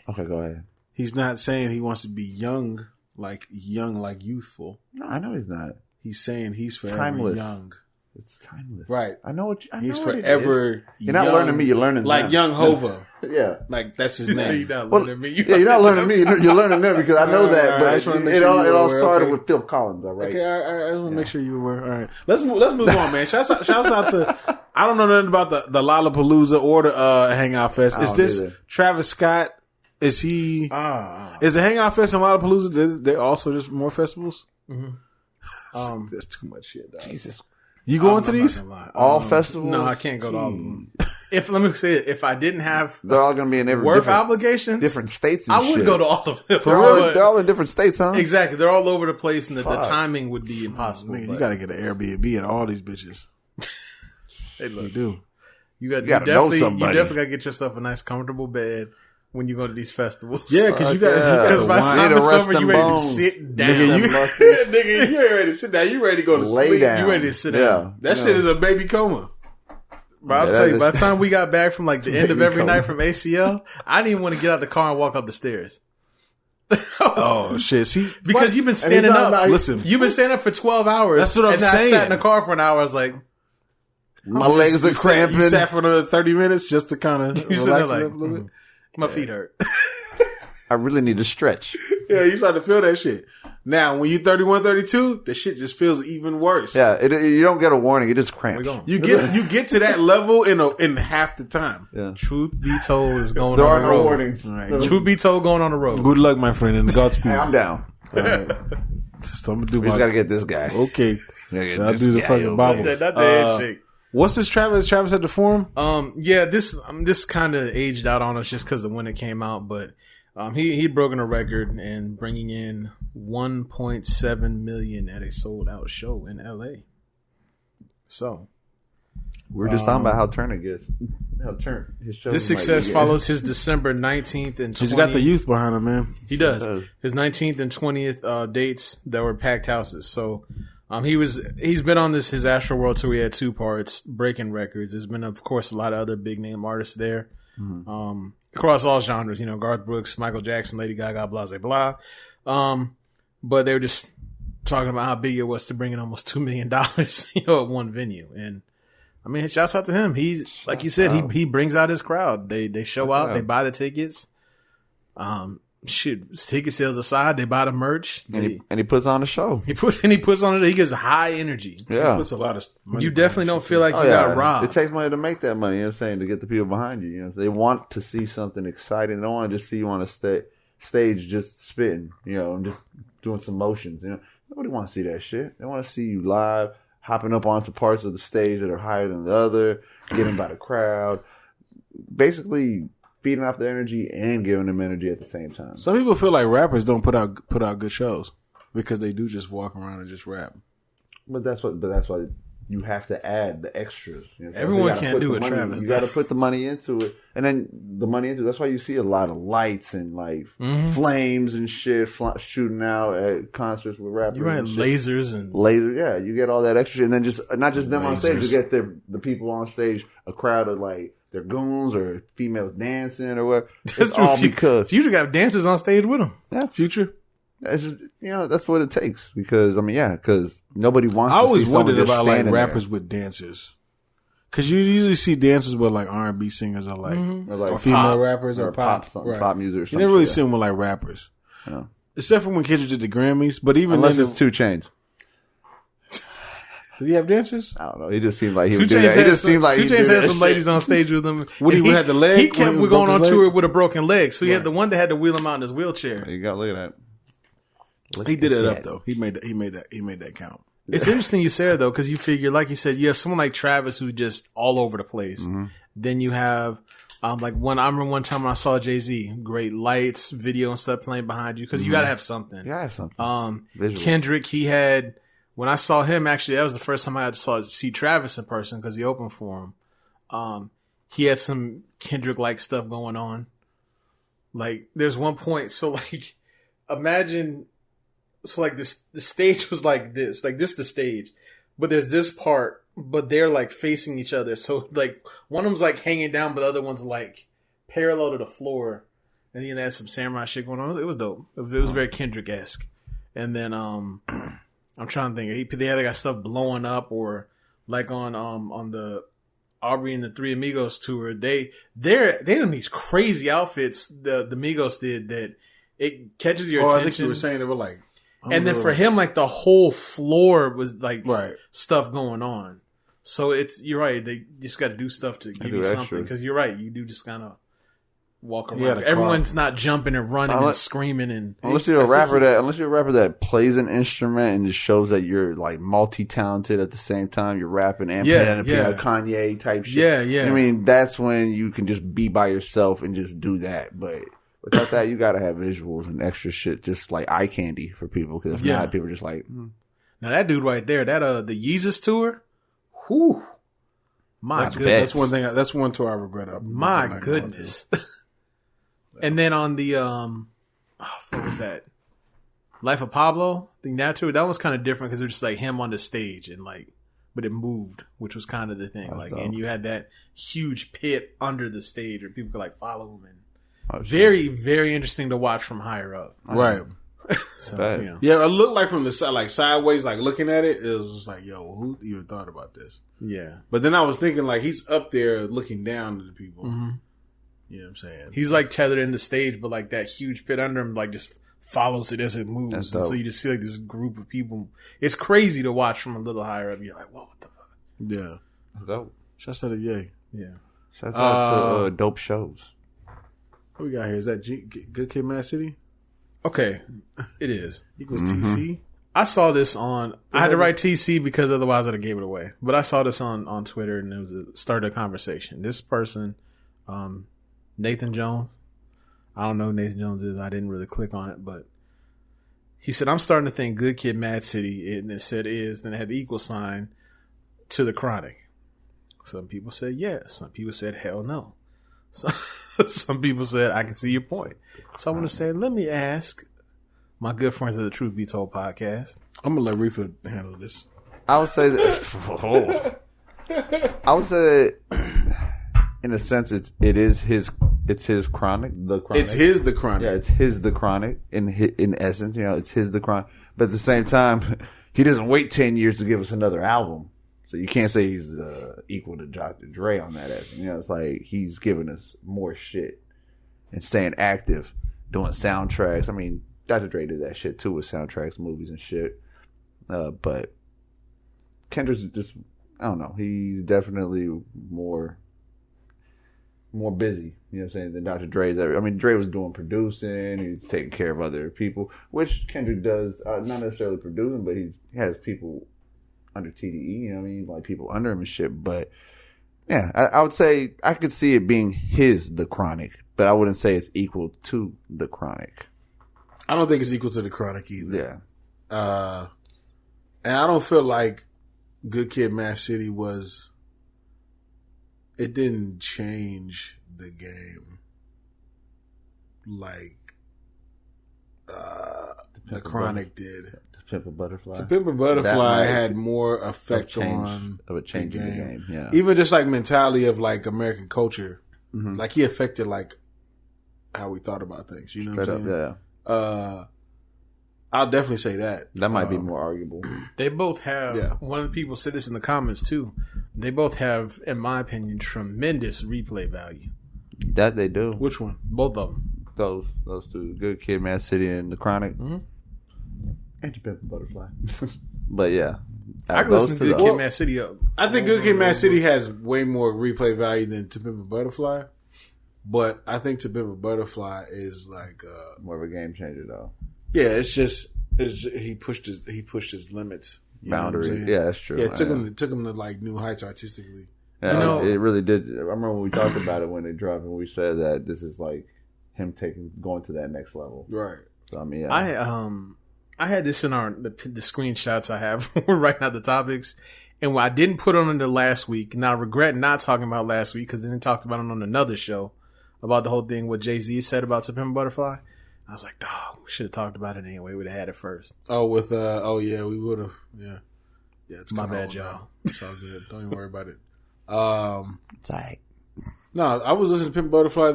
S7: Okay, go ahead.
S4: He's not saying he wants to be young, like youthful.
S7: No, I know he's not.
S4: He's saying he's forever
S7: Timeless.
S4: young.
S7: It's timeless.
S4: Right.
S7: I know what. I know
S4: He's
S7: what it
S4: forever
S7: is. You're not
S4: young,
S7: learning me. You're learning
S4: like
S7: them.
S4: young Hova.
S7: Yeah.
S4: Like that's his
S5: You say
S4: name.
S5: you're not
S7: Well,
S5: learning me.
S7: yeah, you're not learning me. You're learning them because I know
S4: All right,
S7: that.
S4: all right. I just
S7: But
S4: wanna make
S7: it
S4: sure
S7: all
S4: you
S7: it all
S4: were
S7: started
S4: okay.
S7: with Phil Collins. All right.
S4: Okay, I just want to make sure you were all right. Let's move on, man. Shouts out to. I don't know nothing about the Lollapalooza or the Hangout Fest.
S7: I
S4: Is
S7: don't
S4: this
S7: either.
S4: Travis Scott? Is he? Is the Hangout Fest and Lollapalooza? They're also just more festivals. That's too much shit, dog.
S7: Jesus.
S4: You going to
S5: I'm not
S4: these?
S5: gonna lie.
S7: All festivals?
S5: No, I can't go to all of them. Let me say it, if I didn't have
S7: They're all going to be in every
S5: work
S7: different,
S5: obligations,
S7: different states. And
S5: I would
S7: shit.
S5: go to all of them.
S7: They're all in different states, huh?
S5: Exactly, they're all over the place, and the
S7: Fuck.
S5: timing would be impossible.
S4: Nigga, you
S5: but-
S4: got to get an Airbnb at all these bitches.
S5: Hey, look,
S4: You do.
S5: you
S7: gotta know
S5: definitely
S7: somebody.
S5: got to get yourself a nice, comfortable bed when you go to these festivals.
S4: Yeah, because you got
S5: Because by the
S7: Need
S5: time
S7: to
S5: it's
S7: rest
S5: over,
S7: them
S5: you ready to
S7: bones.
S5: sit down.
S4: Nigga, you ain't ready to sit down. You ready to go to
S7: Lay
S4: sleep.
S7: down.
S5: You ready to sit
S7: Yeah.
S5: down.
S4: That shit is a baby coma.
S5: But I'll
S7: Yeah,
S5: tell you,
S7: that
S5: by
S7: is-
S5: the time we got back from like the end of
S7: Baby
S5: every
S7: coma.
S5: night from ACL, I didn't even want to get out the car and walk up the stairs.
S4: Oh shit! See,
S5: Because you've been standing
S7: talking
S5: up.
S7: about-
S5: Listen, you've been standing up for 12 hours.
S4: That's what I'm
S5: and then
S4: saying.
S5: I sat in the car for an hour. I was like,
S7: My legs are cramping.
S4: You sat for another 30 minutes just to kind of
S5: You sit there
S4: relax
S5: like,
S4: it up a little bit.
S5: my feet hurt.
S7: I really need to stretch.
S4: Yeah, you start to feel that shit. Now, when you 31, 32, the shit just feels even worse.
S7: Yeah, you don't get a warning. It just cramps.
S4: You get to that level in half the time.
S7: Yeah.
S5: Truth be told, is going
S7: There
S5: on
S7: are
S5: the
S7: no
S5: road.
S7: warnings.
S4: Right.
S5: Truth be told, going on the road.
S4: Good luck, my friend, and Godspeed.
S7: Hey, I'm down.
S4: All right. Just, I'm gonna do
S7: We just
S4: my
S7: got to get this guy.
S4: okay.
S7: Gotta get
S4: I'll
S7: this
S4: do the
S7: guy
S4: fucking
S7: over
S4: Bible.
S7: there.
S5: Not the handshake.
S4: What's this Travis at the forum?
S5: Yeah, this kind of aged out on us just because of when it came out, but he broken a record and bringing in 1.7 million at a sold out show in LA. So
S7: We're just talking about how Turner gets. How Turner his show.
S5: this success follows his December 19th and 20th.
S4: He's got the youth behind him, man.
S5: He does. His 19th and 20th dates that were packed houses. So he's been on his Astro World tour. He had 2 parts, breaking records. There's been, of course, a lot of other big name artists there. Across all genres, Garth Brooks, Michael Jackson, Lady Gaga, blah, blah, blah. But they were just talking about how big it was to bring in almost $2 million, at one venue. And I mean, shouts out to him. He's, like you said, he brings out his crowd. They show out, they buy the tickets. Ticket sales aside, they buy the merch.
S7: and he puts on a show.
S5: He puts on it. He gets high energy.
S7: Yeah.
S4: Puts a lot of money
S5: You
S4: behind
S5: definitely
S4: this
S5: don't
S4: shit.
S5: feel like you got robbed.
S7: It takes money to make that money. You know what I'm saying? To get the people behind you. They want to see something exciting. They don't want to just see you on a stage just spitting. And just doing some motions. Nobody wants to see that shit. They want to see you live, hopping up onto parts of the stage that are higher than the other, getting by the crowd, basically feeding off the energy and giving them energy at the same time.
S4: Some people feel like rappers don't put out good shows because they do just walk around and just rap.
S7: But that's why
S2: you have to add the extras. You know,
S5: Everyone can't do it, Travis.
S2: You got to put the money into it, and then that's why you see a lot of lights and like flames and shit shooting out at concerts with rappers.
S5: You're right, lasers and
S2: yeah, you get all that extra, and then just not just them on stage. You get the people on stage, a crowd of like their goons or females dancing or whatever. It's all because
S5: Future got dancers on stage with him.
S2: Yeah, Future. That's just, that's what it takes because because nobody wants. I
S4: always wondered about like rappers with dancers, because you usually see dancers with like R&B singers or like, or female
S2: pop,
S4: rappers or pop
S2: music. Or something.
S4: You never really see them with like rappers, except for when Kendrick did the Grammys. But even
S2: unless it's 2 Chainz.
S4: Did he have dancers?
S2: I don't know. He just seemed like he would do that. He just seemed like
S5: 2 Chainz had some ladies on stage with him.
S4: He had the leg.
S5: He kept going on tour with a broken leg, so he had the one that had to wheel him out in his wheelchair.
S2: There you go. Look at that.
S4: He did it up though. He made that count.
S5: It's interesting you said though, because you figure, like you said, you have someone like Travis who's just all over the place. Then you have like I remember one time when I saw Jay-Z, great lights, video and stuff playing behind you because you got to have something.
S2: You gotta have something.
S5: Kendrick, he had when I saw him. Actually, that was the first time I had to see Travis in person because he opened for him. He had some Kendrick like stuff going on. Like there's one point, so like imagine. So like the stage was like this the stage, but there's this part, but they're like facing each other. So like one of them's like hanging down, but the other one's like parallel to the floor. And then they had some samurai shit going on. It was dope. It was very Kendrick-esque. And then I'm trying to think. They had got stuff blowing up, or like on the Aubrey and the Three Amigos tour. They're in these crazy outfits. The Migos did that. It catches your attention.
S4: I think you were saying they were like.
S5: And then for him, like the whole floor was like stuff going on. So you're right. They just got to do stuff to give you something. Because you're right. You do just kind of walk around. Everyone's not jumping and running and screaming and.
S2: Unless you're a rapper that plays an instrument and just shows that you're like multi-talented at the same time. You're rapping and playing Kanye type shit.
S5: Yeah.
S2: I mean, that's when you can just be by yourself and just do that. But without that, you gotta have visuals and extra shit, just like eye candy for people. Because if not, people are just like.
S5: Now that dude right there, that the Yeezus tour, whew, my goodness,
S4: that's one tour I regret.
S5: My goodness. And then on the what was that? Life of Pablo, I think that tour, that was kind of different because it was just like him on the stage and like, but it moved, which was kind of the thing. That's like, dope. And you had that huge pit under the stage where people could like follow him and. Very, very interesting to watch from higher up.
S4: Right.
S5: So,
S4: Yeah, it looked like from the side, like sideways, like looking at it, it was just like, yo, who even thought about this?
S5: Yeah.
S4: But then I was thinking, like, he's up there looking down to the people. Mm-hmm. You know what I'm saying?
S5: He's like tethered in the stage, but like that huge pit under him, like just follows it as it moves. And so you just see like this group of people. It's crazy to watch from a little higher up. You're like, whoa, what the fuck?
S4: Yeah.
S2: That's dope.
S4: Shouts out to Ye.
S5: Yeah.
S2: Shouts out to dope shows.
S4: What we got here? Is that Good Kid, Mad City?
S5: Okay, it is.
S4: Equals TC.
S5: I saw this on. I had to write TC because otherwise I'd have gave it away. But I saw this on Twitter and it started a conversation. This person, Nathan Jones. I don't know who Nathan Jones is. I didn't really click on it, but he said, "I'm starting to think Good Kid, Mad City." And it said is, then it had the equal sign to the Chronic. Some people said yes. Some people said hell no. So, some people said, I can see your point. So I want to say, let me ask my good friends of the Truth Be Told podcast.
S4: I'm going to let Riffa handle this.
S2: I would say that. I would say that in a sense, it's his chronic. The Chronic.
S4: It's his The Chronic.
S2: Yeah, it's his The Chronic. In essence, it's his The Chronic. But at the same time, he doesn't wait 10 years to give us another album. So you can't say he's equal to Dr. Dre on that. It's like he's giving us more shit and staying active, doing soundtracks. I mean, Dr. Dre did that shit too with soundtracks, movies and shit. But Kendrick's just, I don't know. He's definitely more busy, you know what I'm saying, than Dr. Dre's ever. I mean, Dre was doing producing. He's taking care of other people, which Kendrick does, not necessarily producing, but he has people under TDE, you know what I mean? Like people under him and shit. But yeah, I would say I could see it being his The Chronic, but I wouldn't say it's equal to The Chronic.
S4: I don't think it's equal to The Chronic either.
S2: Yeah.
S4: And I don't feel like Good Kid, Mad City it didn't change the game like the Chronic did.
S2: To Pimp a Butterfly.
S4: To Pimp a Butterfly had more effect
S2: of
S4: the
S2: a change in the game. Yeah.
S4: Even just like mentality of like American culture.
S2: Mm-hmm.
S4: Like he affected like how we thought about things. You know what I'm saying?
S2: Yeah.
S4: I'll definitely say that.
S2: That might be more arguable.
S5: They both have,
S4: Yeah.
S5: one of the people said this in the comments too, they both have, in my opinion, tremendous replay value.
S2: That they do.
S4: Which one?
S5: Both of them.
S2: Those two. Good Kid, Mad City, and the Chronic.
S5: Mm-hmm.
S2: And To Pimp a Butterfly. But yeah.
S5: I can listen to Good Kid, Mad City up.
S4: I think Good Kid, Mad City has way more replay value than To Pimp a Butterfly. But I think To Pimp a Butterfly is like
S2: more of a game changer though.
S4: Yeah, it's just he pushed his limits,
S2: Boundaries. Yeah, that's true.
S4: Yeah, it took him to like new heights artistically.
S2: Yeah, it really did. I remember when we talked about it when they dropped, and we said that this is like him going to that next level.
S4: Right.
S2: So I mean, yeah.
S5: I had this in the screenshots I have. We're writing out the topics, and I didn't put on it last week, and I regret not talking about last week because then they talked about it on another show about the whole thing what Jay-Z said about To Pimp a Butterfly. I was like, dog, we should have talked about it anyway. We'd have had it first.
S4: Oh, with yeah, we would have. Yeah, it's
S5: my bad, y'all.
S4: Now. It's all good. Don't even worry about it.
S2: It's alright.
S4: No, I was listening to Pimp Butterfly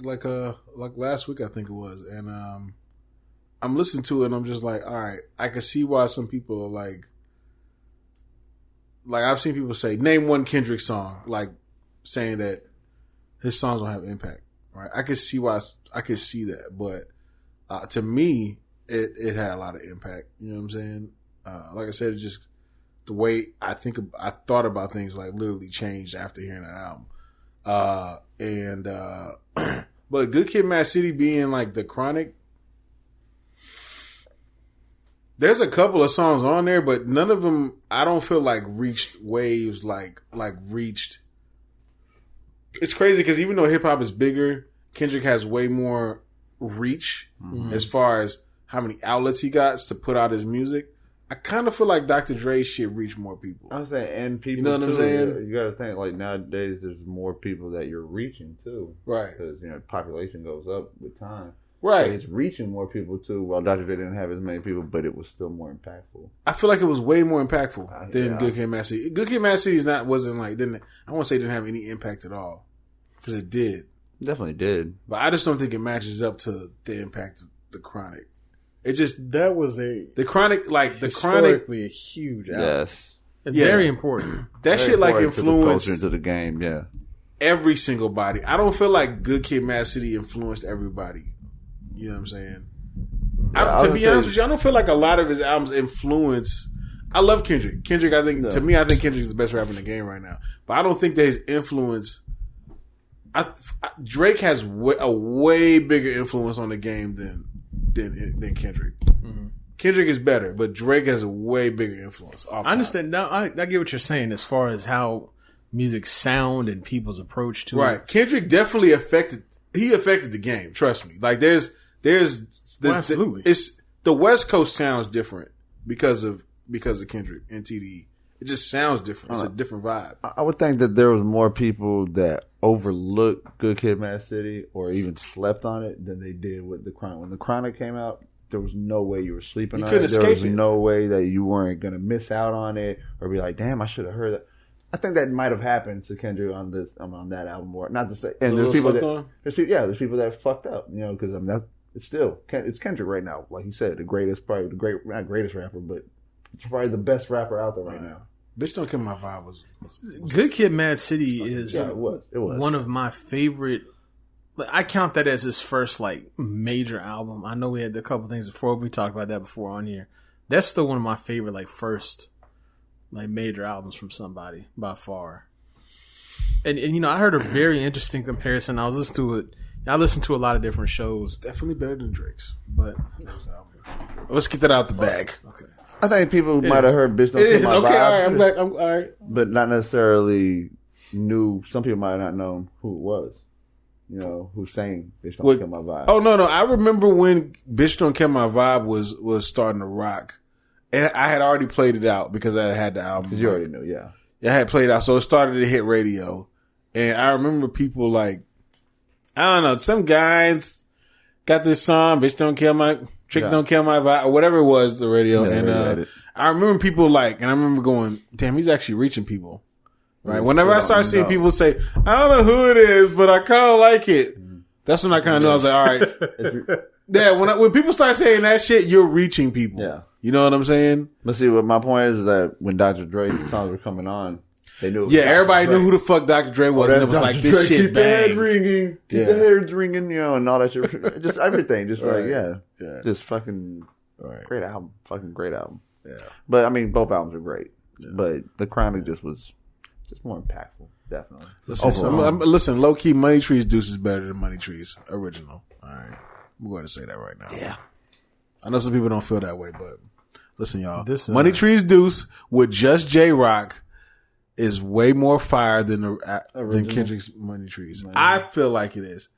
S4: like last week I think it was, and I'm listening to it and I'm just like, all right, I can see why some people are like I've seen people say, name one Kendrick song, like saying that his songs don't have impact. Right, I could see that, but to me, it had a lot of impact. You know what I'm saying? Like I said, it's just the way I thought about things like literally changed after hearing that album. But Good Kid, Mad City being like the Chronic, there's a couple of songs on there, but none of them I don't feel like reached waves like reached. It's crazy because even though hip hop is bigger, Kendrick has way more reach as far as how many outlets he got to put out his music. I kind of feel like Dr. Dre's shit reached more people.
S2: I was saying, and people,
S4: you know what I'm saying?
S2: You got to think like nowadays, there's more people that you're reaching too,
S4: right?
S2: Because population goes up with time,
S4: right?
S2: So it's reaching more people too. While Dr. Dre didn't have as many people, but it was still more impactful.
S4: I feel like it was way more impactful than Good Kid, Mad City. Good Kid, Mad City I won't say it didn't have any impact at all. Because it did.
S2: Definitely did.
S4: But I just don't think it matches up to the impact of the Chronic. It just the Chronic
S5: historically a huge album.
S2: Yes.
S5: It's very important.
S4: That
S2: very
S4: shit like
S2: important
S4: influenced
S2: to the culture, to the game, yeah.
S4: Every single body. I don't feel like Good Kid, Mad City influenced everybody. You know what I'm saying? To be honest with you, I don't feel like a lot of his albums influence. I love Kendrick. Kendrick, I think Kendrick is the best rapper in the game right now. But I don't think that his influence. Drake has a way bigger influence on the game than Kendrick. Mm-hmm. Kendrick is better, but Drake has a way bigger influence. I
S5: understand. Now, I get what you're saying as far as how music sound and people's approach to it.
S4: Right. Kendrick definitely affected the game. Trust me. Like there's
S5: absolutely.
S4: It's the West Coast sounds different because of Kendrick and TDE. It just sounds different. It's a different vibe.
S2: I would think that there was more people that overlooked Good Kid, Mad City or even slept on it than they did with the Chronic. When the Chronic came out, there was no way you were sleeping on it. There was no way that you weren't going to miss out on it or be like, damn, I should have heard that. I think that might have happened to Kendrick on that album. Or not to say, and there's people that fucked up, because it's Kendrick right now. Like you said, not greatest rapper, but probably the best rapper out there right now.
S4: Bitch Don't Kill My Vibe was
S5: Good Kid, Mad City is
S2: it was
S5: one of my favorite. I count that as his first major album. I know we had a couple things before. We talked about that before on here. That's still one of my favorite first major albums from somebody by far. And I heard a very interesting comparison. I was listening to it. I listened to a lot of different shows.
S4: Definitely better than Drake's, but let's get that out the bag. Okay.
S2: I think people might have heard "Bitch Don't Kill My Vibe."
S4: Okay, all right. I'm glad. I'm all right,
S2: but not necessarily knew. Some people might have not known who it was. Who sang "Bitch Don't Kill My Vibe."
S4: Oh no! I remember when "Bitch Don't Kill My Vibe" was starting to rock, And I had already played it out because I had the album.
S2: Because you already knew, yeah.
S4: I had played out, so it started to hit radio. And I remember people like, I don't know, some guys got this song, Bitch Don't Kill My, Trick Don't Kill My Vibe, or whatever it was, the radio.
S2: Yeah,
S4: and I remember people like, and I remember going, damn, he's actually reaching people. Right? Whenever I start seeing people say, I don't know who it is, but I kind of like it. That's when I kind of knew. I was like, all right. Yeah, when people start saying that shit, you're reaching people. Yeah. You know what I'm saying?
S2: But see, what my point is that when Dr. Dre songs were coming on, they knew.
S4: Yeah, everybody knew who the fuck Dr. Dre was, and it was like, this shit
S2: keep the head ringing, keep the heads ringing, you know, and all that shit. Just everything, just like just fucking great album, fucking great album. Yeah. But I mean, both albums are great, but The Chronic just was more impactful, definitely.
S4: Listen, low key, Money Trees Deuce is better than Money Trees original. All right, I'm going to say that right now. Yeah, I know some people don't feel that way, but listen, y'all, Money Trees Deuce with just J-Rock is way more fire than Kendrick's Money Trees. I feel like it is.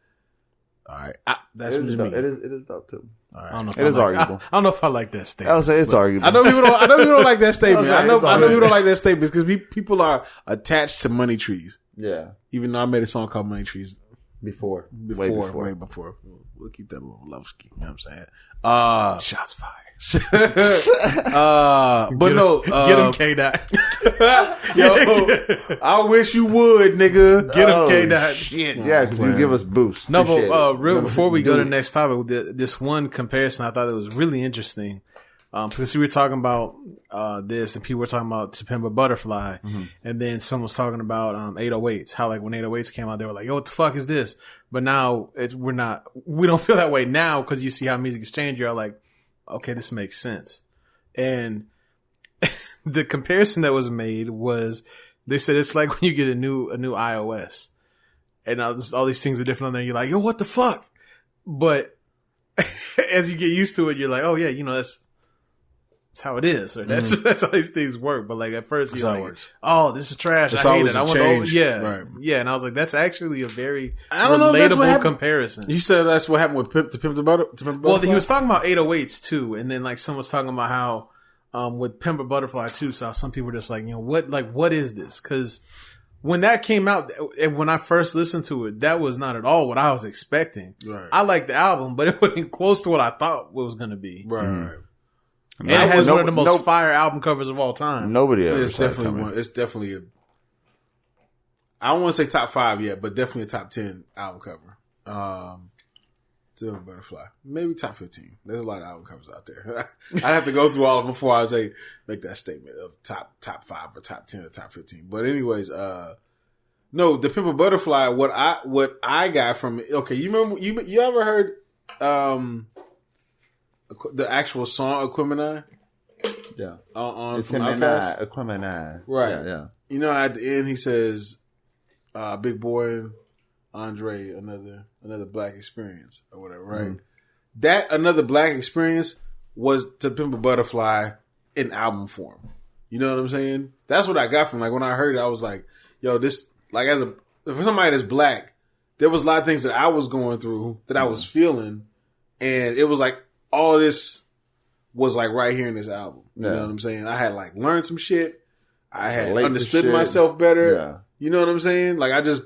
S4: All right, that's what me.
S2: It is dope too.
S5: All right. I don't know if it is arguable. I don't know if I like that statement.
S2: I would say it's arguable.
S4: I know people don't like that statement. I know people don't like that statement because people are attached to Money Trees. Yeah. Even though I made a song called Money Trees
S2: before.
S4: Way before. We'll keep that a little love ski. You know what I'm saying?
S5: Shots fired.
S4: But no,
S5: get him K-Dot.
S4: Yo, I wish you would, nigga.
S5: Get him K-Dot.
S2: Shit. Yeah, because you give us boosts.
S5: No, but real before we go to the next topic, this one comparison I thought it was really interesting. Because we were talking about this, and people were talking about To Pimp a Butterfly, and then someone was talking about 808s. How like when 808s came out, they were like, "Yo, what the fuck is this?" But now we don't feel that way now because you see how music has changed. You're like, okay, this makes sense. And the comparison that was made was they said it's like when you get a new iOS, and all these things are different on there. You're like, yo, what the fuck? But as you get used to it, you're like, oh yeah, you know that's how it is. Or that's how these things work. But like at first you're like, oh, this is trash. I hate it. I want to yeah. And I was like, that's actually a very relatable comparison.
S4: You said that's what happened with To Pimp the Butterfly?
S5: Well, he was talking about 808s too, and then like someone was talking about how with Pimp a Butterfly too. So some people were just like, you know, what is this? Because when that came out, and when I first listened to it, that was not at all what I was expecting. Right. I liked the album, but it wasn't close to what I thought it was going to be. Right. And it has one of the most fire album covers of all time.
S2: Nobody ever.
S4: It's definitely one. It's definitely I don't want to say top 5 yet, but definitely a top 10 album cover. Still Butterfly, maybe top 15. There's a lot of album covers out there. I'd have to go through all of them before I make that statement of top 5 or top 10 or top 15. But anyways, no, The Pimp a Butterfly. What I got from it. Okay, you remember you ever heard the actual song Aquemini?
S2: Yeah.
S4: On from Outkast?
S2: Aquemini.
S4: Right. Yeah. You know, at the end he says, Big Boy, Andre, another black experience or whatever, right? Mm-hmm. That another black experience was To Pimp a Butterfly in album form. You know what I'm saying? That's what I got from, like, when I heard it, I was like, yo, this, like, for somebody that's black, there was a lot of things that I was going through that I was feeling, and it was like, all of this was like right here in this album. You know what I'm saying? I had like learned some shit. I had understood myself better. Yeah. You know what I'm saying? Like I just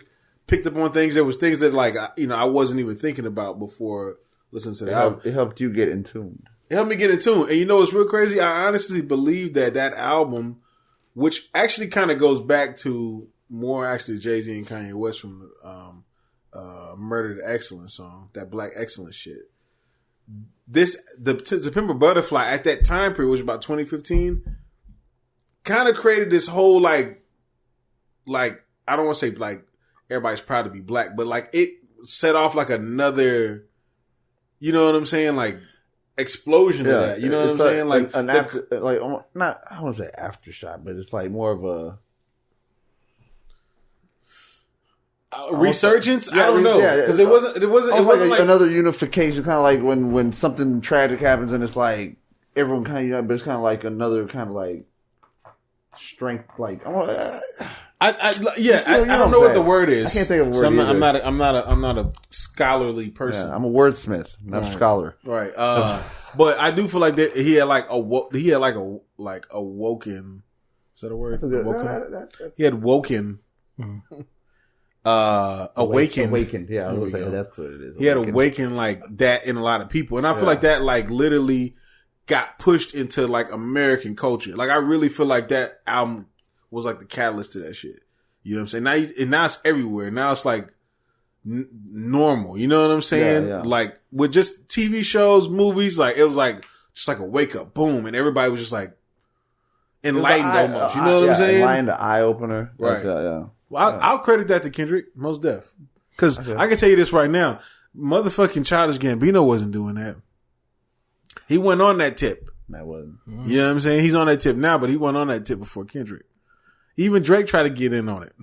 S4: picked up on things. There was things that like, I wasn't even thinking about before listening to the album.
S2: It helped you get in tune.
S4: It helped me get in tune. And you know what's real crazy? I honestly believe that album, which actually kind of goes back to more actually Jay-Z and Kanye West from Murder to Excellence song, that Black Excellence shit. To Pimp a Butterfly at that time period, which was about 2015, kind of created this whole like I don't want to say like everybody's proud to be black, but like it set off like another, you know what I'm saying, like explosion of that. You know what I'm saying, like
S2: an after, like not I don't want to say aftershock, but it's like more of a
S4: resurgence. I don't know, because it wasn't
S2: like another unification, kind of like when something tragic happens and it's like everyone kind of unite, but it's kind of like another kind of like strength. Like
S4: I don't know what the word is.
S2: I can't think of a word.
S4: So I'm not a scholarly person.
S2: Yeah, I'm a wordsmith, not a scholar.
S4: Right. But I do feel like that he had like a woken. Is that a word? He had woken. Awakened.
S2: Yeah, I was saying that's what it is.
S4: He had awakened like that in a lot of people, and I feel like that like literally got pushed into like American culture. Like I really feel like that album was like the catalyst to that shit. You know what I'm saying? Now it's everywhere. Now it's like normal. You know what I'm saying?
S2: Yeah.
S4: Like with just TV shows, movies, like it was like just like a wake up, boom, and everybody was just like enlightened almost. You know what I'm saying?
S2: Enlightened, the eye opener.
S4: Right.
S2: Yeah.
S4: Well, I'll credit that to Kendrick, most def. Because I can tell you this right now, motherfucking Childish Gambino wasn't doing that. He went on that tip.
S2: That wasn't.
S4: You know what I'm saying? He's on that tip now, but he went on that tip before Kendrick. Even Drake tried to get in on it.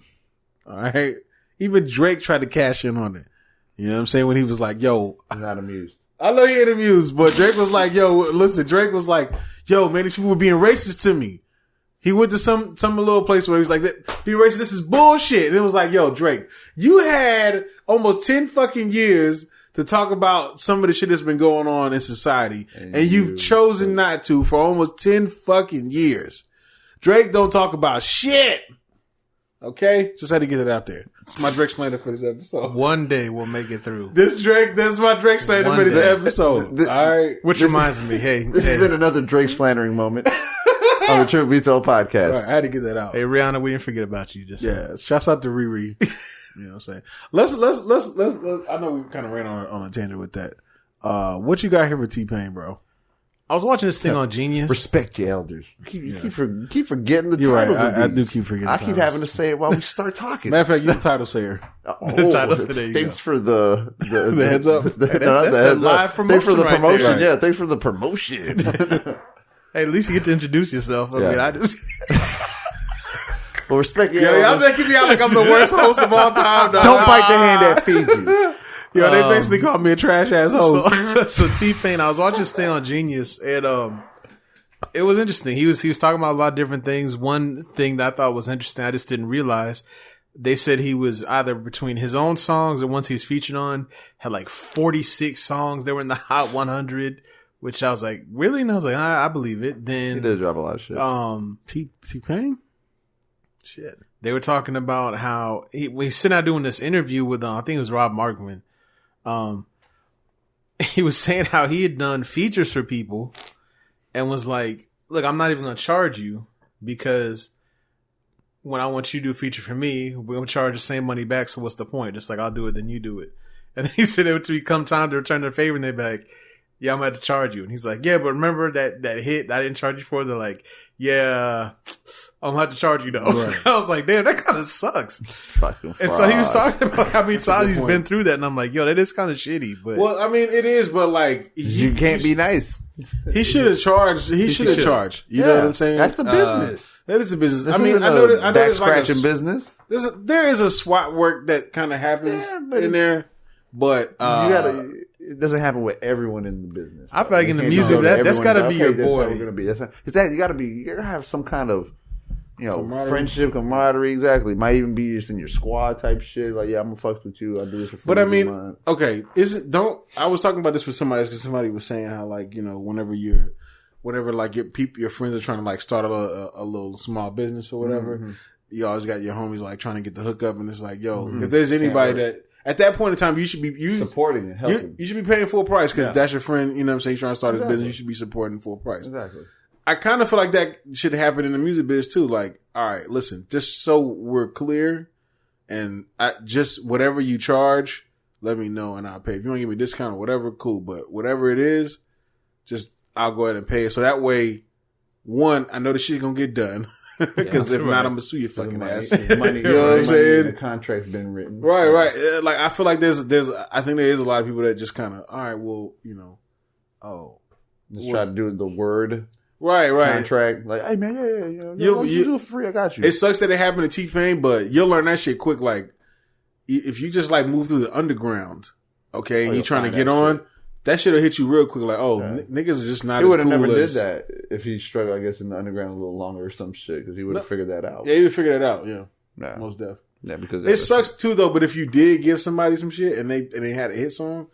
S4: All right? Even Drake tried to cash in on it. You know what I'm saying? When he was like, yo.
S2: I'm not amused.
S4: I know he ain't amused, but Drake was like, yo, listen, Drake was like, yo, man, these people were being racist to me. He went to some little place where he was like, being racist, this is bullshit. And it was like, yo, Drake, you had almost 10 fucking years to talk about some of the shit that's been going on in society. And you've chosen not to for almost 10 fucking years. Drake don't talk about shit. Okay? Just had to get it out there. It's my Drake slander for this episode.
S5: One day we'll make it through.
S4: That's my Drake slander for this episode. All right.
S5: Which reminds me,
S2: this has been another Drake slandering moment on the Truth Be Told podcast.
S4: Right, I had to get that out.
S5: Hey, Rihanna, we didn't forget about you.
S4: Shouts out to Riri. You know what I'm saying? Let's I know we kind of ran on a tangent with that. What you got here for T-Pain, bro?
S5: I was watching this thing on Genius.
S2: Respect your elders. Keep forgetting the
S4: You're
S2: title.
S4: Right. I do keep forgetting.
S2: I keep having to say it while we start talking.
S4: Matter of fact, you're the title sayer.
S5: The title sayer.
S2: Thanks for the
S4: heads up.
S5: That's live promotion.
S2: Thanks for the promotion.
S5: Right.
S2: Yeah, thanks for the promotion.
S5: Hey, at least you get to introduce yourself. I mean, I just.
S2: Well, respect your
S4: elders. Y'all making me out like I'm the worst host of all time. Dog.
S2: Don't bite the hand that feeds you.
S4: Yo, they basically called me a trash ass host.
S5: So T-Pain, I was watching this thing on Genius, and it was interesting. He was talking about a lot of different things. One thing that I thought was interesting, I just didn't realize. They said he was either between his own songs or ones he was featured on, had like 46 songs. They were in the Hot 100, which I was like, really? And I was like, I believe it. Then
S2: he did drop a lot of shit.
S4: T-Pain?
S5: Shit. They were talking about how we sitting out doing this interview with, I think it was Rob Markman. He was saying how he had done features for people and was like, look, I'm not even going to charge you because when I want you to do a feature for me, we're going to charge the same money back. So what's the point? Just like I'll do it, then you do it. And he said it would become time to return their favor and they'd be like, yeah, I'm going to have to charge you. And he's like, yeah, but remember that hit that I didn't charge you for? They're like, yeah, I'm going to have to charge you though. Right. I was like, damn, that kind of sucks.
S2: Fucking fraud.
S5: And so he was talking about how many times he's been through that. And I'm like, yo, that is kind of shitty. But
S4: well, I mean, it is, but like,
S2: you can't be nice.
S4: He should have charged. He should have charged. You know what I'm saying?
S2: That's the business.
S4: That is a business.
S2: This I know that back scratching business.
S4: There is a SWAT work that kind of happens in there, but
S2: it doesn't happen with everyone in the business.
S5: I feel like in the music, that's got to be your boy.
S2: You got to have some kind of, friendship, camaraderie. Exactly. Might even be just in your squad type shit. Like, yeah, I'm gonna fuck with you. I'll do this for free.
S4: But I mean, okay, I was talking about this with somebody because somebody was saying how like, whenever like your friends are trying to like start a little small business or whatever, you always got your homies like trying to get the hookup, and it's like, yo, if there's anybody that at that point in time you should be
S2: supporting and helping,
S4: you should be paying full price because that's your friend. You know what I'm saying? He's trying to start his business. You should be supporting full price.
S2: Exactly.
S4: I kind of feel like that should happen in the music biz too. Like, all right, listen, just so we're clear, and just whatever you charge, let me know and I'll pay. If you want to give me a discount or whatever, cool. But whatever it is, just I'll go ahead and pay it. So that way, one, I know the shit's gonna get done. Because if not, I'm gonna sue your fucking ass.
S2: Money, you know what I'm saying? The contract's been written.
S4: Right. Like I feel like I think there is a lot of people that just kind of, all right, well,
S2: just try to do the word.
S4: Right.
S2: Contract. Like, hey man, you do it for free. I got you.
S4: It sucks that it happened to T-Pain, but you'll learn that shit quick. Like, if you just like move through the underground, okay, and you're trying to get on, that shit'll hit you real quick. Like, niggas is just not.
S2: He would have never did that if he struggled, I guess, in the underground a little longer or some shit because he would have figured that out.
S4: Yeah, he would have figured that out. Yeah, most definitely.
S2: Yeah, because
S4: it sucks too though. But if you did give somebody some shit and they had a hit song,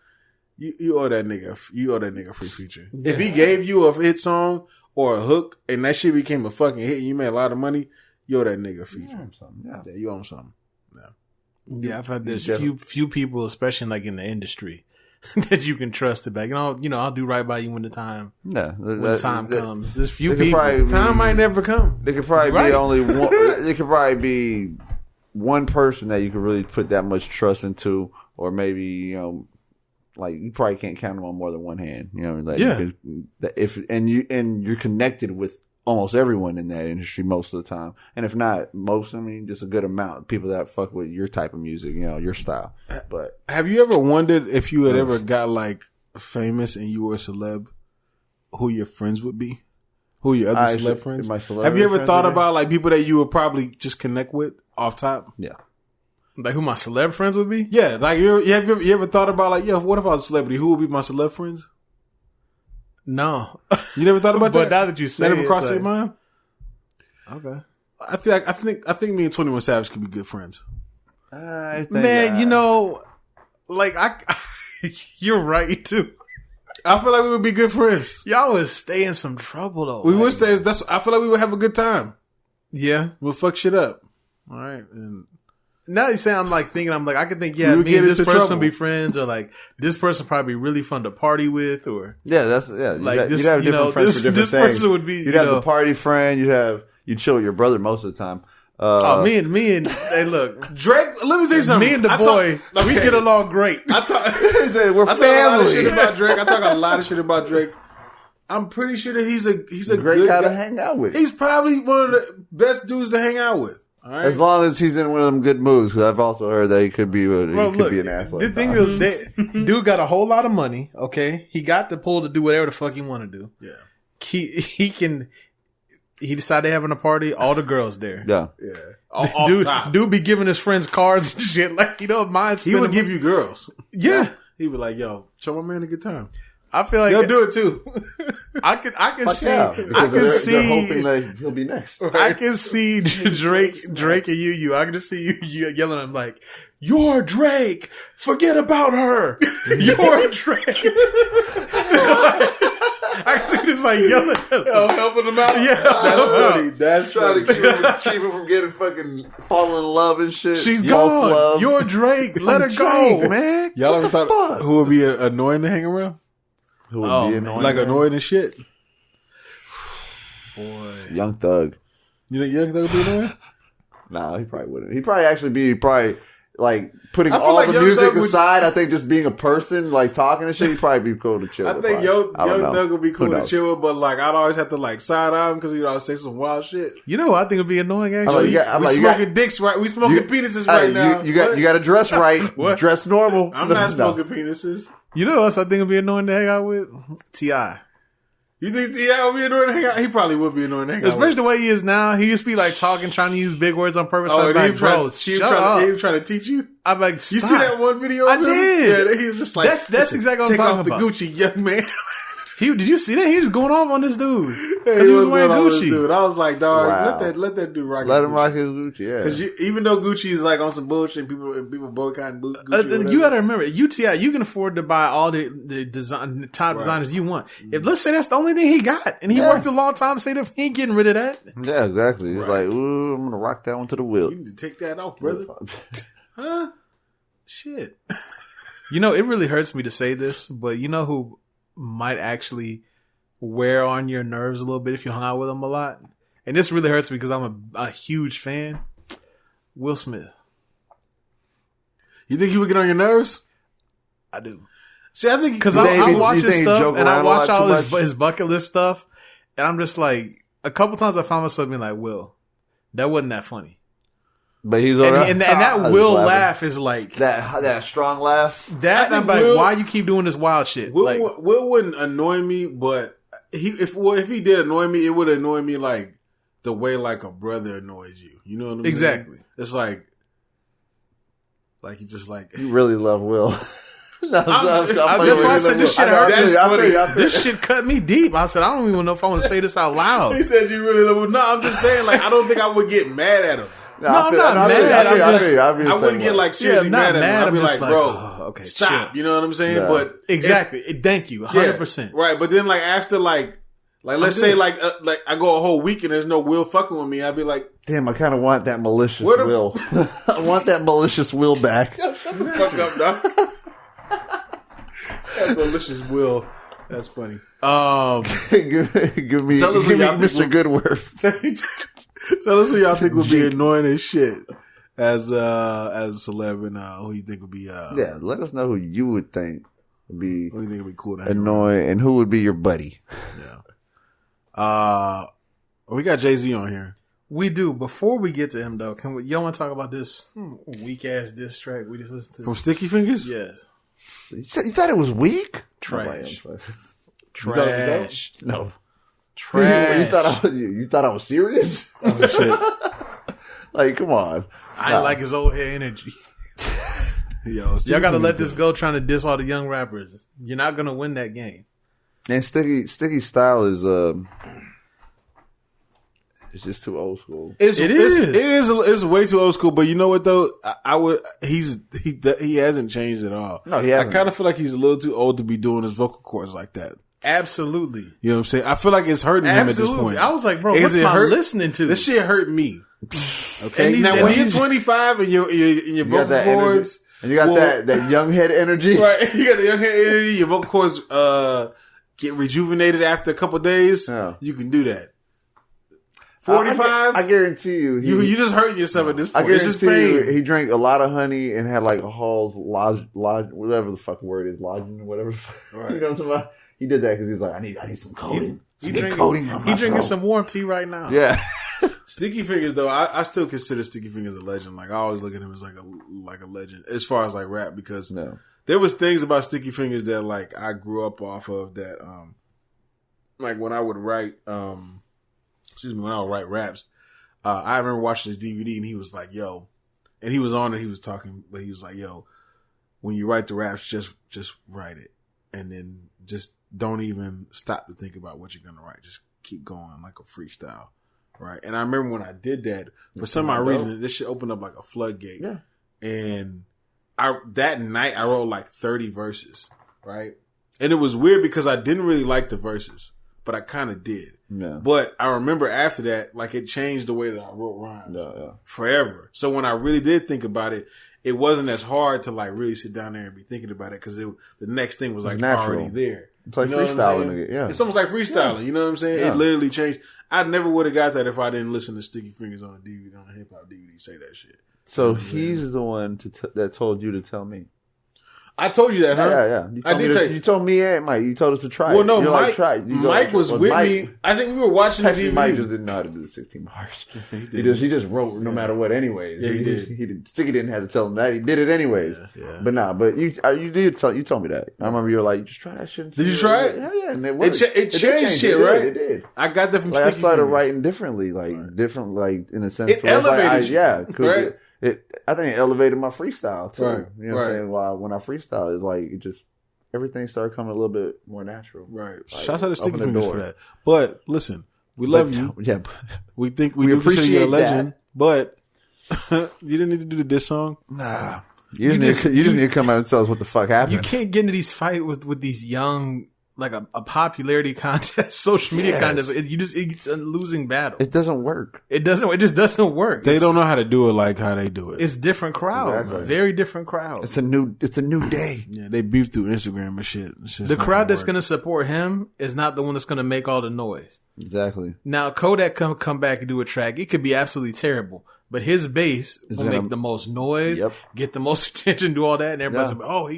S4: You owe that nigga. You owe that nigga a free feature. If he gave you a hit song or a hook, and that shit became a fucking hit, and you made a lot of money, you owe that nigga a feature. Yeah, you owe him something.
S5: Yeah, I've had there's few people, especially like in the industry, that you can trust to back. I'll do right by you when the time comes. There's few people.
S4: Time might never come.
S7: There could probably be only one. There could probably be one person that you could really put that much trust into, or maybe like you probably can't count them on more than one hand. You're connected with almost everyone in that industry most of the time, and if not most, I mean, just a good amount of people that fuck with your type of music, your style. But
S4: have you ever wondered if you had ever got like famous and you were a celeb, who your friends would be? Who your other celeb friends? Have you ever thought about like people that you would probably just connect with off top?
S7: Yeah.
S5: Like who my celeb friends would be?
S4: Yeah, like you ever thought about like, what if I was a celebrity? Who would be my celeb friends?
S5: No,
S4: you never thought about that.
S5: But now that you say,
S4: never crossed your mind.
S5: Okay,
S4: I think me and 21 Savage could be good friends.
S5: You're right too.
S4: I feel like we would be good friends.
S5: Y'all would stay in some trouble though.
S4: We would stay. I feel like we would have a good time.
S5: Yeah,
S4: we'll fuck shit up. All right. And
S5: now you say I could think, me and this person be friends, or like this person probably be really fun to party with, or
S7: you'd have different friends for different
S5: this
S7: things.
S5: Person would be,
S7: you'd have the party friend, you'd chill with your brother most of the time.
S5: Me and hey, look,
S4: Drake. Let me tell you something.
S5: Me and the boy, we get along great.
S7: We're
S4: family.
S7: Talk
S4: a lot of shit about Drake. I talk a lot of shit about Drake. I'm pretty sure that he's a
S7: great
S4: good
S7: guy to hang out with.
S4: He's probably one of the best dudes to hang out with. All right?
S7: As long as he's in one of them good moods, because I've also heard that he could be an asshole.
S5: The thing is, dude got a whole lot of money. Okay, he got the pull to do whatever the fuck he want to do.
S4: Yeah,
S5: He decided having a party. All the girls there.
S7: Yeah.
S5: Dude be giving his friends cards and shit. Like,
S4: he would give you girls.
S5: Yeah.
S4: He'd be like, yo, show my man a good time.
S5: I feel like
S4: they'll do it too.
S5: I can see.
S7: Yeah,
S5: they're
S7: hoping that he'll be next.
S5: Right? I can see Drake and UU. I can just see you yelling at him like, "You're Drake. Forget about her. You're Drake." I can see this like yelling at him.
S4: Helping him out.
S5: Yeah,
S4: that's funny. That's
S7: trying to keep him from getting fucking falling in love and shit.
S5: She's gone. Love. You're Drake. Let her go, man.
S4: Y'all ever thought who would be annoying to hang around?
S7: Who would be annoying?
S4: Like annoying and shit.
S5: Boy,
S7: Young Thug.
S4: You think Young Thug would be annoying?
S7: Nah, he probably wouldn't. He'd probably actually be like putting all like the music aside. I think just being a person, like talking and shit, he'd probably be cool to chill.
S4: I think Young Thug would be cool to chill with, but like I'd always have to like side eye him because he'd always say some wild shit.
S5: You know what I think would be annoying actually?
S4: We smoking dicks right. We smoking penises right now.
S7: You got to dress right. Dress normal.
S4: I'm not smoking penises.
S5: You know what else I think would be annoying to hang out with? T.I.
S4: You think T.I. would be annoying to hang out? He probably would be annoying to hang out with.
S5: Especially the way he is now. He used to be like talking, trying to use big words on purpose. I'm like, bro, shut up.
S4: He was trying to teach you?
S5: I'm like, stop.
S4: You see that one video of him?
S5: I did.
S4: Yeah, he was just like,
S5: that's exactly what I'm talking about.
S4: Take off the Gucci, young man.
S5: Did you see that? He was going off on this dude because he was wearing Gucci.
S4: Dude. I was like, dog, let that dude rock.
S7: Let him rock his Gucci, yeah.
S4: Because even though Gucci is like on some bullshit, people boycotting Gucci.
S5: You got to remember, UTI, you can afford to buy all the top designers you want. If let's say that's the only thing he got, and he worked a long time, say that he ain't getting rid of that.
S7: Yeah, exactly. He's like, ooh, I'm gonna rock that one to the wheel.
S4: You need to take that off, brother. Huh? Shit.
S5: It really hurts me to say this, but you know who might actually wear on your nerves a little bit if you hung out with him a lot? And this really hurts me because I'm a huge fan. Will Smith.
S4: You think he would get on your nerves?
S5: I do.
S4: See, I think
S5: because I watch his stuff and I watch all his bucket list stuff, and I'm just like, a couple times I found myself being like, Will, that wasn't that funny.
S7: But he's
S5: and that Will laugh is like
S7: that strong laugh.
S5: That I'm like, why you keep doing this wild shit?
S4: Will wouldn't annoy me, but if he did annoy me, it would annoy me like the way like a brother annoys you. You know what I mean?
S5: Exactly.
S4: It's like you just like
S7: you really love Will.
S5: That's why I said this shit hurt. This shit cut me deep. I said I don't even know if I want to say this out loud.
S4: He said you really love him. No, I'm just saying like I don't think I would get mad at him.
S5: I'm not mad.
S4: I wouldn't get like seriously mad at him. I'd be like, bro,
S5: okay.
S4: stop.
S5: Chill.
S4: You know what I'm saying?
S7: Yeah.
S4: But
S5: Exactly. Thank you. 100%.
S4: right. But then after let's say I go a whole week and there's no Will fucking with me, I'd be like,
S7: Damn, I kind of want that malicious
S4: What if-
S7: will. I want that malicious will back.
S4: shut the fuck up, dog. That malicious Will. That's funny.
S7: give me
S4: Tell us who y'all think
S7: Mr. Goodworth.
S4: Tell us who y'all think would be annoying as shit as a celeb, and who you think would be
S7: Yeah, let us know who you would think would be
S4: who you think would be cool to hang around.
S7: annoying and who would be your buddy.
S4: Yeah. We got Jay-Z on here.
S5: We do. Before we get to him, though, y'all want to talk about this weak ass diss track we just listened to?
S4: From Sticky Fingers?
S5: Yes.
S7: You thought it was weak?
S5: Trash.
S7: Trash. No.
S5: Trash.
S7: You thought I was serious?
S4: Oh, shit.
S7: Like, come on.
S5: I like his old head energy.
S4: Yo,
S5: Y'all got to let this go trying to diss all the young rappers. You're not going to win that game.
S7: And Sticky's style is it's just too old school.
S4: It's way too old school, but you know what though? He hasn't changed at all.
S7: No, he hasn't.
S4: I kind of feel like he's a little too old to be doing his vocal cords like that.
S5: Absolutely.
S4: You know what I'm saying? I feel like it's hurting him at this
S5: Absolutely.
S4: point.
S5: I was like, bro, what am I listening to?
S4: This shit hurt me. Okay,
S5: And
S4: now when you're 25 and your
S7: You got
S4: vocal
S7: that
S4: cords,
S7: energy. And you got that young head energy.
S4: right? You got the young head energy. Your vocal cords get rejuvenated after a couple days.
S7: Yeah.
S4: You can do that. 45.
S7: I guarantee you.
S4: You just hurting yourself at this point.
S7: I
S4: It's just
S7: guarantee
S4: pain.
S7: you, he drank a lot of honey and had like a Hall's whatever the fuck word is, lodging, whatever. The fuck,
S4: Right.
S7: You know what I'm talking about? He did that because he was like, I need some coating.
S5: He
S7: Some
S5: drinking,
S7: coating on my
S5: he drinking
S7: throat.
S5: some warm tea right now.
S7: Yeah.
S4: Sticky Fingers though, I still consider Sticky Fingers a legend. Like I always look at him as like a legend as far as like rap because
S7: No.
S4: there was things about Sticky Fingers that like I grew up off of that like when I would write when I would write raps, I remember watching this DVD and he was like, yo, and he was on it, he was talking, but he was like, yo, when you write the raps, just write it. And then just don't even stop to think about what you're gonna write. Just keep going like a freestyle. Right. And I remember when I did that, for some odd reason, this shit opened up like a floodgate.
S7: Yeah.
S4: And that night I wrote like 30 verses. Right. And it was weird because I didn't really like the verses, but I kind of did.
S7: Yeah.
S4: But I remember after that, like it changed the way that I wrote rhymes forever. So when I really did think about it, it wasn't as hard to like really sit down there and be thinking about it because the next thing was like already there.
S7: It's like
S4: You know what I'm
S7: freestyling.
S4: saying?
S7: Yeah.
S4: It's almost like freestyling. You know what I'm saying?
S7: Yeah.
S4: It literally changed. I never would have got that if I didn't listen to Sticky Fingers on a DVD, on a hip hop DVD say that shit.
S7: So he's the one that told you to tell me.
S4: I told you that, huh?
S7: Yeah.
S4: I did tell you.
S7: You told me and Mike. You told us to try it.
S4: Well, no,
S7: You're
S4: Mike,
S7: like, try it.
S4: Mike was with me. I think we were watching the
S7: Actually,
S4: DVD.
S7: Mike just didn't know how to do the 16 bars. He just wrote no matter what anyways.
S4: Yeah, he did.
S7: He did. Sticky didn't have to tell him that. He did it anyways.
S4: Yeah.
S7: But you told me that. I remember you were like, just try that shit.
S4: Did you try it?
S7: Yeah, and it worked.
S4: It
S7: did
S4: changed
S7: change
S4: shit,
S7: it.
S4: right?
S7: It did.
S4: I got that from
S7: Like, I
S4: Sticky
S7: started
S4: Fingers.
S7: writing differently, different, in a sense.
S4: It
S7: where it's like,
S4: elevated you,
S7: yeah,
S4: right?
S7: I think it elevated my freestyle too.
S4: Right,
S7: You know what I'm saying? While when I freestyle, it's like it just everything started coming a little bit more natural.
S4: Right.
S7: Like,
S4: Shouts out to Sticky
S7: open the
S4: Fingers
S7: door.
S4: for that. But listen, we love you.
S7: Yeah,
S4: We think we
S7: We
S4: do consider you a
S7: appreciate
S4: legend, but you didn't need to do the diss song.
S7: nah. You just need to come out and tell us what the fuck happened.
S5: You can't get into these fights with these young, like a popularity contest, social media
S7: Yes.
S5: contest. It's a losing battle.
S7: It doesn't work.
S5: It just doesn't work.
S4: They don't know how to do it like how they do it.
S5: It's different crowd.
S7: Exactly.
S5: Very different crowd.
S7: It's a new day.
S4: Yeah, they beef through Instagram and shit. It's just
S5: The
S4: not
S5: crowd that's
S4: work.
S5: going to support him is not the one that's going to make all the noise.
S7: Exactly.
S5: Now, Kodak come back and do a track. It could be absolutely terrible, but his bass will
S7: gonna-
S5: make the most noise,
S7: Yep.
S5: get the most attention, do all that, and everybody's
S7: Yeah.
S5: like, "Oh, he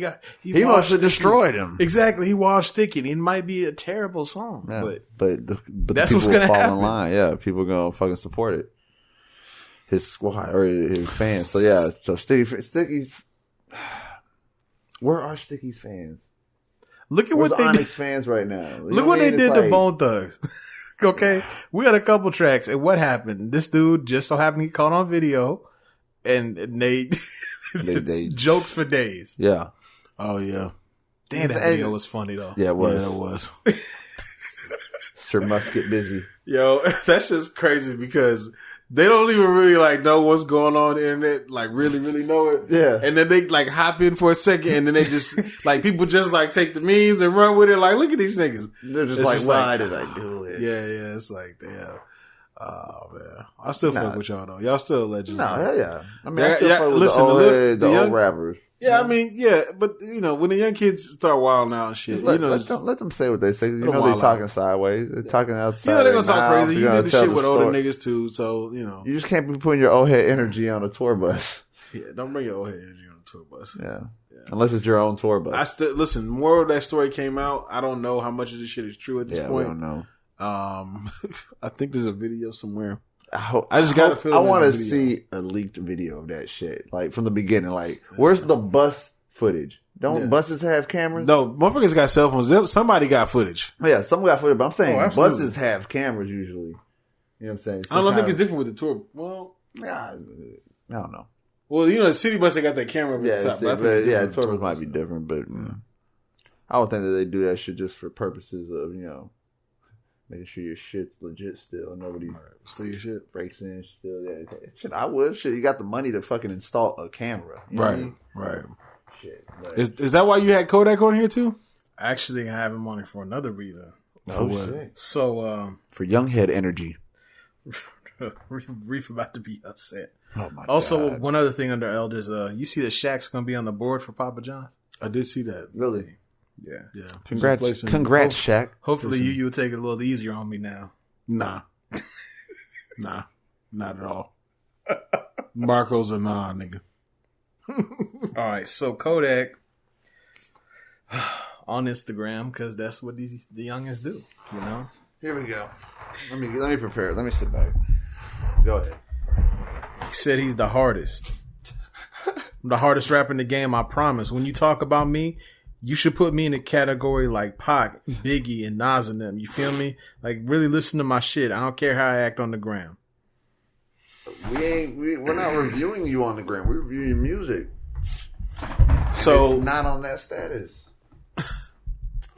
S7: He
S5: washed
S7: must have
S5: Sticky."
S7: destroyed him.
S5: Exactly, he washed Sticky. And it might be a terrible song,
S7: Yeah.
S5: but
S7: But the
S5: That's
S7: people
S5: what's
S7: will
S5: gonna
S7: fall
S5: happen.
S7: in line. Yeah, people are gonna fucking support it. His squad or his fans. So yeah, so Sticky's. Where are Sticky's fans?
S5: look at
S7: Where's
S5: what
S7: the
S5: they
S7: Onyx
S5: did.
S7: fans right now? You know
S5: Look what
S7: I
S5: they
S7: mean?
S5: did
S7: It's
S5: to
S7: like-
S5: Bone Thugs. Okay, we had a couple tracks, and what happened? This dude just so happened he caught on video, and they
S7: They
S5: jokes for days.
S7: yeah.
S4: Oh yeah,
S5: Damn, that video was funny though.
S7: Yeah, it was.
S4: yeah, it was.
S7: Sir must get busy.
S4: Yo, that's just crazy because they don't even really like know what's going on the internet, like really know it.
S7: Yeah.
S4: And then they like hop in for a second and then they just like people just like take the memes and run with it. Like, look at these niggas.
S7: They're just
S4: It's
S7: like,
S4: just
S7: why
S4: like,
S7: did I do it?
S4: Yeah. It's like, damn. Oh man. I still fuck with y'all though. Y'all still legends.
S7: No, hell yeah. I mean,
S4: Yeah,
S7: I still
S4: yeah,
S7: fuck with
S4: listen,
S7: the
S4: young
S7: old rappers.
S4: Yeah, I mean, yeah, but you know, when the young kids start wilding out and shit,
S7: Let,
S4: you know,
S7: let them say what they say. You
S4: Let them
S7: know they're
S4: wild
S7: talking
S4: out.
S7: sideways. They're talking outside.
S4: you know they're gonna talk
S7: mouth.
S4: crazy.
S7: You're
S4: You
S7: gonna
S4: did the
S7: tell
S4: shit with older
S7: story.
S4: niggas too, so you know.
S7: You just can't be putting your old head energy on a tour bus.
S4: Yeah, don't bring your old head energy on the tour bus.
S7: Yeah. Unless it's your own tour bus.
S4: I still listen. More of that story came out. I don't know how much of this shit is true at this
S7: we
S4: point.
S7: don't know.
S4: I think there's a video somewhere.
S7: I
S4: just got a feeling
S7: I want to
S4: there's a video.
S7: see a leaked video of that shit, like from the beginning. Like, where's the bus footage? Don't buses have cameras?
S4: No, motherfuckers got cell phones. Somebody got footage.
S7: Yeah, some got footage, but I'm saying
S5: absolutely.
S7: buses have cameras usually. You know what I'm saying?
S4: I don't think it's different with the tour. Well,
S7: Yeah, I don't know.
S4: well, you know, the city bus they got that camera up
S7: Yeah,
S4: at the top. But I think
S7: but,
S4: it's
S7: yeah,
S4: different with the
S7: tour bus might be different, but I would think that they do that shit just for purposes of making sure your shit's legit still. Nobody
S4: Steal your shit.
S7: breaks in still. Yeah, shit, I would. Shit, you got the money to fucking install a camera. You know what I mean?
S4: Right.
S7: Shit. But,
S4: Is that why you had Kodak on here too?
S5: Actually, I have him on it for another reason.
S7: oh, shit.
S5: So,
S7: For young head energy.
S5: Reef about to be upset.
S7: Oh my
S5: Also,
S7: God.
S5: one other thing under elders, you see that Shaq's gonna be on the board for Papa John's.
S4: I did see that.
S7: Really?
S5: Yeah.
S4: Yeah.
S7: Congrats, Shaq.
S5: Hopefully, you will take it a little easier on me now.
S4: Nah, not at all. Marco's a nah, nigga.
S5: All right, so Kodak on Instagram because that's what the youngins do. You know.
S7: Here we go. Let me prepare. Let me sit back. Go ahead.
S5: He said he's the hardest. I'm the hardest rapper in the game, I promise. When you talk about me, you should put me in a category like Pac, Biggie, and Nas and them. You feel me? Like, really listen to my shit. I don't care how I act on the gram.
S7: We're not reviewing you on the gram. We're reviewing your music.
S4: So
S7: It's not on that status.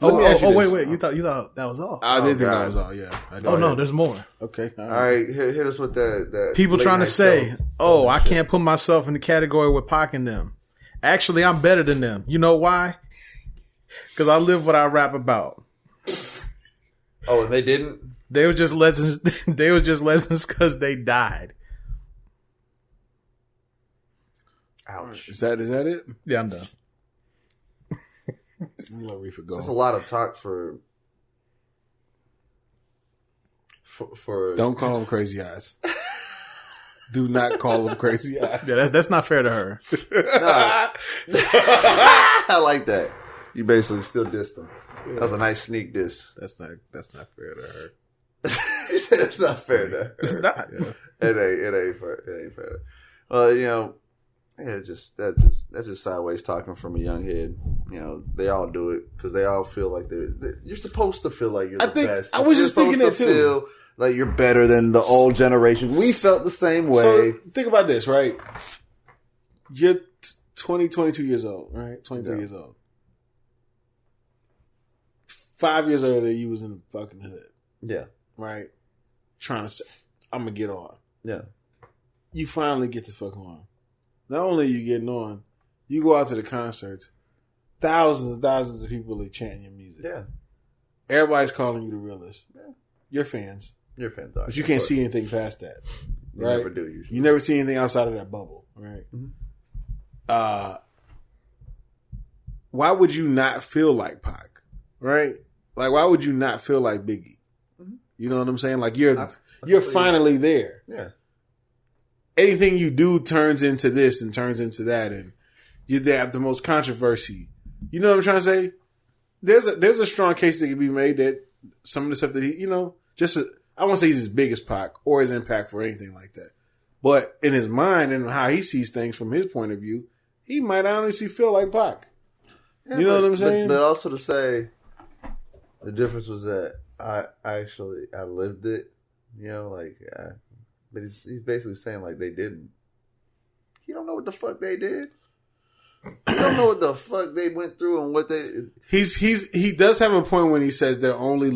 S4: let me ask you this.
S5: Wait. You thought that was all?
S4: I did think
S7: God.
S4: that was all. Yeah. I did.
S5: Oh, no, there's more.
S4: Okay.
S7: All right, hit us with that.
S5: People
S7: late
S5: trying to
S7: night
S5: say,
S7: show.
S5: I can't put myself in the category with Pac and them. Actually, I'm better than them. You know why? Because I live what I rap about.
S7: Oh, and they didn't?
S5: They were just legends. They were just legends because they died.
S7: Ouch.
S4: Is that it?
S5: Yeah, I'm done.
S4: I'm gonna let Riffa go.
S7: That's a lot of talk for
S4: Don't call them crazy eyes. Do not call them crazy eyes.
S5: Yeah, that's not fair to her.
S7: I like that. You basically still dissed them. That was a nice sneak diss.
S4: That's not fair to her.
S7: You said it's not fair to her.
S5: It's not.
S4: Yeah.
S7: It ain't fair. Well, that's just sideways talking from a young head. They all do it because they all feel like you're supposed to feel like you're the best.
S4: I was just thinking that too.
S7: Feel like you're better than the old generation. We felt the same way.
S4: So think about this, right? You're 22 years old, right? 23 years old. 5 years earlier, you was in the fucking hood,
S7: Yeah.
S4: right? Trying to say, I'm gonna get on.
S7: Yeah.
S4: You finally get the fuck on. Not only are you getting on, you go out to the concerts. Thousands and thousands of people are chanting your music.
S7: Yeah.
S4: Everybody's calling you the realest. Yeah. Your fans.
S7: You're fantastic.
S4: But you can't see anything past that.
S7: You
S4: Right?
S7: never do usually.
S4: You never see anything outside of that bubble, right?
S7: Mm-hmm.
S4: Why would you not feel like Pac, right? Like, why would you not feel like Biggie?
S7: Mm-hmm.
S4: You know what I'm saying? Like, you're finally there.
S7: Yeah.
S4: Anything you do turns into this and turns into that, and you have the most controversy. You know what I'm trying to say? There's a strong case that can be made that some of the stuff that he, I won't say he's as big as Pac or as impactful or anything like that. But in his mind and how he sees things from his point of view, he might honestly feel like Pac.
S7: Yeah,
S4: you know what I'm saying?
S7: But also to say, the difference was that I lived it. But he's basically saying like they didn't. You don't know what the fuck they did. You don't know what the fuck they went through and what they.
S4: He does have a point when he says they're only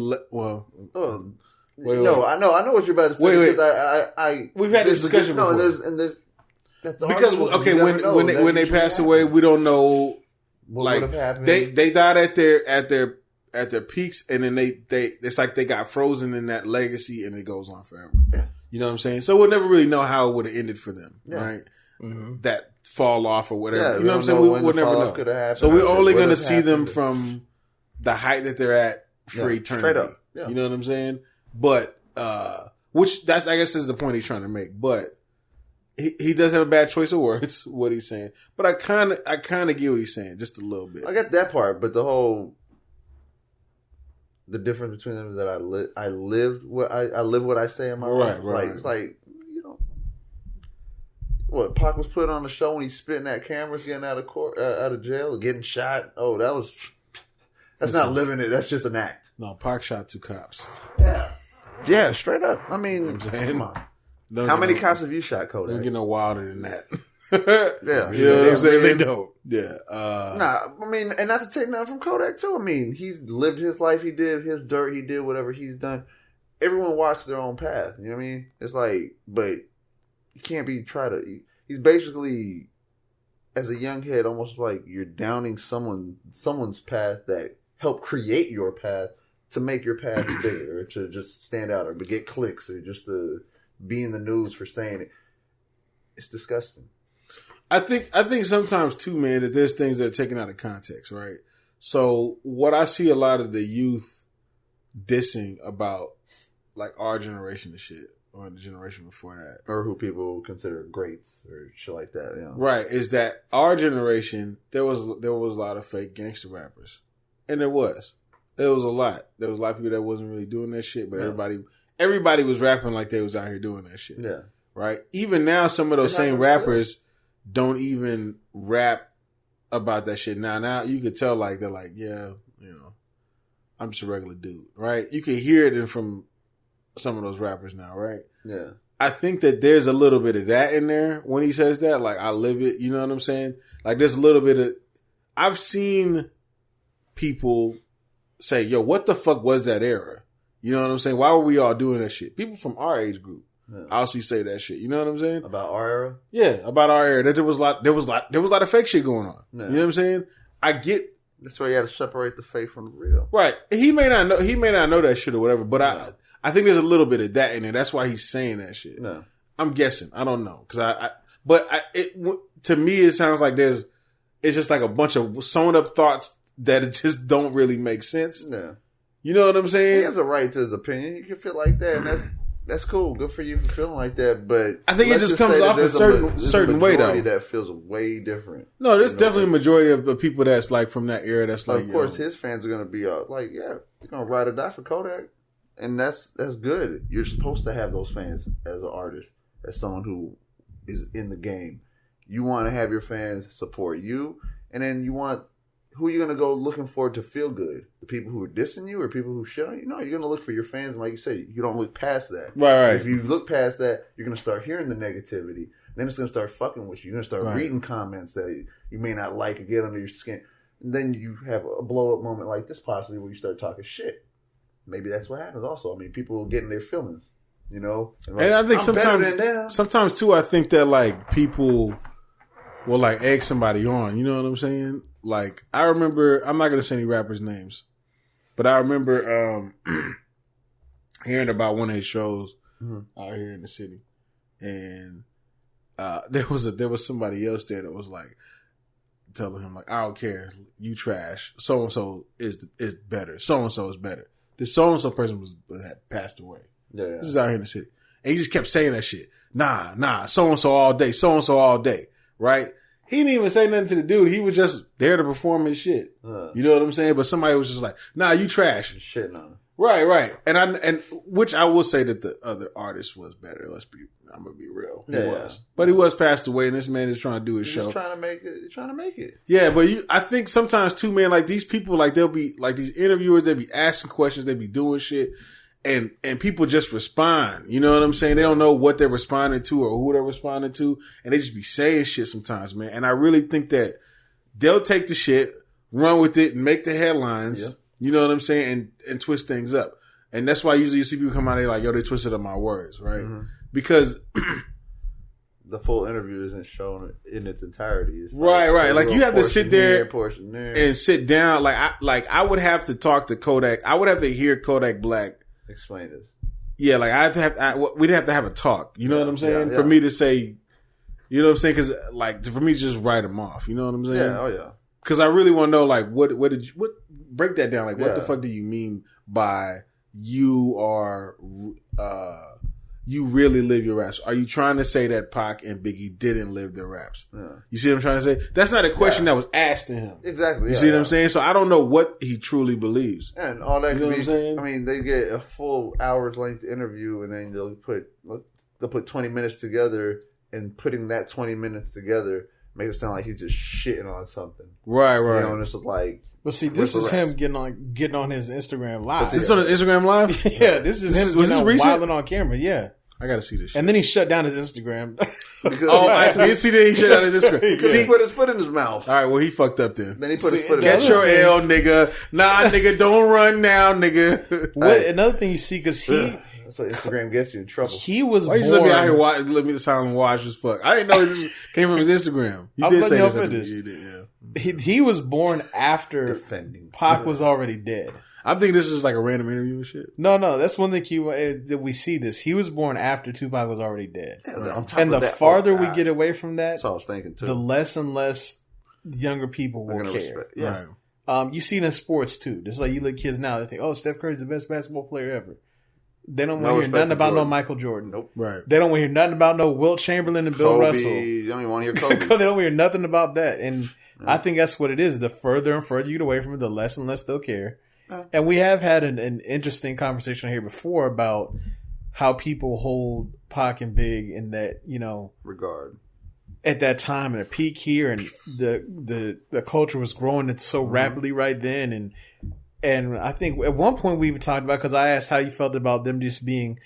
S7: No, I know what you're about to say.
S4: Wait.
S7: Because
S4: We've had this discussion before. Because when they pass away, we don't know.
S7: What would have happened?
S4: They died at their peaks, and then they it's like they got frozen in that legacy, and it goes on forever.
S7: Yeah.
S4: You know what I'm saying? So we'll never really know how it would have ended for them,
S7: Yeah.
S4: right? Mm-hmm. That fall off or whatever.
S7: Yeah,
S4: you know what I'm saying? We'll never know. So we're only going to see them from the height that they're at for eternity.
S7: Straight up. Yeah.
S4: You know what I'm saying? But which that's I guess is the point he's trying to make. But he does have a bad choice of words. What he's saying, but I kind of get what he's saying just a little bit.
S7: I get that part, but the difference between them is that I live what I say in my life.
S4: Right.
S7: It's like, what Pac was put on the show when he's spitting at cameras, getting out of jail, getting shot. Oh, that's not living it. That's just an act.
S4: No, Pac shot 2 cops.
S7: Yeah, straight up. I mean,
S4: You know what I'm saying?
S7: come on. How many cops have you shot, Kodak?
S4: Don't get no wilder than that.
S7: Yeah,
S4: you know what I'm saying?
S5: Really dope.
S4: Yeah.
S7: I mean, and not to take nothing from Kodak too. I mean, he's lived his life. He did his dirt. He did whatever he's done. Everyone walks their own path. You know what I mean? It's like, but you can't be he's basically, as a young kid, almost like you're downing someone's path that helped create your path to make your path bigger, or to just stand out, or to get clicks, or just to be in the news for saying it. It's disgusting.
S4: I think sometimes too, man, that there's things that are taken out of context, right? So what I see a lot of the youth dissing about, like our generation and shit, or the generation before that,
S7: or who people consider greats or shit like that,
S4: right? Is that our generation? There was a lot of fake gangster rappers, and there was a lot. There was a lot of people that wasn't really doing that shit, but everybody was rapping like they was out here doing that shit.
S7: Yeah.
S4: Right? Even now, some of those same rappers don't even rap about that shit. Now you could tell, like, they're like, yeah, I'm just a regular dude, right? You can hear it from some of those rappers now, right?
S7: Yeah.
S4: I think that there's a little bit of that in there when he says that, like, I live it, you know what I'm saying? Like, there's a little bit of, I've seen people say, yo, what the fuck was that era? You know what I'm saying? Why were we all doing that shit? People from our age group. Yeah. I also say that shit. You know what I'm saying?
S7: About our era?
S4: Yeah, about our era. That there was a lot of fake shit going on. Yeah. You know what I'm saying? I get.
S7: That's why you got to separate the fake from the real.
S4: Right. He may not know that shit or whatever, but I think there's a little bit of that in there. That's why he's saying that shit.
S7: No.
S4: I'm guessing. I don't know. To me, it sounds like it's just like a bunch of sewn up thoughts that it just don't really make sense.
S7: Yeah.
S4: You know what I'm saying?
S7: He has a right to his opinion. He can feel like that, and that's cool. Good for you for feeling like that. But
S4: I think it just comes off a certain way, though.
S7: That feels way different.
S4: No, there's definitely a majority of the people that's like from that era. That's like,
S7: of course, his fans are gonna be like, yeah, they're gonna ride or die for Kodak, and that's good. You're supposed to have those fans as an artist, as someone who is in the game. You want to have your fans support you, and then you want. Who are you going to go looking for to feel good? The people who are dissing you or people who shit on you? No, you're going to look for your fans. And like you say, you don't look past that.
S4: Right.
S7: If you look past that, you're going to start hearing the negativity. Then it's going to start fucking with you. You're going to start reading comments that you may not like or get under your skin. And then you have a blow-up moment like this possibly where you start talking shit. Maybe that's what happens also. I mean, people get in their feelings, And
S4: I think sometimes too, I think that like people will like egg somebody on. You know what I'm saying? Like, I remember, I'm not going to say any rappers' names, but I remember hearing about one of his shows out here in the city. And there was somebody else there that was like, telling him, like, I don't care, you trash. So-and-so is better. So-and-so is better. This so-and-so person had passed away. Yeah. This is out here in the city. And he just kept saying that shit. Nah, so-and-so all day, right? He didn't even say nothing to the dude. He was just there to perform his shit. You know what I'm saying? But somebody was just like, nah, you trash.
S7: Shit, no.
S4: Right. And which I will say that the other artist was better. I'm going to be real. He was. But he was passed away, and this man is trying to do his show.
S7: He's trying to make it.
S4: Yeah, but I think sometimes too, man, like these people, like they'll be, like these interviewers, they'll be asking questions, they'll be doing shit. And people just respond. You know what I'm saying? They don't know what they're responding to or who they're responding to. And they just be saying shit sometimes, man. And I really think that they'll take the shit, run with it, and make the headlines. Yeah. You know what I'm saying? And twist things up. And that's why usually you see people come out there like, yo, they twisted up my words, right? Mm-hmm. Because
S2: the full interview isn't shown in its entirety. It's
S4: right. Like you have to sit there
S2: there.
S4: And sit down. Like I would have to talk to Kodak. I would have to hear Kodak Black
S2: explain this.
S4: Yeah, like we'd have to have a talk. You know what I'm saying? For me to say, you know what I'm saying? Because like for me to just write them off. You know what I'm saying?
S2: Yeah. Oh yeah.
S4: Because I really want to know like what break that down. Like what the fuck do you mean by you are you really live your raps? Are you trying to say that Pac and Biggie didn't live their raps? Yeah. You see what I'm trying to say? That's not a question that was asked to him.
S2: Exactly.
S4: You see what I'm saying? So I don't know what he truly believes.
S2: And all that,
S4: you know what I'm saying?
S2: I mean, they get a full hour's length interview, and then they'll put 20 minutes together, and putting that 20 minutes together makes it sound like he's just shitting on something.
S4: Right.
S2: You know, and it's like.
S5: But see, this is him getting on his Instagram live.
S4: This is on his Instagram live?
S5: Yeah, this is him wilding on camera. Yeah,
S4: I gotta see this shit.
S5: And then he shut down his Instagram.
S4: I did see that he shut down his Instagram.
S2: Because he put his foot in his mouth.
S4: All right, well, he fucked up then.
S2: Then he put his foot in
S4: his mouth. Catch your L, nigga. Nah, nigga, don't run now, nigga.
S5: Another thing you see, because
S2: that's what Instagram gets you in trouble.
S5: He was
S4: Why you just let me out here let me sound watch as fuck? I didn't know this came from his Instagram. You did say this.
S5: He was born after
S2: defending
S5: Pac was already dead.
S4: I think this is like a random interview and shit.
S5: No, that's one thing that we see this. He was born after Tupac was already dead.
S2: Yeah,
S5: and the farther we get away from that,
S2: that's what I was thinking too.
S5: The less and less younger people will care.
S2: Respect. Yeah.
S5: Right. You see it in sports too. Just like you look kids now, they think, "Oh, Steph Curry's the best basketball player ever." They don't want to hear nothing about no Michael Jordan.
S2: Nope.
S4: Right.
S5: They don't want to hear nothing about no Wilt Chamberlain and Bill Russell.
S2: You don't even want to hear Kobe.
S5: They don't want to hear nothing about that. And I think that's what it is. The further and further you get away from it, the less and less they'll care. And we have had an interesting conversation here before about how people hold Pac and Big in that,
S2: regard.
S5: At that time, in a peak here, and the culture was growing so rapidly right then, and I think at one point we even talked about, because I asked how you felt about them just being,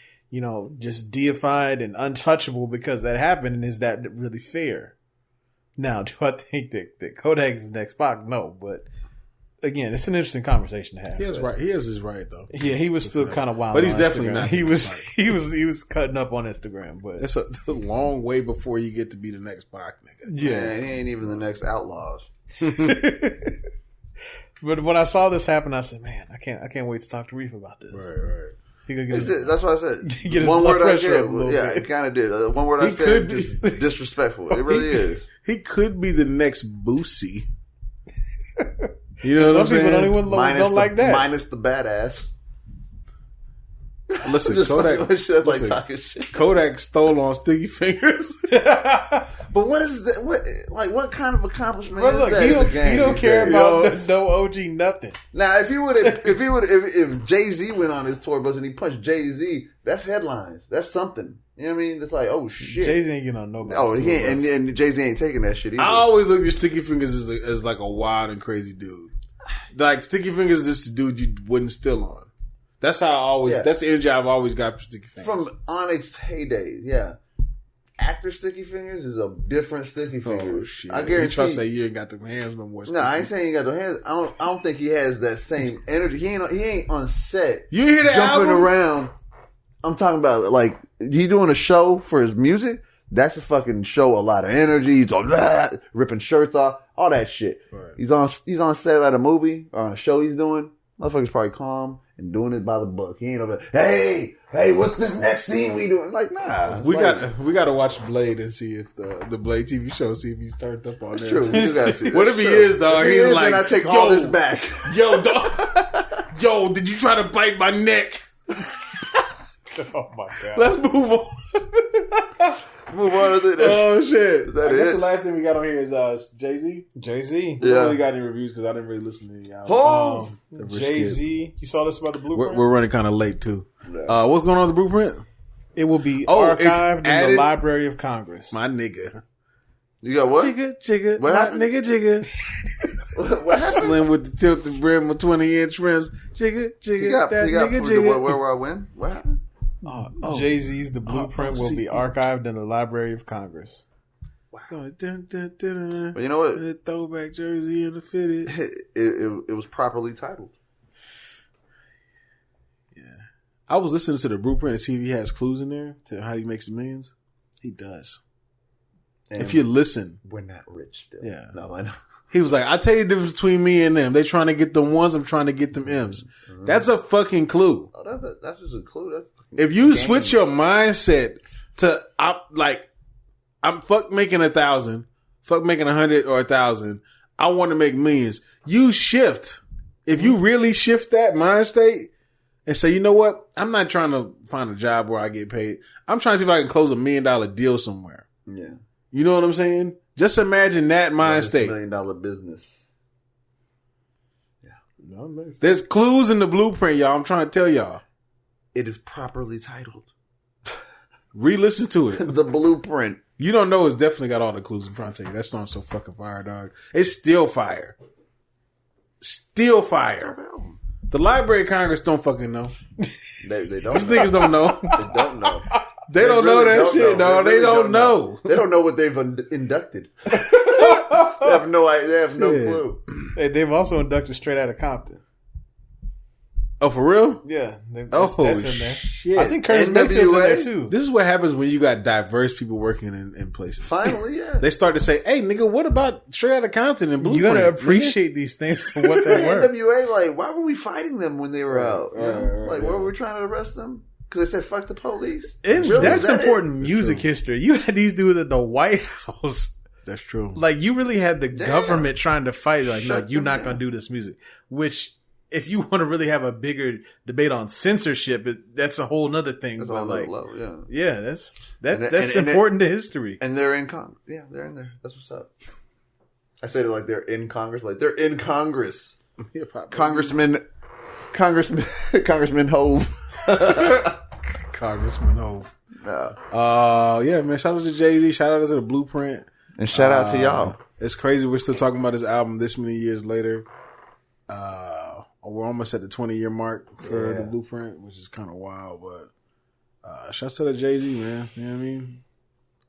S5: just deified and untouchable because that happened, and is that really fair? Now, do I think that Kodak is the next Pac? No, but again, it's an interesting conversation to have.
S4: He has his right though.
S5: Yeah, he was still kind of wild,
S4: but he's definitely not.
S5: He was cutting up on Instagram, but
S4: it's a long way before you get to be the next Pac nigga.
S2: Yeah, and he ain't even the next Outlaws.
S5: But when I saw this happen, I said, "Man, I can't wait to talk to Riffa about this."
S2: Right. That's what I said. One word I said, it kind of did. One word I said, just disrespectful. It really is.
S4: He could be the next Boosie. You know what I'm saying?
S5: Some people don't like that.
S2: Minus the badass.
S4: Listen, Kodak stole on Sticky Fingers.
S2: But what is that? What kind of accomplishment is that?
S5: He don't care about no OG nothing.
S2: Now, if Jay-Z went on his tour bus and he punched Jay-Z, that's headlines. That's something. You know what I mean? It's like, oh shit.
S5: Jay-Z ain't getting on nobody.
S2: Oh, he ain't, and Jay-Z ain't taking that shit either.
S4: I always look at Sticky Fingers as like a wild and crazy dude. Like Sticky Fingers is just a dude you wouldn't steal on. That's how that's the energy I've always got for Sticky Fingers.
S2: From Onyx heydays, yeah. Actor Sticky Fingers is a different Sticky Fingers.
S4: Oh shit!
S2: I guarantee.
S4: You try to say you ain't got the hands no more.
S2: No, I ain't saying you got the hands. I don't think he has that same energy. He ain't on set.
S4: You hear that
S2: jumping
S4: album?
S2: Around. I'm talking about like he doing a show for his music. That's a fucking show. A lot of energy. He's all ripping shirts off, all that shit. Right. He's on set at a movie or on a show he's doing. Motherfucker's probably calm and doing it by the book. He ain't over. Hey, what's this next scene we doing? Like, nah.
S4: We got to watch Blade and see if the Blade TV show, see if he's turned up on there.
S2: True. You gotta see.
S4: What if he is, dog?
S2: If
S4: he's
S2: is,
S4: like,
S2: then I take all this back.
S4: Yo, dog. Yo, did you try to bite my neck?
S5: Oh my god.
S4: Let's move on.
S2: Move on to this.
S4: Oh shit!
S2: I guess
S4: the last thing we got on here is Jay-Z.
S5: Jay-Z.
S2: Yeah.
S4: I really got any reviews because I didn't really listen to any
S2: album.
S5: Jay-Z. You saw this about the blueprint?
S4: We're running kind of late too. Yeah. What's going on with the blueprint?
S5: It will be archived in the Library of Congress.
S4: My nigga.
S2: You got what?
S4: Jigga. What happened? Nigga, jigga.
S2: What happened?
S4: Slim with the tilted brim with 20-inch rims. Jigga.
S2: You got
S4: nigga, jigga.
S2: Where I win? What happened?
S5: Jay-Z's The Blueprint will be archived in the Library of Congress.
S4: Wow.
S2: But you know what?
S4: The throwback jersey and the fitted.
S2: It was properly titled.
S4: Yeah. I was listening to the blueprint to see if he has clues in there to how he makes the millions. He does.
S7: And
S4: if you listen.
S7: we're not rich still.
S4: Yeah.
S7: No, I know.
S4: He was like, I tell you the difference between me and them. They trying to get the ones, I'm trying to get them M's. That's a fucking clue.
S7: Oh, that's just a clue. That's
S4: if you switch your mindset to, I'm fuck making 1,000, fuck making 100 or 1,000. I want to make millions. You shift. If you really shift that mind state and say, you know what? I'm not trying to find a job where I get paid. I'm trying to see if I can close $1 million deal somewhere.
S7: Yeah.
S4: You know what I'm saying? Just imagine that mind state.
S7: $1 million business. Yeah.
S4: There's clues in the blueprint, y'all. I'm trying to tell y'all.
S7: It is properly titled.
S4: Re-listen to it.
S7: The blueprint.
S4: You don't know it's definitely got all the clues. I'm trying to tell you. That song's so fucking fire, dog. It's still fire. Still fire. The Library of Congress don't fucking know.
S7: They don't
S4: These
S7: know.
S4: niggas don't know.
S7: They don't know.
S4: They don't know
S7: really
S4: that
S7: don't
S4: shit,
S7: know.
S4: dog. They
S7: really
S4: don't know.
S7: They don't know what they've inducted. They have no idea. They have no
S4: Yeah.
S7: clue.
S5: Hey, they've also inducted straight out of Compton.
S4: Oh, for real?
S5: Yeah.
S4: Oh,
S5: That's in there.
S4: shit.
S5: I think Curtis Mayfield's in there too.
S4: This is what happens when you got diverse people working in places.
S7: Finally, yeah.
S4: They start to say, hey, nigga, what about straight out of Compton and Blueprint?
S5: You gotta appreciate these things for what they were.
S7: NWA, like, why were we fighting them when they were out? You know? Like, why were we trying to arrest them? Because they said, fuck the police? Really?
S5: That's
S7: Is that
S5: important
S7: it?
S5: music history. You had these dudes at the White House.
S4: That's true.
S5: Like, you really had the government trying to fight. Like, no,
S7: Shut
S5: you're
S7: them
S5: not
S7: down.
S5: going to do this music. Which, if you want to really have a bigger debate on censorship, that's a whole nother thing.
S7: That's
S5: but
S7: all
S5: like,
S7: low, yeah.
S5: yeah, that's
S7: and
S5: important to history.
S7: And they're in Congress. Yeah, they're in there. That's what's up. I said it like they're in Congress. Like, they're in Congress. Congressman Hove.
S4: Congressman Hove.
S7: No.
S4: Yeah, man. Shout out to Jay-Z. Shout out to the Blueprint.
S7: And shout out to y'all.
S4: It's crazy. We're still talking about this album this many years later. We're almost at the 20-year mark for the Blueprint, which is kind of wild. But shouts to the Jay-Z, man. You know what I mean?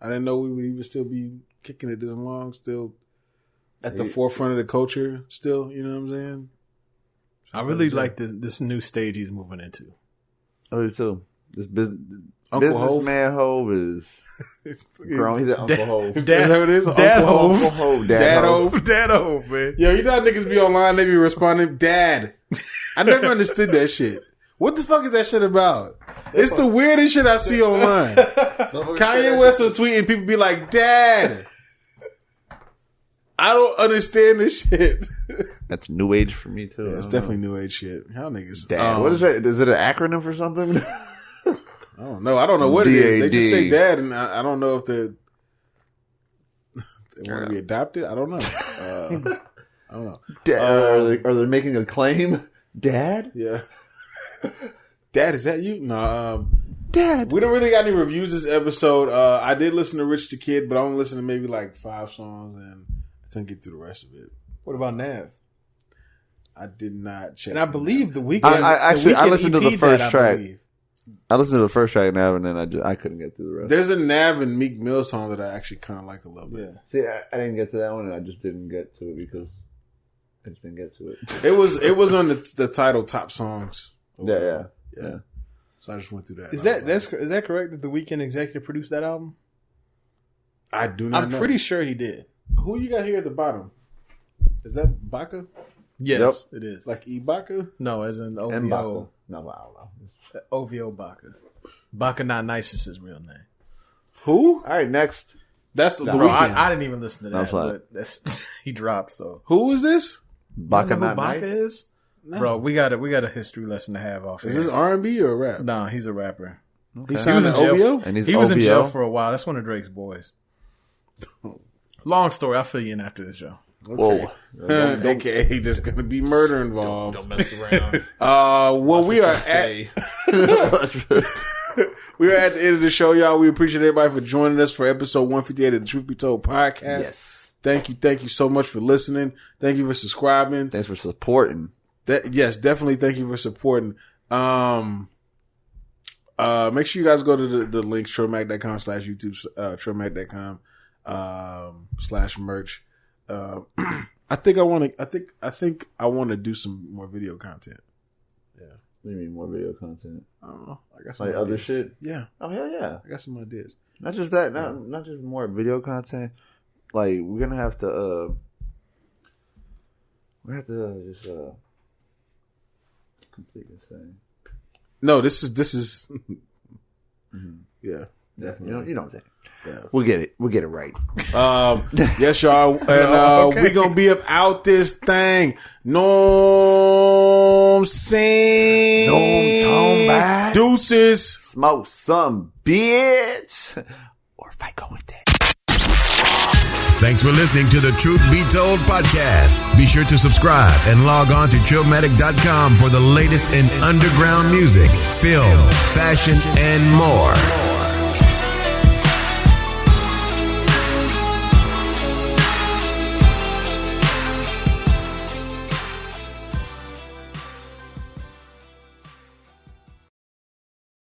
S4: I didn't know we would even still be kicking it this long. Still at the forefront of the culture. Still, you know what I'm saying?
S5: I really like this new stage he's moving into.
S7: I do too. This
S4: Uncle Hove?
S7: businessman Hove is grown. He's an Uncle Hove.
S4: Is that what it is?
S5: Dad
S4: Uncle
S5: Hove.
S7: Uncle Hove.
S4: Dad
S7: Hove.
S4: Hove.
S5: Dad Hove, man.
S4: Yo, you know how niggas be online, they be responding, Dad. I never understood that shit. What the fuck is that shit about? It's the weirdest shit I see online. Kanye West will tweet and people be like, Dad. I don't understand this shit.
S7: That's new age for me too.
S4: Yeah, it's definitely new age shit. Y'all niggas.
S7: Dad. What is that? Is it an acronym for something?
S4: I don't know. I don't know what it is. They just say
S7: DAD.
S4: dad, and I don't know if they want to be adopted. I don't know. I don't know.
S7: Dad, are they making a claim? Dad?
S4: Yeah. Dad, is that you? No.
S7: Dad.
S4: We don't really got any reviews this episode. I did listen to Rich the Kid, but I only listened to maybe like 5 songs, and I couldn't get through the rest of it.
S5: What about Nav?
S4: I did not check.
S5: And I believe the weekend.
S7: I listened to the
S5: EP'd
S7: first
S5: that, I
S7: track.
S5: believe.
S7: I listened to the first track now, and then I couldn't get through the rest.
S4: There's a Nav and Meek Mill song that I actually kind of like a little bit.
S7: See, I didn't get to that one, and I just didn't get to it because I just didn't get to it.
S4: It was on the title Top Songs.
S7: Yeah.
S4: So I just went through that.
S5: Is that correct that the Weeknd executive produced that album?
S4: I do not know.
S5: I'm pretty sure he did.
S4: Who you got here at the bottom? Is that Baca?
S5: Yes, it is.
S4: Like Ibaka?
S5: No, as in OVO.
S7: M'Baku. No, I don't know.
S5: OVO Baca. Baca Not Nice is his real name.
S4: Who?
S7: All right, next.
S4: That's the
S5: Bro,
S4: Weeknd.
S5: I didn't even listen to
S7: No,
S5: that.
S7: fine.
S5: But that's he dropped. So
S4: Who is this?
S7: Baca
S5: You know who
S7: Not
S5: Baca
S7: Nice?
S5: is? No. Bro, we got a history lesson to have off
S4: Is
S5: here.
S4: this R&B or rap?
S5: No, he's a rapper.
S4: He signed
S5: in
S4: to
S5: jail.
S4: OVO?
S7: And he's
S5: He was in
S7: OVO?
S5: jail for a while. That's one of Drake's boys. Long story. I'll fill you in after the show.
S7: Whoa.
S4: AKA there's going to be murder involved.
S5: Don't mess around.
S4: Well, we are at we are at the end of the show, y'all. We appreciate everybody for joining us for episode 158 of the Truth Be Told podcast.
S7: Yes.
S4: Thank you so much for listening. Thank you for subscribing.
S7: Thanks for supporting.
S4: Yes, definitely. Thank you for supporting. Make sure you guys go to the links, trillmac.com/YouTube, trillmac.com/merch. I think I want to do some more video content. Yeah.
S2: What do you mean more video content?
S4: I don't know. I got some
S2: Like
S4: ideas.
S2: other shit?
S4: Yeah,
S2: Oh hell yeah!
S4: I got some ideas.
S2: Not just that. Not just more video content. Like we're gonna have to. We have to just complete this thing.
S4: No, this is. Yeah,
S2: Definitely. You know what I'm saying?
S4: yeah.
S2: We'll get it. We'll get it right.
S4: Yes, y'all, and
S5: Okay.
S4: we gonna be up out this thing. No, saying. Deuces.
S2: Smoke some bitch, or if I go with that.
S6: Thanks for listening to the Truth Be Told podcast. Be sure to subscribe and log on to Trillmatic.com for the latest in underground music, film, fashion, and more.